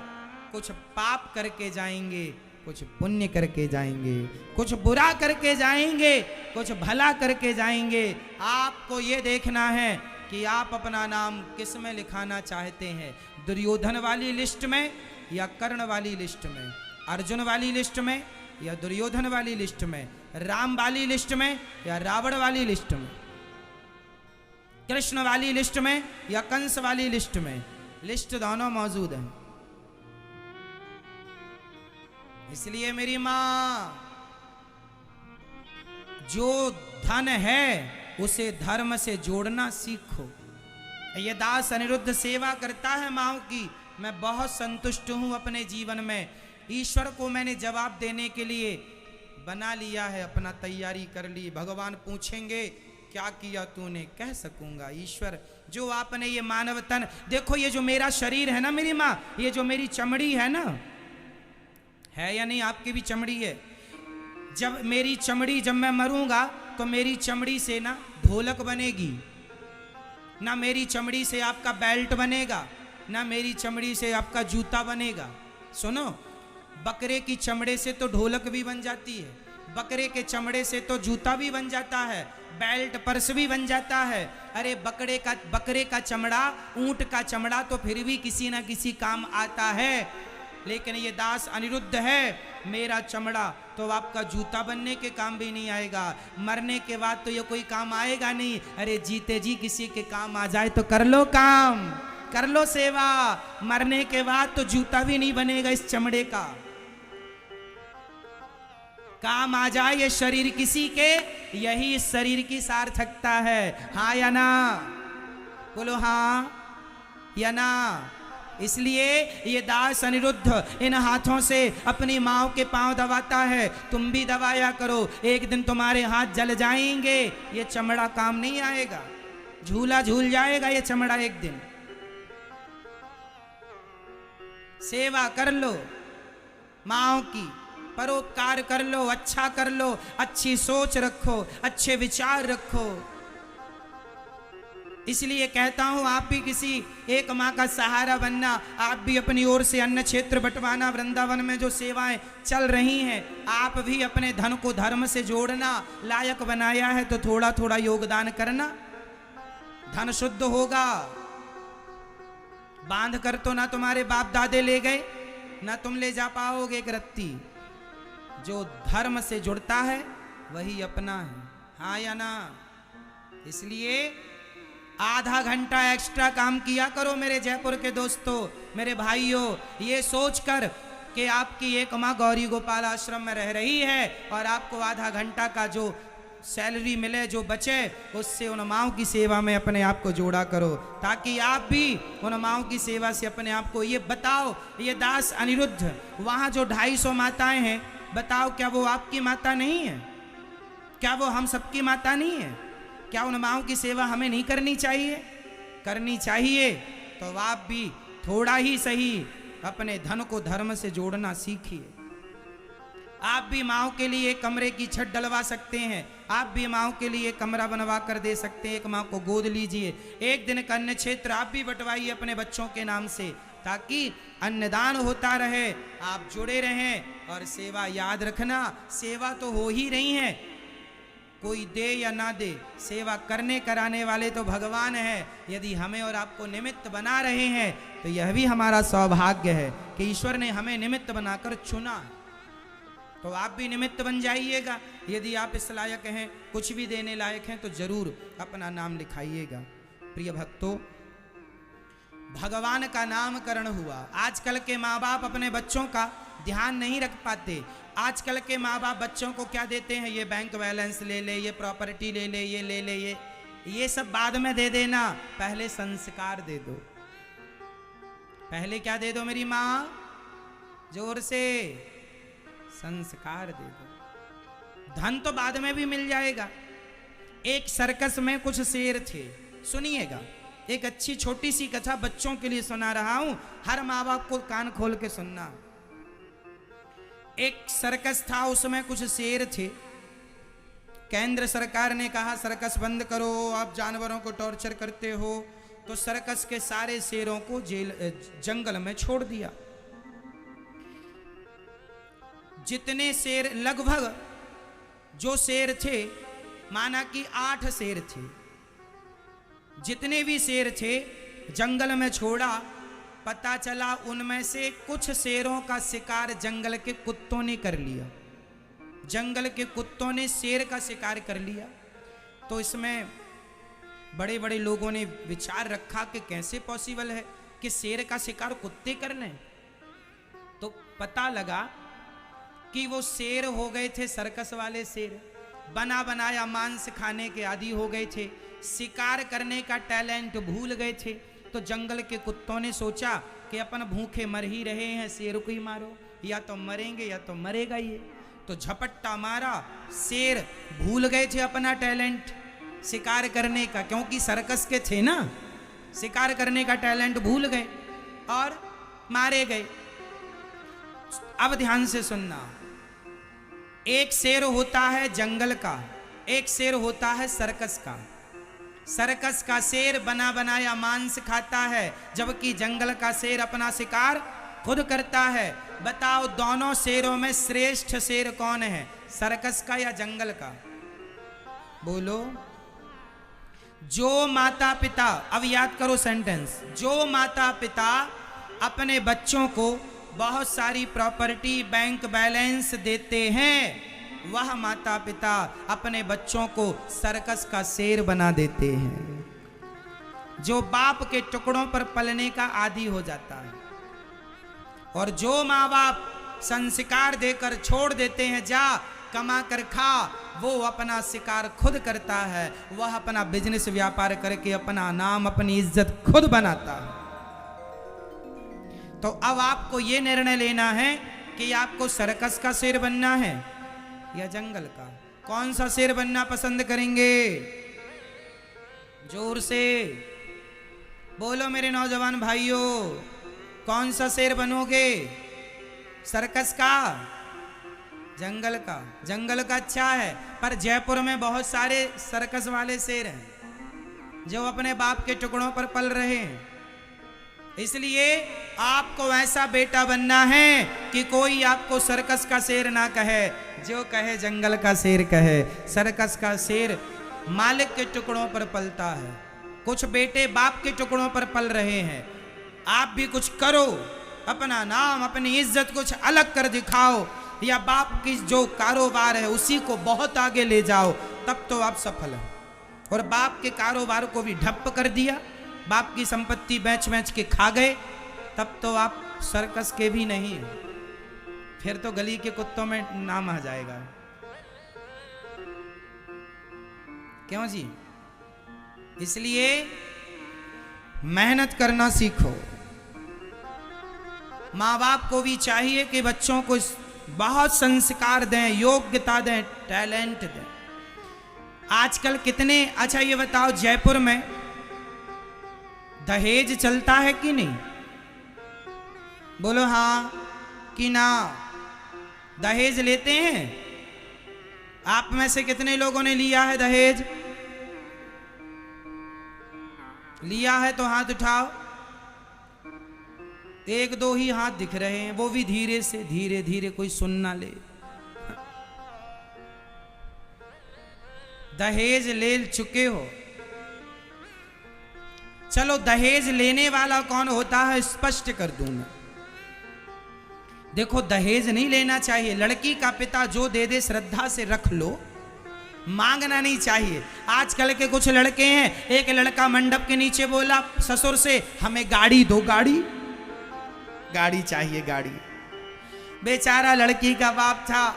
कुछ पाप करके जाएंगे, कुछ पुण्य करके जाएंगे, कुछ बुरा करके जाएंगे, कुछ भला करके जाएंगे। आपको ये देखना है कि आप अपना नाम किस में लिखाना चाहते हैं, दुर्योधन वाली लिस्ट में या कर्ण वाली लिस्ट में, अर्जुन वाली लिस्ट में या दुर्योधन वाली लिस्ट में, राम वाली लिस्ट में या रावण वाली लिस्ट में, कृष्ण वाली लिस्ट में या कंस वाली लिस्ट में। लिस्ट दोनों मौजूद है। इसलिए मेरी मां, जो धन है उसे धर्म से जोड़ना सीखो। ये दास अनिरुद्ध सेवा करता है माओ की, मैं बहुत संतुष्ट हूं अपने जीवन में। ईश्वर को मैंने जवाब देने के लिए बना लिया है, अपना तैयारी कर ली। भगवान पूछेंगे क्या किया तूने, कह सकूंगा ईश्वर जो आपने ये मानव तन, देखो ये जो मेरा शरीर है ना मेरी माँ, ये जो मेरी चमड़ी है ना, है या नहीं, आपकी भी चमड़ी है। जब मेरी चमड़ी, जब मैं मरूंगा तो मेरी चमड़ी से ना ढोलक बनेगी, ना मेरी चमड़ी से आपका बेल्ट बनेगा, ना मेरी चमड़ी से आपका जूता बनेगा। सुनो, बकरे की चमड़े से तो ढोलक भी बन जाती है, बकरे के चमड़े से तो जूता भी बन जाता है, बेल्ट पर्स भी बन जाता है। अरे बकरे का चमड़ा, ऊंट का चमड़ा तो फिर भी किसी ना किसी काम आता है, लेकिन ये दास अनिरुद्ध है, मेरा चमड़ा तो आपका जूता बनने के काम भी नहीं आएगा, मरने के बाद तो ये कोई काम आएगा नहीं। अरे जीते जी किसी के काम आ जाए तो कर लो काम, कर लो सेवा, मरने के बाद तो जूता भी नहीं बनेगा इस चमड़े का। काम आ जाए ये शरीर किसी के, यही इस शरीर की सार्थकता है। हाँ या ना? बोलो हाँ या ना? इसलिए ये दास अनिरुद्ध इन हाथों से अपनी माँ के पांव दबाता है। तुम भी दबाया करो, एक दिन तुम्हारे हाथ जल जाएंगे, ये चमड़ा काम नहीं आएगा, झूला झूल जाएगा ये चमड़ा एक दिन। सेवा कर लो माँ की, परोपकार कर लो, अच्छा कर लो, अच्छी सोच रखो, अच्छे विचार रखो। इसलिए कहता हूं आप भी किसी एक माँ का सहारा बनना, आप भी अपनी ओर से अन्न क्षेत्र बंटवाना। वृंदावन में जो सेवाएं चल रही हैं, आप भी अपने धन को धर्म से जोड़ना। लायक बनाया है तो थोड़ा थोड़ा योगदान करना, धन शुद्ध होगा। बांध कर तो ना तुम्हारे बाप दादे ले गए, ना तुम ले जा पाओगे एक रत्ती। जो धर्म से जुड़ता है वही अपना है। हाँ या ना? इसलिए आधा घंटा एक्स्ट्रा काम किया करो मेरे जयपुर के दोस्तों, मेरे भाइयों, ये सोचकर कि आपकी एक माँ गौरी गोपाल आश्रम में रह रही है और आपको आधा घंटा का जो सैलरी मिले, जो बचे, उससे उन माँओं की सेवा में अपने आप को जोड़ा करो, ताकि आप भी उन माँओं की सेवा से अपने आप को। ये बताओ, ये दास अनिरुद्ध, वहाँ जो 250 माताएं हैं, बताओ क्या वो आपकी माता नहीं है? क्या वो हम सबकी माता नहीं है? क्या उन माँओं की सेवा हमें नहीं करनी चाहिए? करनी चाहिए। तो आप भी थोड़ा ही सही अपने धन को धर्म से जोड़ना सीखिए। आप भी माओ के लिए एक कमरे की छत डलवा सकते हैं, आप भी माओ के लिए एक कमरा बनवा कर दे सकते हैं। एक माँ को गोद लीजिए, एक दिन का अन्न क्षेत्र आप भी बंटवाइए अपने बच्चों के नाम से, ताकि अन्नदान होता रहे, आप जुड़े रहें। और सेवा याद रखना, सेवा तो हो ही रही है, कोई दे या ना दे, सेवा करने कराने वाले तो भगवान है। यदि हमें और आपको निमित्त बना रहे हैं तो यह भी हमारा सौभाग्य है कि ईश्वर ने हमें निमित्त बनाकर चुना। तो आप भी निमित्त बन जाइएगा। यदि आप इस लायक हैं, कुछ भी देने लायक हैं, तो जरूर अपना नाम लिखाइएगा। प्रिय भक्तों, भगवान का नामकरण हुआ। आजकल के माँ बाप अपने बच्चों का ध्यान नहीं रख पाते। आजकल के माँ बाप बच्चों को क्या देते हैं, ये बैंक बैलेंस ले ले, ये प्रॉपर्टी ले ले, ये ले ले, ये सब बाद में दे देना, पहले संस्कार दे दो। पहले क्या दे दो मेरी माँ, जोर से संस्कार दे दो। धन तो बाद में भी मिल जाएगा। एक सर्कस में कुछ शेर थे, सुनिएगा, एक अच्छी छोटी सी कथा बच्चों के लिए सुना रहा हूं, हर माँ बाप को कान खोल के सुनना। एक सर्कस था, उसमें कुछ शेर थे। केंद्र सरकार ने कहा सर्कस बंद करो, आप जानवरों को टॉर्चर करते हो, तो सर्कस के सारे शेरों को जंगल में छोड़ दिया। जितने शेर, लगभग जो शेर थे, माना कि 8 शेर थे, जितने भी शेर थे जंगल में छोड़ा। पता चला उनमें से कुछ शेरों का शिकार जंगल के कुत्तों ने कर लिया। जंगल के कुत्तों ने शेर का शिकार कर लिया। तो इसमें बड़े बड़े लोगों ने विचार रखा कि कैसे पॉसिबल है कि शेर का शिकार कुत्ते कर लें। तो पता लगा कि वो शेर हो गए थे, सर्कस वाले शेर, बना बनाया मांस खाने के आदी हो गए थे, शिकार करने का टैलेंट भूल गए थे। तो जंगल के कुत्तों ने सोचा कि अपन भूखे मर ही रहे हैं, शेर को ही मारो, या तो मरेंगे या तो मरेगा ये। तो झपट्टा मारा, शेर भूल गए थे अपना टैलेंट शिकार करने का, क्योंकि सर्कस के थे ना, शिकार करने का टैलेंट भूल गए और मारे गए। अब ध्यान से सुनना, एक शेर होता है जंगल का, एक शेर होता है सर्कस का। सर्कस का शेर बना बनाया मांस खाता है, जबकि जंगल का शेर अपना शिकार खुद करता है। बताओ दोनों शेरों में श्रेष्ठ शेर कौन है, सर्कस का या जंगल का? बोलो। जो माता पिता, अब याद करो सेंटेंस, जो माता पिता अपने बच्चों को बहुत सारी प्रॉपर्टी, बैंक बैलेंस देते हैं, वह माता पिता अपने बच्चों को सर्कस का शेर बना देते हैं। जो बाप के टुकड़ों पर पलने का आदी हो जाता है, और जो माँ बाप संस्कार देकर छोड़ देते हैं, जा कमा कर खा, वो अपना शिकार खुद करता है। वह अपना बिजनेस व्यापार करके अपना नाम, अपनी इज्जत खुद बनाता है। तो अब आपको ये निर्णय लेना है कि आपको सर्कस का शेर बनना है या जंगल का। कौन सा शेर बनना पसंद करेंगे? जोर से बोलो मेरे नौजवान भाइयों, कौन सा शेर बनोगे? सर्कस का, जंगल का? जंगल का अच्छा है, पर जयपुर में बहुत सारे सर्कस वाले शेर हैं जो अपने बाप के टुकड़ों पर पल रहे हैं। इसलिए आपको ऐसा बेटा बनना है कि कोई आपको सर्कस का शेर ना कहे, जो कहे जंगल का शेर कहे। सर्कस का शेर मालिक के टुकड़ों पर पलता है, कुछ बेटे बाप के टुकड़ों पर पल रहे हैं। आप भी कुछ करो, अपना नाम, अपनी इज्जत कुछ अलग कर दिखाओ, या बाप की जो कारोबार है उसी को बहुत आगे ले जाओ, तब तो आप सफल हैं। और बाप के कारोबार को भी ठप्प कर दिया, बाप की संपत्ति बेच बेच के खा गए, तब तो आप सर्कस के भी नहीं, फिर तो गली के कुत्तों में नाम आ जाएगा। क्यों जी? इसलिए मेहनत करना सीखो। माँ बाप को भी चाहिए कि बच्चों को बहुत संस्कार दें, योग्यता दें, टैलेंट दें। आजकल कितने, अच्छा ये बताओ, जयपुर में दहेज चलता है कि नहीं? बोलो हाँ कि ना। दहेज लेते हैं? आप में से कितने लोगों ने लिया है दहेज? लिया है तो हाथ उठाओ। एक दो ही हाथ दिख रहे हैं, वो भी धीरे से, धीरे धीरे, कोई सुन ना ले। दहेज ले चुके हो? चलो दहेज लेने वाला कौन होता है स्पष्ट कर दूं मैं। देखो दहेज नहीं लेना चाहिए, लड़की का पिता जो दे दे श्रद्धा से रख लो, मांगना नहीं चाहिए। आजकल के कुछ लड़के हैं, एक लड़का मंडप के नीचे बोला ससुर से हमें गाड़ी दो, गाड़ी गाड़ी चाहिए, गाड़ी। बेचारा लड़की का बाप था,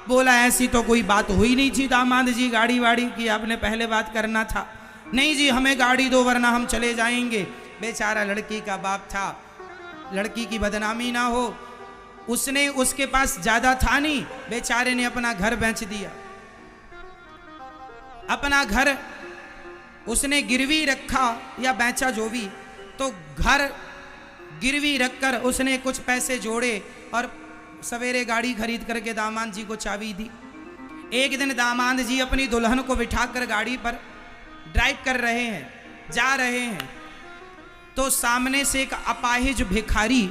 बोला ऐसी तो कोई बात हुई नहीं थी दामाद जी, गाड़ी वाड़ी की आपने पहले बात करना था। नहीं जी हमें गाड़ी दो वरना हम चले जाएंगे। बेचारा लड़की का बाप था, लड़की की बदनामी ना हो, उसने, उसके पास ज्यादा था नहीं, बेचारे ने अपना घर बेच दिया। अपना घर उसने गिरवी रखा या बेचा जो भी, तो घर गिरवी रखकर उसने कुछ पैसे जोड़े और सवेरे गाड़ी खरीद करके दामाद जी को चाबी दी। एक दिन दामाद जी अपनी दुल्हन को बिठाकर गाड़ी पर ड्राइव कर रहे हैं, जा रहे हैं, तो सामने से एक अपाहिज भिखारी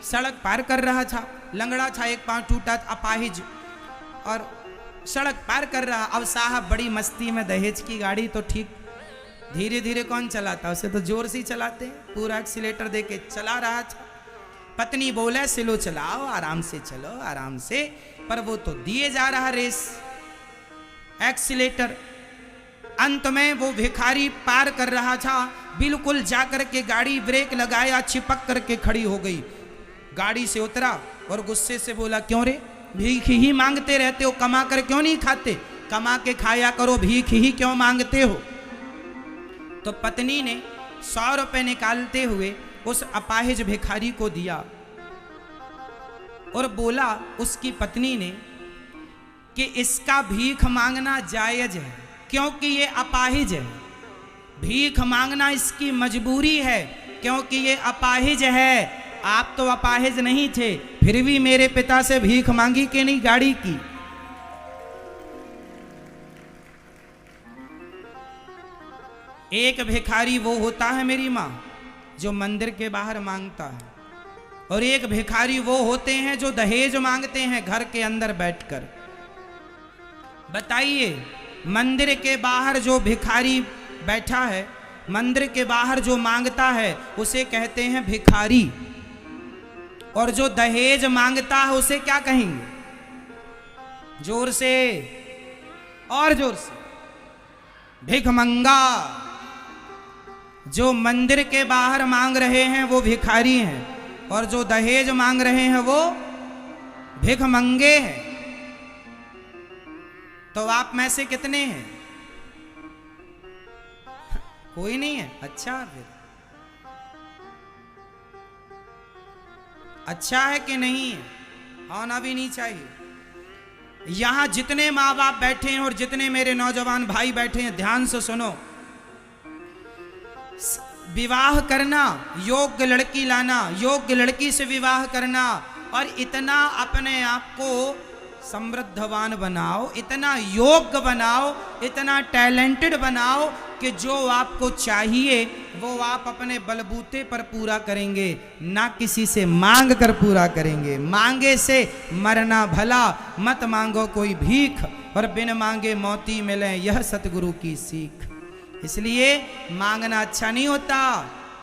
सड़क पार कर रहा था। लंगड़ा था, एक पांव टूटा, अपाहिज, और सड़क पार कर रहा। अब साहब बड़ी मस्ती में, दहेज की गाड़ी तो ठीक, धीरे धीरे कौन चलाता, उसे तो जोर से ही चलाते, पूरा एक्सीलेटर दे के चला रहा था। पत्नी बोले स्लो चलाओ, आराम से चलो, आराम से, पर वो तो दिए जा रहा रेस, एक्सीलेटर। अंत में वो भिखारी पार कर रहा था, बिल्कुल जाकर के गाड़ी ब्रेक लगाया, चिपक करके खड़ी हो गई। गाड़ी से उतरा और गुस्से से बोला क्यों रे, भीख ही मांगते रहते हो, कमा कर क्यों नहीं खाते, कमा के खाया करो, भीख ही क्यों मांगते हो। तो पत्नी ने 100 रुपए निकालते हुए उस अपाहिज भिखारी को दिया और बोला उसकी पत्नी ने कि इसका भीख मांगना जायज है क्योंकि ये अपाहिज है, भीख मांगना इसकी मजबूरी है क्योंकि ये अपाहिज है। आप तो अपाहिज नहीं थे, फिर भी मेरे पिता से भीख मांगी कि नहीं गाड़ी की। एक भिखारी वो होता है मेरी माँ जो मंदिर के बाहर मांगता है, और एक भिखारी वो होते हैं जो दहेज मांगते हैं घर के अंदर बैठकर। बताइए, मंदिर के बाहर जो भिखारी बैठा है, मंदिर के बाहर जो मांगता है उसे कहते हैं भिखारी, और जो दहेज मांगता है उसे क्या कहेंगे? जोर से और जोर से, भिखमंगा। जो मंदिर के बाहर मांग रहे हैं वो भिखारी हैं, और जो दहेज मांग रहे हैं वो भिखमंगे हैं। तो आप में से कितने हैं? कोई नहीं है? अच्छा, फिर अच्छा है कि नहीं है? होना भी नहीं चाहिए। यहां जितने माँ बाप बैठे हैं और जितने मेरे नौजवान भाई बैठे हैं, ध्यान से सुनो। विवाह करना, योग्य लड़की लाना, योग्य लड़की से विवाह करना, और इतना अपने आप को समृद्धवान बनाओ, इतना योग्य बनाओ, इतना टैलेंटेड बनाओ कि जो आपको चाहिए वो आप अपने बलबूते पर पूरा करेंगे, ना किसी से मांग कर पूरा करेंगे। मांगे से मरना भला, मत मांगो कोई भीख, और बिन मांगे मोती मिले, यह सतगुरु की सीख। इसलिए मांगना अच्छा नहीं होता,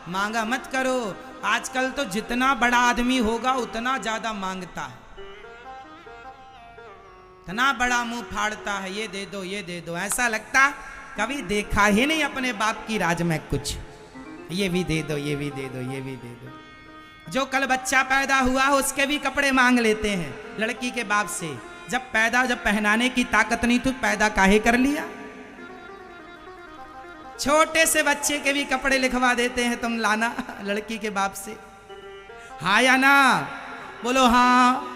मांगा मत करो। आजकल तो जितना बड़ा आदमी होगा उतना ज्यादा मांगता है, इतना बड़ा मुंह फाड़ता है, ये दे दो, ये दे दो। ऐसा लगता कभी देखा ही नहीं अपने बाप की राज में कुछ, ये भी दे दो, ये भी दे दो, ये भी दे दो। जो कल बच्चा पैदा हुआ उसके भी कपड़े मांग लेते हैं लड़की के बाप से। जब पहनाने की ताकत नहीं तो पैदा काहे कर लिया। छोटे से बच्चे के भी कपड़े लिखवा देते हैं, तुम लाना लड़की के बाप से। हाँ या ना? बोलो हाँ।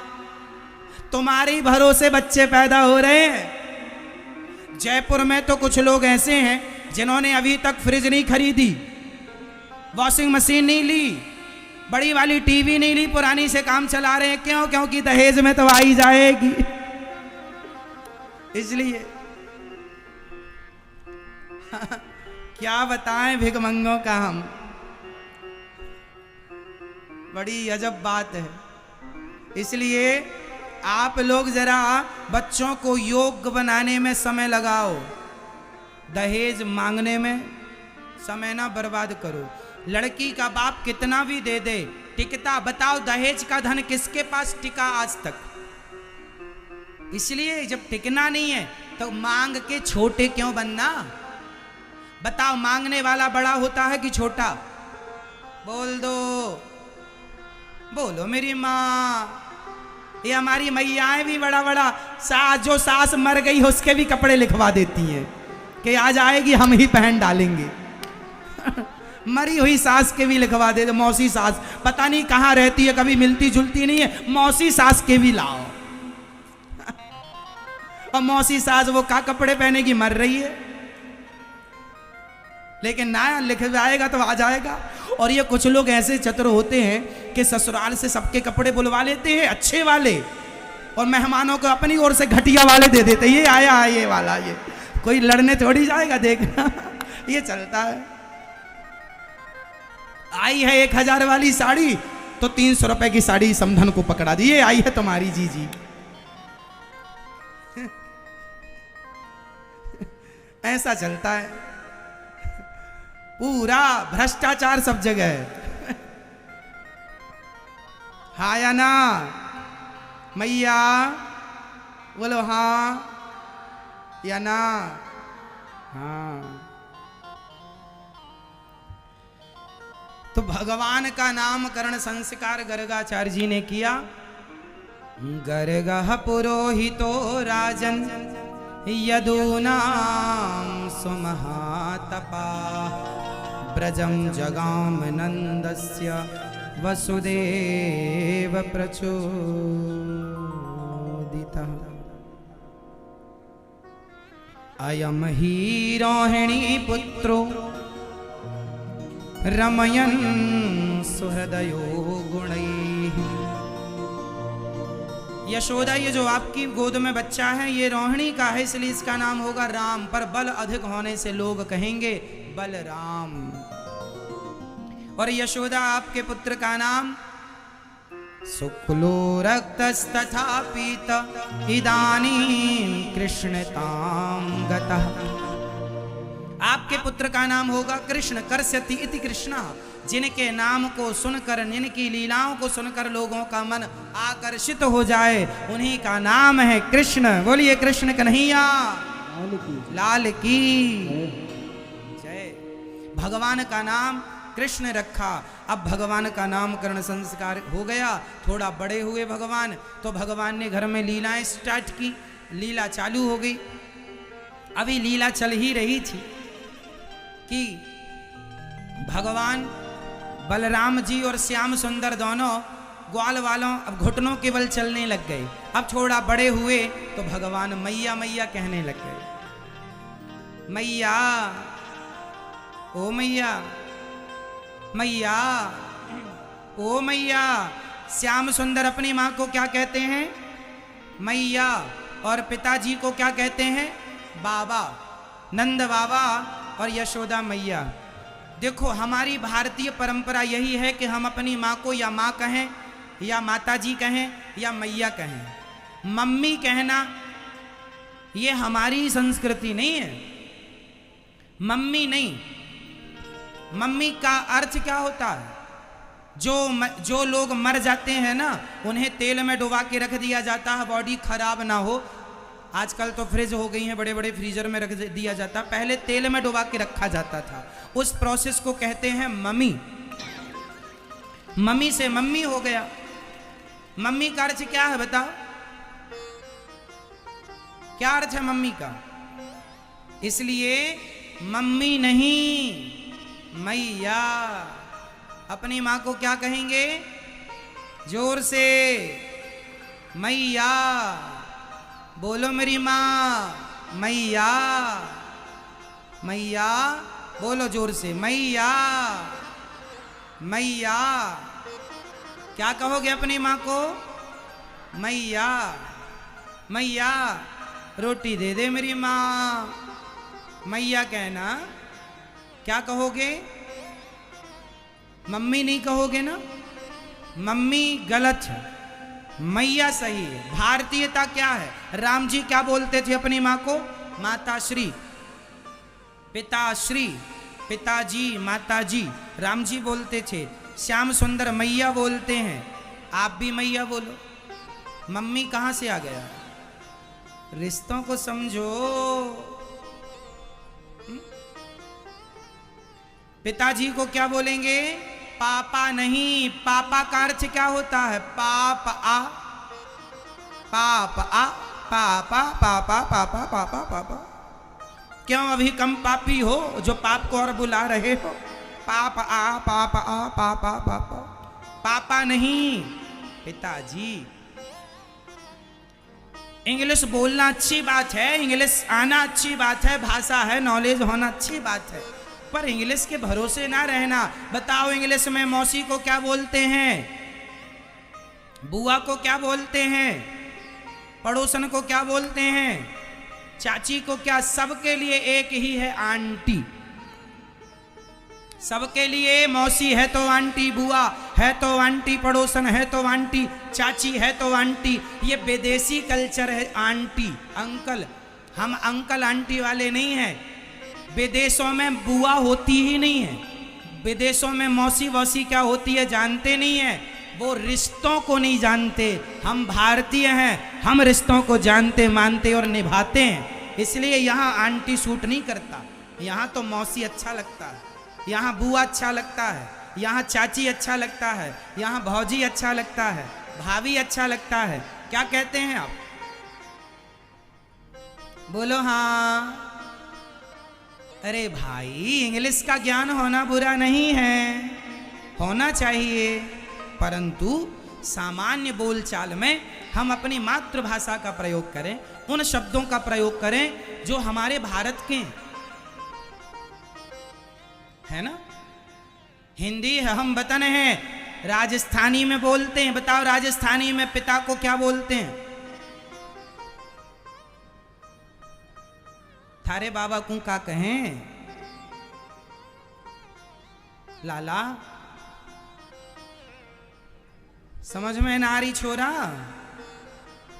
तुम्हारे ही भरोसे बच्चे पैदा हो रहे हैं। जयपुर में तो कुछ लोग ऐसे हैं जिन्होंने अभी तक फ्रिज नहीं खरीदी, वॉशिंग मशीन नहीं ली, बड़ी वाली टीवी नहीं ली, पुरानी से काम चला रहे हैं। क्यों? क्योंकि दहेज में तो आई जाएगी, इसलिए। क्या बताएं भिखमंगों का हम, बड़ी अजब बात है। इसलिए आप लोग जरा बच्चों को योग्य बनाने में समय लगाओ, दहेज मांगने में समय ना बर्बाद करो। लड़की का बाप कितना भी दे दे, टिकता? बताओ दहेज का धन किसके पास टिका आज तक? इसलिए जब टिकना नहीं है तो मांग के छोटे क्यों बनना? बताओ, मांगने वाला बड़ा होता है कि छोटा? बोल दो, बोलो मेरी माँ। ये हमारी मैयाएं भी बड़ा बड़ा जो सास मर गई है उसके भी कपड़े लिखवा देती हैं कि आज आएगी हम ही पहन डालेंगे। मरी हुई सास के भी लिखवा दे। मौसी सास पता नहीं कहाँ रहती है, कभी मिलती जुलती नहीं है, मौसी सास के भी लाओ। और मौसी सास वो का कपड़े पहनेगी, मर रही है, लेकिन ना लिख जाएगा तो आ जाएगा। और ये कुछ लोग ऐसे चतुर होते हैं कि ससुराल से सबके कपड़े बुलवा लेते हैं अच्छे वाले, और मेहमानों को अपनी ओर से घटिया वाले दे देते। ये आया ये वाला, ये कोई लड़ने थोड़ी जाएगा, देखना। ये चलता है। आई है 1000 वाली साड़ी तो 300 रुपए की साड़ी समधन को पकड़ा दी, ये आई है तुम्हारी जीजी। ऐसा चलता है, पूरा भ्रष्टाचार सब जगह है। हाँ या ना मैया? बोलो हाँ या ना? हाँ। तो भगवान का नामकरण संस्कार गर्गाचार्य जी ने किया। गर्गः पुरोहितो राजन यदूनां सुमहातपाः ब्रजं जगाम नन्दस्य वसुदेव प्रचोदितः। अयं हि रोहिणी पुत्रो रमयन् सुहृदयो गुणैः। यशोदा, ये जो आपकी गोद में बच्चा है ये रोहिणी का है, इसलिए इसका नाम होगा राम। पर बल अधिक होने से लोग कहेंगे बलराम। और यशोदा आपके पुत्र का नाम शुक्लो रक्तस्तथा पीत इदानीं कृष्णतां गतः। आपके पुत्र का नाम होगा कृष्ण। कर्ष्यति इति कृष्णा। जिनके नाम को सुनकर, जिनकी लीलाओं को सुनकर लोगों का मन आकर्षित हो जाए, उन्हीं का नाम है कृष्ण। बोलिए कृष्ण कन्हैया लाल की जय। भगवान का नाम कृष्ण रखा। अब भगवान का नामकरण संस्कार हो गया। थोड़ा बड़े हुए भगवान, तो भगवान ने घर में लीलाएं स्टार्ट की। लीला चालू हो गई। अभी लीला चल ही रही थी कि भगवान बलराम जी और श्याम सुंदर दोनों ग्वाल वालों अब घुटनों के बल चलने लग गए। अब थोड़ा बड़े हुए तो भगवान मैया मैया कहने लग गए। मैया, ओ मैया, मैया, ओ मैया। श्याम सुंदर अपनी माँ को क्या कहते हैं? मैया। और पिताजी को क्या कहते हैं? बाबा। नंद बाबा और यशोदा मैया। देखो, हमारी भारतीय परंपरा यही है कि हम अपनी माँ को या माँ कहें, या माताजी कहें, या मैया कहें। मम्मी कहना ये हमारी संस्कृति नहीं है। मम्मी नहीं। मम्मी का अर्थ क्या होता है? जो लोग मर जाते हैं ना, उन्हें तेल में डुबा के रख दिया जाता है, बॉडी खराब ना हो। आजकल तो फ्रिज हो गई हैं, बड़े बड़े फ्रीजर में रख दिया जाता। पहले तेल में डुबा के रखा जाता था। उस प्रोसेस को कहते हैं मम्मी। मम्मी से मम्मी हो गया। मम्मी का अर्थ क्या है बताओ? क्या अर्थ है मम्मी का? इसलिए मम्मी नहीं, मैया। अपनी माँ को क्या कहेंगे? जोर से, मैया। बोलो मेरी माँ, मैया। मैया बोलो जोर से, मैया। मैया। क्या कहोगे अपनी माँ को? मैया। मैया रोटी दे दे मेरी माँ, मैया कहना। क्या कहोगे? मम्मी नहीं कहोगे ना, मम्मी गलत है, मैया सही है। भारतीयता क्या है? राम जी क्या बोलते थे अपनी माँ को? माताश्री, पिताश्री, पिताजी, माताजी, राम जी बोलते थे। श्याम सुंदर मैया बोलते हैं, आप भी मैया बोलो। मम्मी कहाँ से आ गया? रिश्तों को समझो। पिताजी को क्या बोलेंगे? पापा नहीं। पापा का अर्थ क्या होता है? पाप आ, पाप आ, पापा पापा पापा पापा पापा। क्यों अभी कम पापी हो जो पाप को और बुला रहे हो? पाप आ, पाप आ, पापा पापा। पापा नहीं, पिताजी। इंग्लिश बोलना अच्छी बात है, इंग्लिश आना अच्छी बात है, भाषा है, नॉलेज होना अच्छी बात है, पर इंग्लिश के भरोसे ना रहना। बताओ इंग्लिश में मौसी को क्या बोलते हैं? बुआ को क्या बोलते हैं? पड़ोसन को क्या बोलते हैं? चाची को क्या? सबके लिए एक ही है, आंटी। सबके लिए मौसी है तो आंटी, बुआ है तो आंटी, पड़ोसन है तो आंटी, चाची है तो आंटी। ये विदेशी कल्चर है, आंटी अंकल। हम अंकल आंटी वाले नहीं हैं। विदेशों में बुआ होती ही नहीं है, विदेशों में मौसी वौसी क्या होती है जानते नहीं है। वो रिश्तों को नहीं जानते। हम भारतीय हैं, हम रिश्तों को जानते, मानते और निभाते हैं। इसलिए यहाँ आंटी सूट नहीं करता, यहाँ तो मौसी अच्छा लगता है, यहाँ बुआ अच्छा लगता है, यहाँ चाची अच्छा लगता है, यहाँ भौजी अच्छा लगता है, भाभी अच्छा लगता है। क्या कहते हैं आप? बोलो हाँ। अरे भाई, इंग्लिश का ज्ञान होना बुरा नहीं है, होना चाहिए, परंतु सामान्य बोलचाल में हम अपनी मातृभाषा का प्रयोग करें, उन शब्दों का प्रयोग करें जो हमारे भारत के है ना। हिंदी है, हम वतन हैं, राजस्थानी में बोलते हैं। बताओ राजस्थानी में पिता को क्या बोलते हैं? थारे बाबा को का कहें? लाला। समझ में ना आ रही छोरा?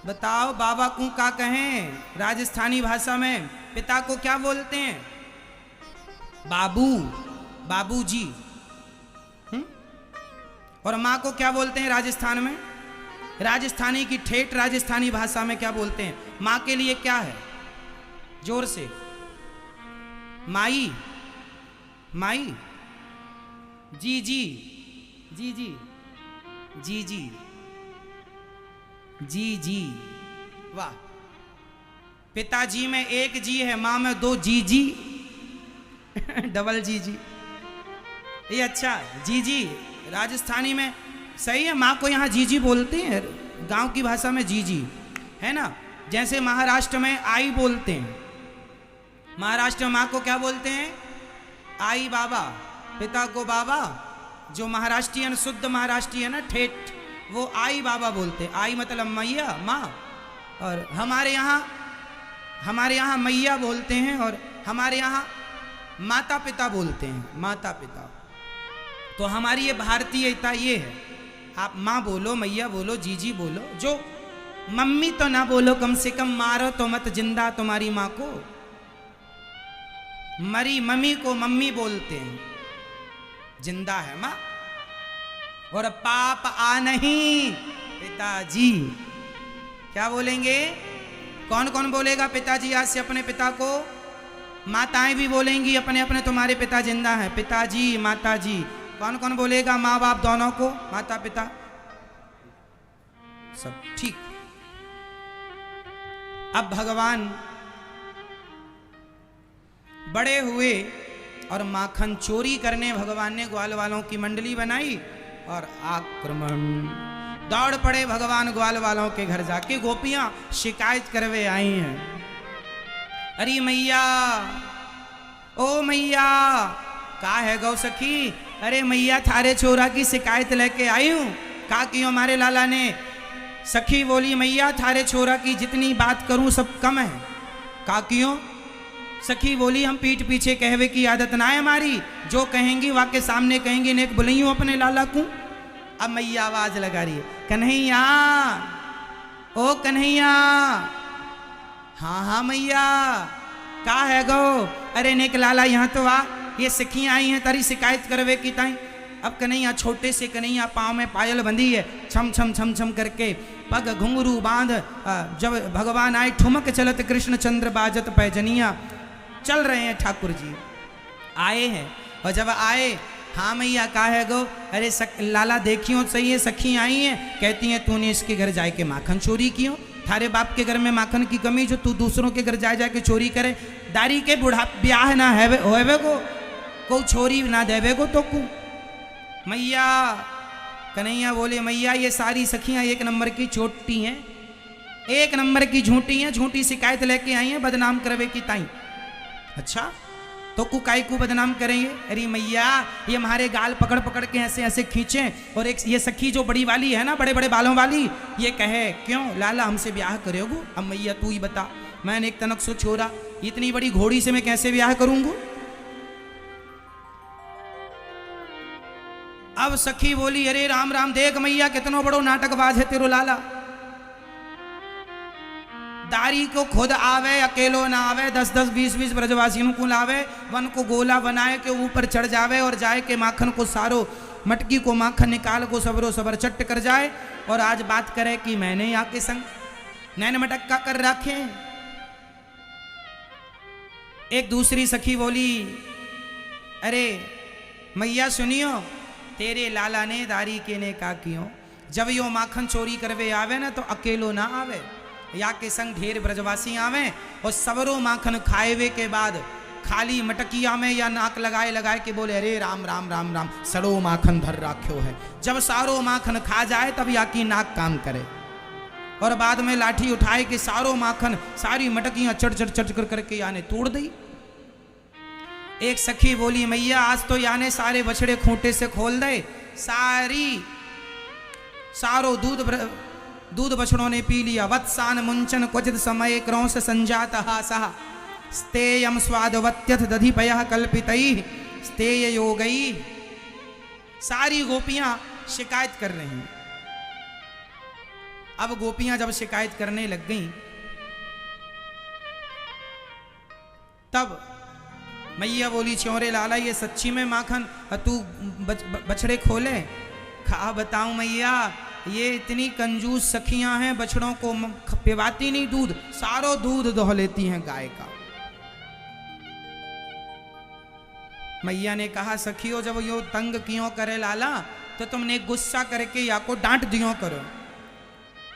बताओ बाबा को का कहें? राजस्थानी भाषा में पिता को क्या बोलते हैं? बाबू, बाबूजी। और माँ को क्या बोलते हैं राजस्थान में? राजस्थानी की ठेठ राजस्थानी भाषा में क्या बोलते हैं? माँ के लिए क्या है? जोर से। माई, माई। जी जी, जी जी, जी जी, जी जी। वाह। पिताजी में एक जी है, माँ में दो जी जी। डबल जी जी। ये अच्छा, जी जी राजस्थानी में सही है। माँ को यहाँ जी जी बोलते हैं, गांव की भाषा में जी जी है ना। जैसे महाराष्ट्र में आई बोलते हैं, महाराष्ट्र में माँ को क्या बोलते हैं? आई बाबा, पिता को बाबा। जो महाराष्ट्रियन, शुद्ध महाराष्ट्रियन है ठेठ, वो आई बाबा बोलते। आई मतलब मैया, माँ। और हमारे यहाँ मैया बोलते हैं, और हमारे यहाँ माता पिता बोलते हैं, माता पिता। तो हमारी ये भारतीयता ये है। आप माँ बोलो, मैया बोलो, जीजी बोलो, जो मम्मी तो ना बोलो, कम से कम मारो तो मत जिंदा तुम्हारी माँ को। मरी मम्मी को मम्मी बोलते हैं, जिंदा है माँ। और पाप आ नहीं, पिताजी। क्या बोलेंगे? कौन कौन बोलेगा पिताजी आज से अपने पिता को? माताएं भी बोलेंगी अपने अपने, तुम्हारे पिता जिंदा हैं, पिताजी, माताजी। कौन कौन बोलेगा? माँ बाप दोनों को, माता पिता सब ठीक। अब भगवान बड़े हुए और माखन चोरी करने भगवान ने ग्वाल वालों की मंडली बनाई और आक्रमण। दौड़ पड़े भगवान ग्वाल वालों के घर जाके। गोपियां शिकायत करवे आई हैं, अरे मैया, ओ मैया, का है गौ सखी? अरे मैया थारे छोरा की शिकायत लेके आई हूँ। का क्यों हमारे लाला ने? सखी बोली मैया थारे छोरा की जितनी बात करूं सब कम है। का क्यों? सखी बोली हम पीठ पीछे कहवे की आदत ना है हमारी, जो कहेंगी वाके सामने कहेंगी, नेक बुलाइयो अपने लाला को। अब मैया आवाज लगा रही है, कन्हैया, ओ कन्हैया। हाँ हाँ मैया, का है गो? अरे नेक लाला यहाँ तो आ, ये सखियाँ आई हैं तारी शिकायत करवे की ताई। अब कन्हैया छोटे से कन्हैया पाँव में पायल बंधी है, छम छम छम छम करके पग घुंघरू बांध। जब भगवान आए ठुमक चलत कृष्ण चंद्र बाजत पैजनिया, चल रहे हैं ठाकुर जी आए हैं। और जब आए, हाँ मैया का है गो? अरे लाला देखियो सही है, सखी आई हैं, कहती हैं तूने इसके घर जाए के माखन चोरी कियो। थारे बाप के घर में माखन की कमी जो तू दूसरों के घर जा के चोरी करे। दारी के बुढ़ा ब्याह ना है होवे को छोरी ना देवे को तो को मैया। कन्हैया बोले मैया ये सारी सखियां एक नंबर की चोटी हैं, एक नंबर की झूठी हैं, झूठी शिकायत लेके आई हैं बदनाम करवे की ताई। अच्छा तो कुकाई को बदनाम करेंगे? अरे मैया ये हमारे गाल पकड़ पकड़ के ऐसे ऐसे खींचे। और एक ये सखी जो बड़ी वाली है ना, बड़े बड़े बालों वाली, ये कहे क्यों लाला हमसे ब्याह करोगे? अब मैया तू ही बता, मैंने एक तनक सो छोरा, इतनी बड़ी घोड़ी से मैं कैसे ब्याह करूंगा? अब सखी बोली अरे राम राम, देख मैया कितना बड़ो नाटकबाज है तेरो लाला। दारी को खुद आवे, अकेलो ना आवे, 10-10 20-20 ब्रजवासियों को लावे, वन को गोला बनाए के ऊपर चढ़ जावे और जाए के माखन को सारो मटकी को माखन निकाल को सबरो सबर चट्ट कर जाए। और आज बात करे कि मैंने यहाँ के संग नैन मटक्का कर रखे। एक दूसरी सखी बोली अरे मैया सुनियो, तेरे लाला ने दारी के ने का क्यों? जब यो माखन चोरी करवे आवे ना तो अकेलो ना आवे, या के संग ढेर ब्रजवासी आवे और सबरो माखन खाएवे के बाद खाली मटकिया में या नाक लगाए लगाए के बोले अरे राम राम राम राम, सड़ो माखन धर राख्यो है। जब सारो माखन खा जाए तब या की नाक काम करे, और बाद में लाठी उठाए के सारो माखन सारी मटकियां चढ़ चढ़ चढ़ कर करके याने तोड़ दी। एक सखी बोली मैया आज तो याने सारे बछड़े खूंटे से खोल दे, सारो दूध बछड़ों ने पी लिया। वत्सान मुंचन क्वचित समय क्रौंस संजात हासः, स्तेयम स्वादवत्यथ दधिपयः कल्पितैः स्तेय योगैः। सारी गोपियां शिकायत कर रही हैं। अब गोपियां जब शिकायत करने लग गईं तब मैया बोली च्योरे लाला ये सच्ची में माखन तू बछड़े खोले? खा बताऊं मैया, ये इतनी कंजूस सखियां हैं, बछड़ों को पिवाती नहीं दूध, सारो दूध दोह लेती हैं गाय का। मैया ने कहा सखियों जब यो तंग क्यों करे लाला, तो तुमने गुस्सा करके या को डांट दियो करो।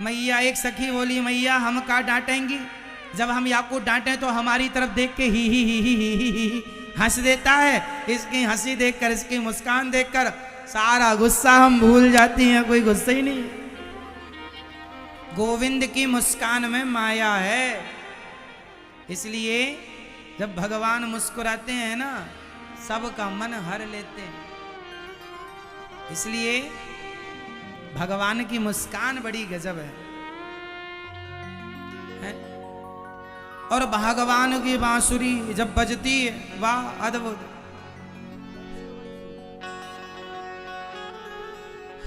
मैया एक सखी बोली मैया हम का डांटेंगी, जब हम या को डांटें तो हमारी तरफ देख के ही हंस देता है। इसकी हंसी देखकर, इसकी मुस्कान देखकर सारा गुस्सा हम भूल जाती हैं, कोई गुस्सा ही नहीं। गोविंद की मुस्कान में माया है, इसलिए जब भगवान मुस्कुराते हैं ना सबका मन हर लेते हैं। इसलिए भगवान की मुस्कान बड़ी गजब है? और भगवान की बांसुरी जब बजती है वाह अद्भुत।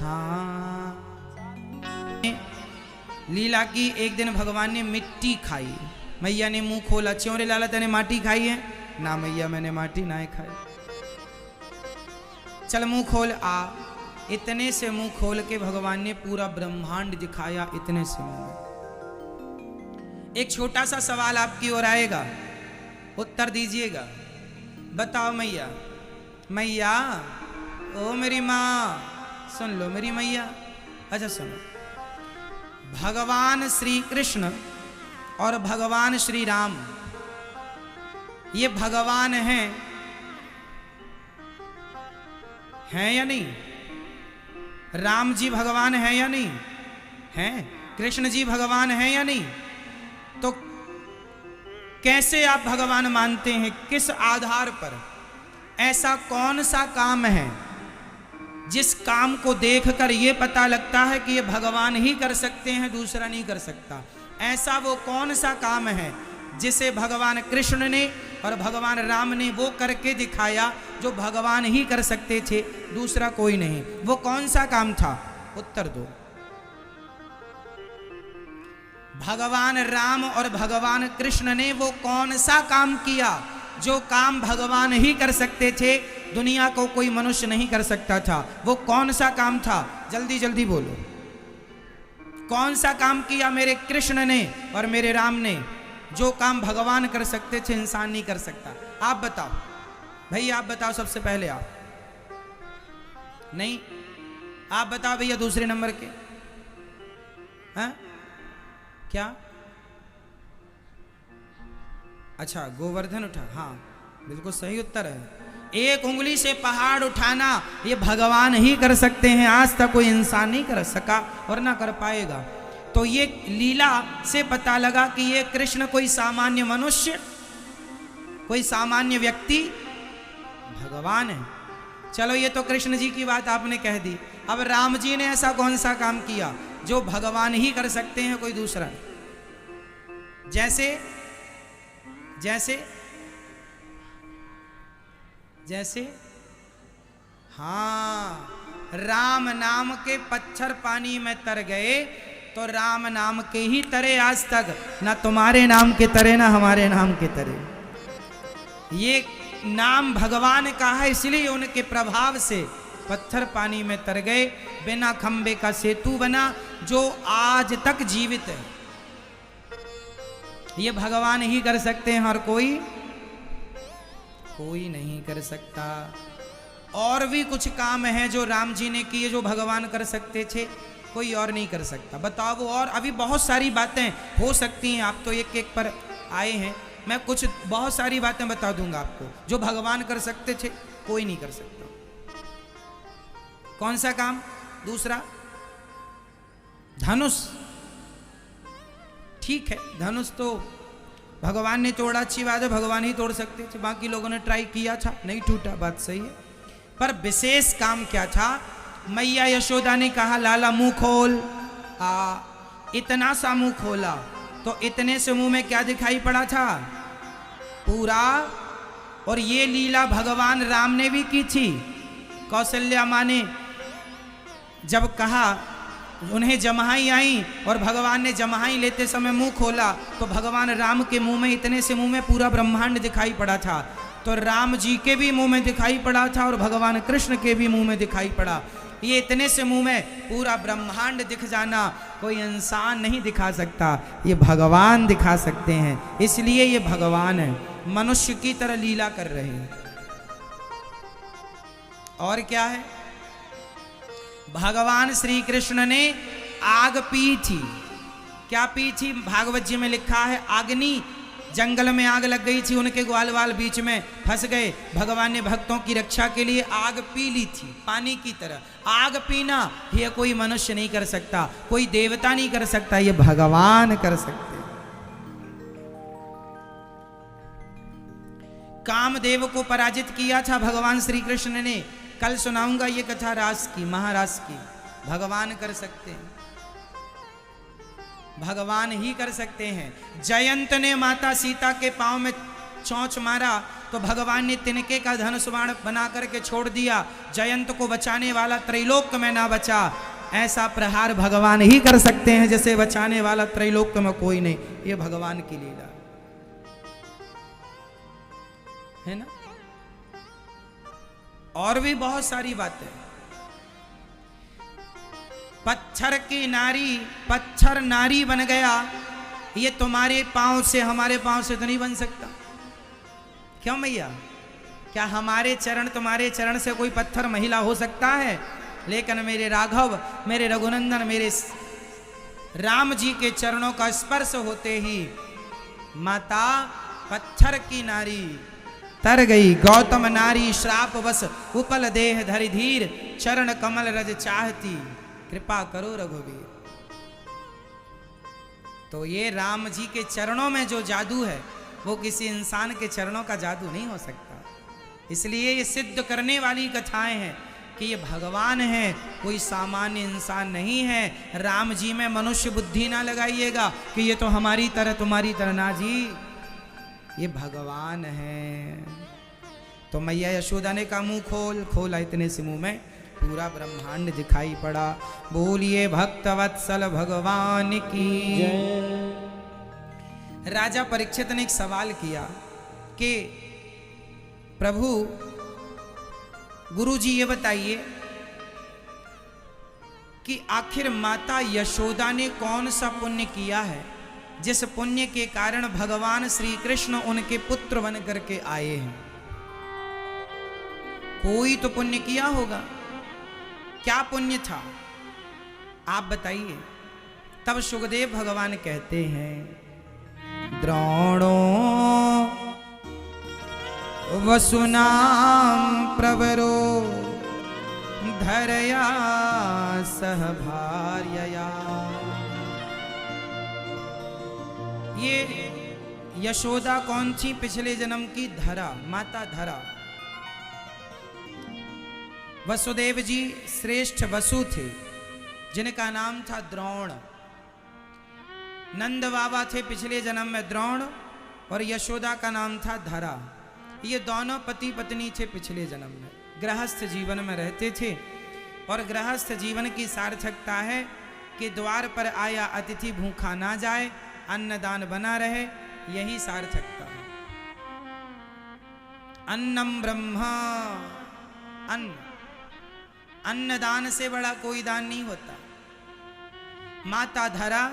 हाँ लीला की एक दिन भगवान ने मिट्टी खाई, मैया ने मुंह खोला, च्योरे लाला तेने माटी खाई है? ना मैया मैंने माटी ना खाई। चल मुंह खोल आ। इतने से मुंह खोल के भगवान ने पूरा ब्रह्मांड दिखाया, इतने से मुंह में। एक छोटा सा सवाल आपकी ओर आएगा, उत्तर दीजिएगा। बताओ मैया, मैया ओ मेरी माँ, सुन लो मेरी मैया। अच्छा सुनो, भगवान श्री कृष्ण और भगवान श्री राम ये भगवान हैं या नहीं? राम जी भगवान हैं या नहीं हैं? कृष्ण जी भगवान हैं या नहीं? तो कैसे आप भगवान मानते हैं? किस आधार पर? ऐसा कौन सा काम है जिस काम को देखकर ये पता लगता है कि ये भगवान ही कर सकते हैं, दूसरा नहीं कर सकता, ऐसा वो कौन सा काम है जिसे भगवान कृष्ण ने और भगवान राम ने वो करके दिखाया जो भगवान ही कर सकते थे, दूसरा कोई नहीं। वो कौन सा काम था? उत्तर दो। भगवान राम और भगवान कृष्ण ने वो कौन सा काम किया जो काम भगवान ही कर सकते थे, दुनिया को कोई मनुष्य नहीं कर सकता था? वो कौन सा काम था? जल्दी जल्दी बोलो। कौन सा काम किया मेरे कृष्ण ने और मेरे राम ने जो काम भगवान कर सकते थे, इंसान नहीं कर सकता? आप बताओ भैया, आप बताओ सबसे पहले। आप नहीं, आप बताओ भैया दूसरे नंबर के। हाँ क्या? अच्छा, गोवर्धन उठा। हाँ बिल्कुल सही उत्तर है। एक उंगली से पहाड़ उठाना ये भगवान ही कर सकते हैं, आज तक कोई इंसान नहीं कर सका और ना कर पाएगा। तो ये लीला से पता लगा कि ये कृष्ण कोई सामान्य मनुष्य, कोई सामान्य व्यक्ति भगवान है। चलो ये तो कृष्ण जी की बात आपने कह दी। अब राम जी ने ऐसा कौन सा काम किया जो भगवान ही कर सकते हैं, कोई दूसरा? जैसे जैसे जैसे हाँ, राम नाम के पत्थर पानी में तर गए तो राम नाम के ही तरे आज तक, ना तुम्हारे नाम के तरे ना हमारे नाम के तरे। ये नाम भगवान का है, इसलिए उनके प्रभाव से पत्थर पानी में तर गए, बिना खंबे का सेतु बना जो आज तक जीवित है। ये भगवान ही कर सकते हैं और कोई नहीं कर सकता। और भी कुछ काम है जो राम जी ने किए जो भगवान कर सकते थे, कोई और नहीं कर सकता। बताओ वो। और अभी बहुत सारी बातें हो सकती हैं, आप तो एक एक पर आए हैं, मैं कुछ बहुत सारी बातें बता दूंगा आपको जो भगवान कर सकते थे, कोई नहीं कर सकता। कौन सा काम? दूसरा, धनुष। ठीक है, धनुष तो भगवान ने तोड़ा, अच्छी बात है, भगवान ही तोड़ सकते थे, बाकी लोगों ने ट्राई किया था, नहीं टूटा, बात सही है। पर विशेष काम क्या था? मैया यशोदा ने कहा लाला मुंह खोल, इतना सा मुंह खोला तो इतने से मुंह में क्या दिखाई पड़ा था? पूरा। और ये लीला भगवान राम ने भी की थी। कौशल्या माँ ने जब कहा, उन्हें जमाई आई और भगवान ने जमाई लेते समय मुंह खोला तो भगवान राम के मुंह में, इतने से मुंह में पूरा ब्रह्मांड दिखाई पड़ा था। तो राम जी के भी मुंह में दिखाई पड़ा था और भगवान कृष्ण के भी मुंह में दिखाई पड़ा। ये इतने से मुंह में पूरा ब्रह्मांड दिख जाना कोई इंसान नहीं दिखा सकता, ये भगवान दिखा सकते हैं। इसलिए ये भगवान है, मनुष्य की तरह लीला कर रहे हैं। और क्या है? भगवान श्री कृष्ण ने आग पी थी। क्या पी थी? भागवत जी में लिखा है, अग्नि, जंगल में आग लग गई थी, उनके ग्वाल वाल बीच में फंस गए, भगवान ने भक्तों की रक्षा के लिए आग पी ली थी, पानी की तरह। आग पीना ये कोई मनुष्य नहीं कर सकता, कोई देवता नहीं कर सकता, ये भगवान कर सकते। कामदेव को पराजित किया था भगवान श्री कृष्ण ने, कल सुनाऊंगा ये कथा रास की, महारास की। भगवान कर सकते हैं, भगवान ही कर सकते हैं। जयंत ने माता सीता के पांव में चोंच मारा तो भगवान ने तिनके का धनुष बाण बना करके छोड़ दिया, जयंत को बचाने वाला त्रैलोक में ना बचा। ऐसा प्रहार भगवान ही कर सकते हैं जैसे बचाने वाला त्रैलोक में कोई नहीं। ये भगवान की लीला है ना। और भी बहुत सारी बातें। पत्थर की नारी, पत्थर नारी बन गया, ये तुम्हारे पांव से हमारे पांव से तो नहीं बन सकता। क्यों मैया? क्या हमारे चरण तुम्हारे चरण से कोई पत्थर महिला हो सकता है? लेकिन मेरे राघव, मेरे रघुनंदन, मेरे राम जी के चरणों का स्पर्श होते ही माता पत्थर की नारी तर गई। गौतम नारी श्राप वश उपल देह धरि धीर, चरण कमल रज चाहती, कृपा करो रघुवीर। तो ये राम जी के चरणों में जो जादू है वो किसी इंसान के चरणों का जादू नहीं हो सकता। इसलिए ये सिद्ध करने वाली कथाएं हैं कि ये भगवान है, कोई सामान्य इंसान नहीं है। राम जी में मनुष्य बुद्धि ना लगाइएगा कि ये तो हमारी तरह तुम्हारी तरह, ना जी, ये भगवान है। तो मैया यशोदा ने कहा मुंह खोल, खोला, इतने से मुंह में पूरा ब्रह्मांड दिखाई पड़ा। बोलिए भक्तवत्सल भगवान की जय। राजा परीक्षित ने एक सवाल किया कि प्रभु, गुरु जी ये बताइए कि आखिर माता यशोदा ने कौन सा पुण्य किया है जिस पुण्य के कारण भगवान श्री कृष्ण उनके पुत्र बन करके आए हैं। कोई तो पुण्य किया होगा, क्या पुण्य था आप बताइए। तब सुखदेव भगवान कहते हैं, द्रोणो वसुनाम प्रवरो धरया सह भार्यया। ये यशोदा कौन थी? पिछले जन्म की धरा, माता धरा। वसुदेव जी श्रेष्ठ वसु थे जिनका नाम था द्रोण। नंद बाबा थे पिछले जन्म में द्रोण, और यशोदा का नाम था धरा। ये दोनों पति पत्नी थे पिछले जन्म में, गृहस्थ जीवन में रहते थे। और गृहस्थ जीवन की सार्थकता है कि द्वार पर आया अतिथि भूखा ना जाए, अन्नदान बना रहे, यही सार्थकता है। अन्नम ब्रह्मा, अन्नदान से बड़ा कोई दान नहीं होता। माता धरा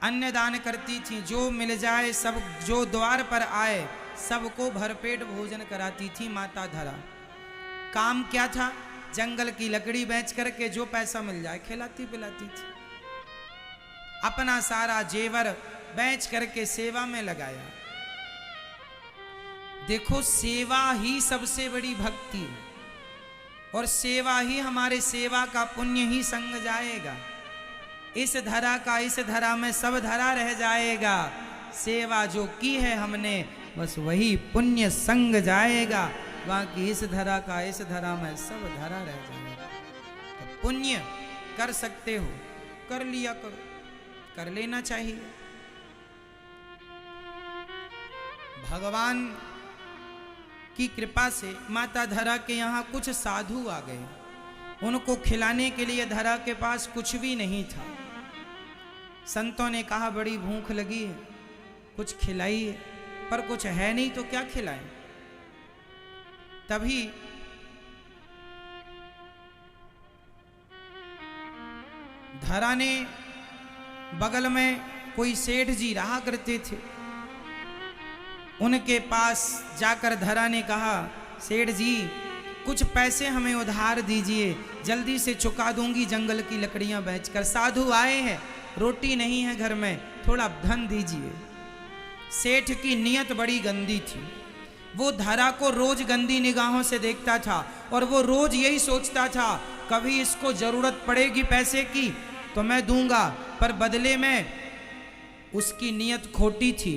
अन्नदान करती थी, जो मिल जाए सब, जो द्वार पर आए सबको भरपेट भोजन कराती थी माता धरा। काम क्या था? जंगल की लकड़ी बेच करके जो पैसा मिल जाए खिलाती पिलाती थी। अपना सारा जेवर बेच करके सेवा में लगाया। देखो, सेवा ही सबसे बड़ी भक्ति है, और सेवा ही हमारे सेवा का पुण्य ही संग जाएगा। इस धरा का इस धरा में सब धरा रह जाएगा। सेवा जो की है हमने, बस वही पुण्य संग जाएगा। बाकी इस धरा का इस धरा में सब धरा रह जाएगा। तो पुण्य कर सकते हो, कर लिया करो, कर लेना चाहिए। भगवान की कृपा से माता धरा के यहाँ कुछ साधु आ गए। उनको खिलाने के लिए धरा के पास कुछ भी नहीं था। संतों ने कहा बड़ी भूख लगी है, कुछ खिलाइए, पर कुछ है नहीं तो क्या खिलाएं। तभी धरा ने, बगल में कोई सेठ जी रहा करते थे, उनके पास जाकर धरा ने कहा, सेठ जी कुछ पैसे हमें उधार दीजिए, जल्दी से चुका दूंगी जंगल की लकड़ियां बेचकर। साधु आए हैं, रोटी नहीं है घर में, थोड़ा धन दीजिए। सेठ की नीयत बड़ी गंदी थी। वो धरा को रोज गंदी निगाहों से देखता था, और वो रोज यही सोचता था कभी इसको जरूरत पड़ेगी पैसे की तो मैं दूंगा, पर बदले में उसकी नीयत खोटी थी।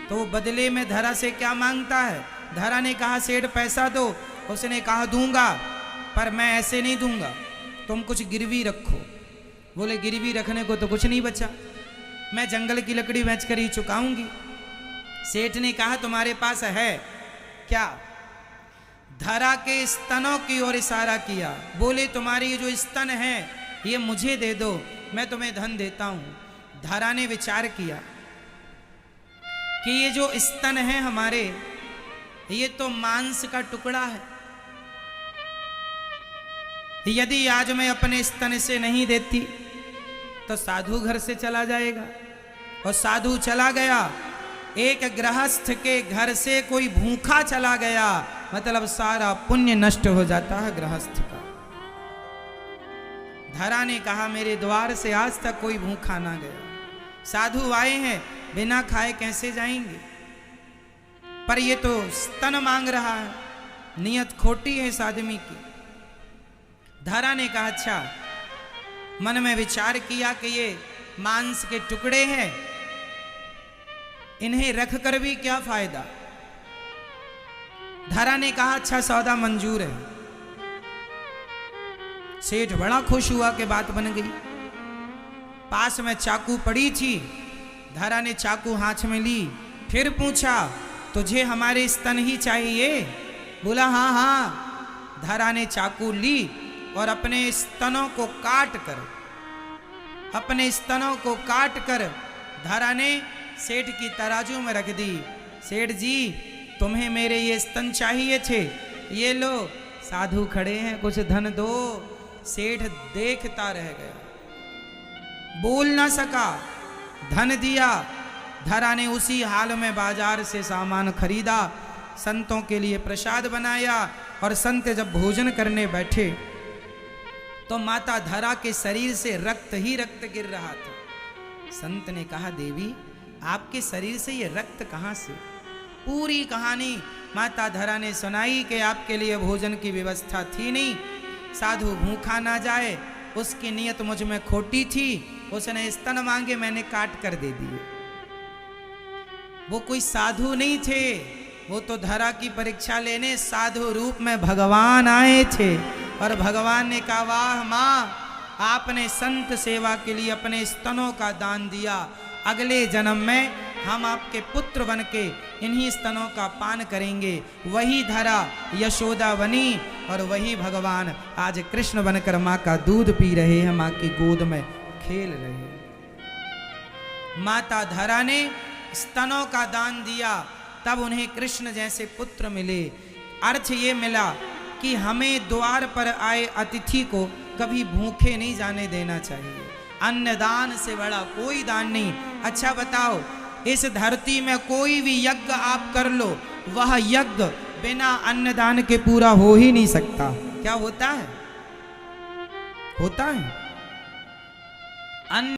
तो वो बदले में धरा से क्या मांगता है? धरा ने कहा सेठ पैसा दो, उसने कहा दूंगा, पर मैं ऐसे नहीं दूंगा, तुम कुछ गिरवी रखो। बोले गिरवी रखने को तो कुछ नहीं बचा, मैं जंगल की लकड़ी बेच कर ही चुकाऊंगी। सेठ ने कहा तुम्हारे पास है क्या? धरा के स्तनों की ओर इशारा किया। बोले तुम्हारी जो स्तन है ये मुझे दे दो, मैं तुम्हें धन देता हूं। धरा ने विचार किया कि ये जो स्तन है हमारे, ये तो मांस का टुकड़ा है। यदि आज मैं अपने स्तन से नहीं देती तो साधु घर से चला जाएगा, और साधु चला गया, एक गृहस्थ के घर से कोई भूखा चला गया, मतलब सारा पुण्य नष्ट हो जाता है गृहस्थ का। धरा ने कहा मेरे द्वार से आज तक कोई भूखा ना गया, साधु आए हैं बिना खाए कैसे जाएंगे, पर ये तो स्तन मांग रहा है, नियत खोटी है इस आदमी की। धरा ने कहा अच्छा, मन में विचार किया कि ये मांस के टुकड़े हैं, इन्हें रख कर भी क्या फायदा। धरा ने कहा अच्छा सौदा मंजूर है। सेठ बड़ा खुश हुआ कि बात बन गई। पास में चाकू पड़ी थी, धरा ने चाकू हाथ में ली, फिर पूछा तुझे हमारे स्तन ही चाहिए? बोला हाँ हाँ। धरा ने चाकू ली और अपने स्तनों को काट कर धरा ने सेठ की तराजू में रख दी। सेठ जी तुम्हें मेरे ये स्तन चाहिए थे, ये लो। साधु खड़े हैं, कुछ धन दो। सेठ देखता रह गया, बोल ना सका। धन दिया। धरा ने उसी हाल में बाजार से सामान खरीदा, संतों के लिए प्रसाद बनाया और संत जब भोजन करने बैठे तो माता धरा के शरीर से रक्त ही रक्त गिर रहा था। संत ने कहा देवी आपके शरीर से ये रक्त कहाँ से? पूरी कहानी माता धरा ने सुनाई कि आपके लिए भोजन की व्यवस्था थी नहीं, साधु भूखा ना जाए, उसकी नियत मुझ में खोटी थी, उसने स्तन मांगे, मैंने काट कर दे दिए। वो कोई साधु नहीं थे, वो तो धरा की परीक्षा लेने साधु रूप में भगवान आए थे। और भगवान ने कहा वाह माँ, आपने संत सेवा के लिए अपने स्तनों का दान दिया, अगले जन्म में हम आपके पुत्र बन के इन्हीं स्तनों का पान करेंगे। वही धरा यशोदा बनी और वही भगवान आज कृष्ण बनकर माँ का दूध पी रहे हैं, माँ की गोद में खेल रहे हैं। माता धरा ने स्तनों का दान दिया, तब उन्हें कृष्ण जैसे पुत्र मिले। अर्थ ये मिला कि हमें द्वार पर आए अतिथि को कभी भूखे नहीं जाने देना चाहिए। अन्नदान से बड़ा कोई दान नहीं। अच्छा बताओ, इस धरती में कोई भी यज्ञ आप कर लो, वह यज्ञ बिना अन्नदान के पूरा हो ही नहीं सकता। क्या होता है? होता है अन्न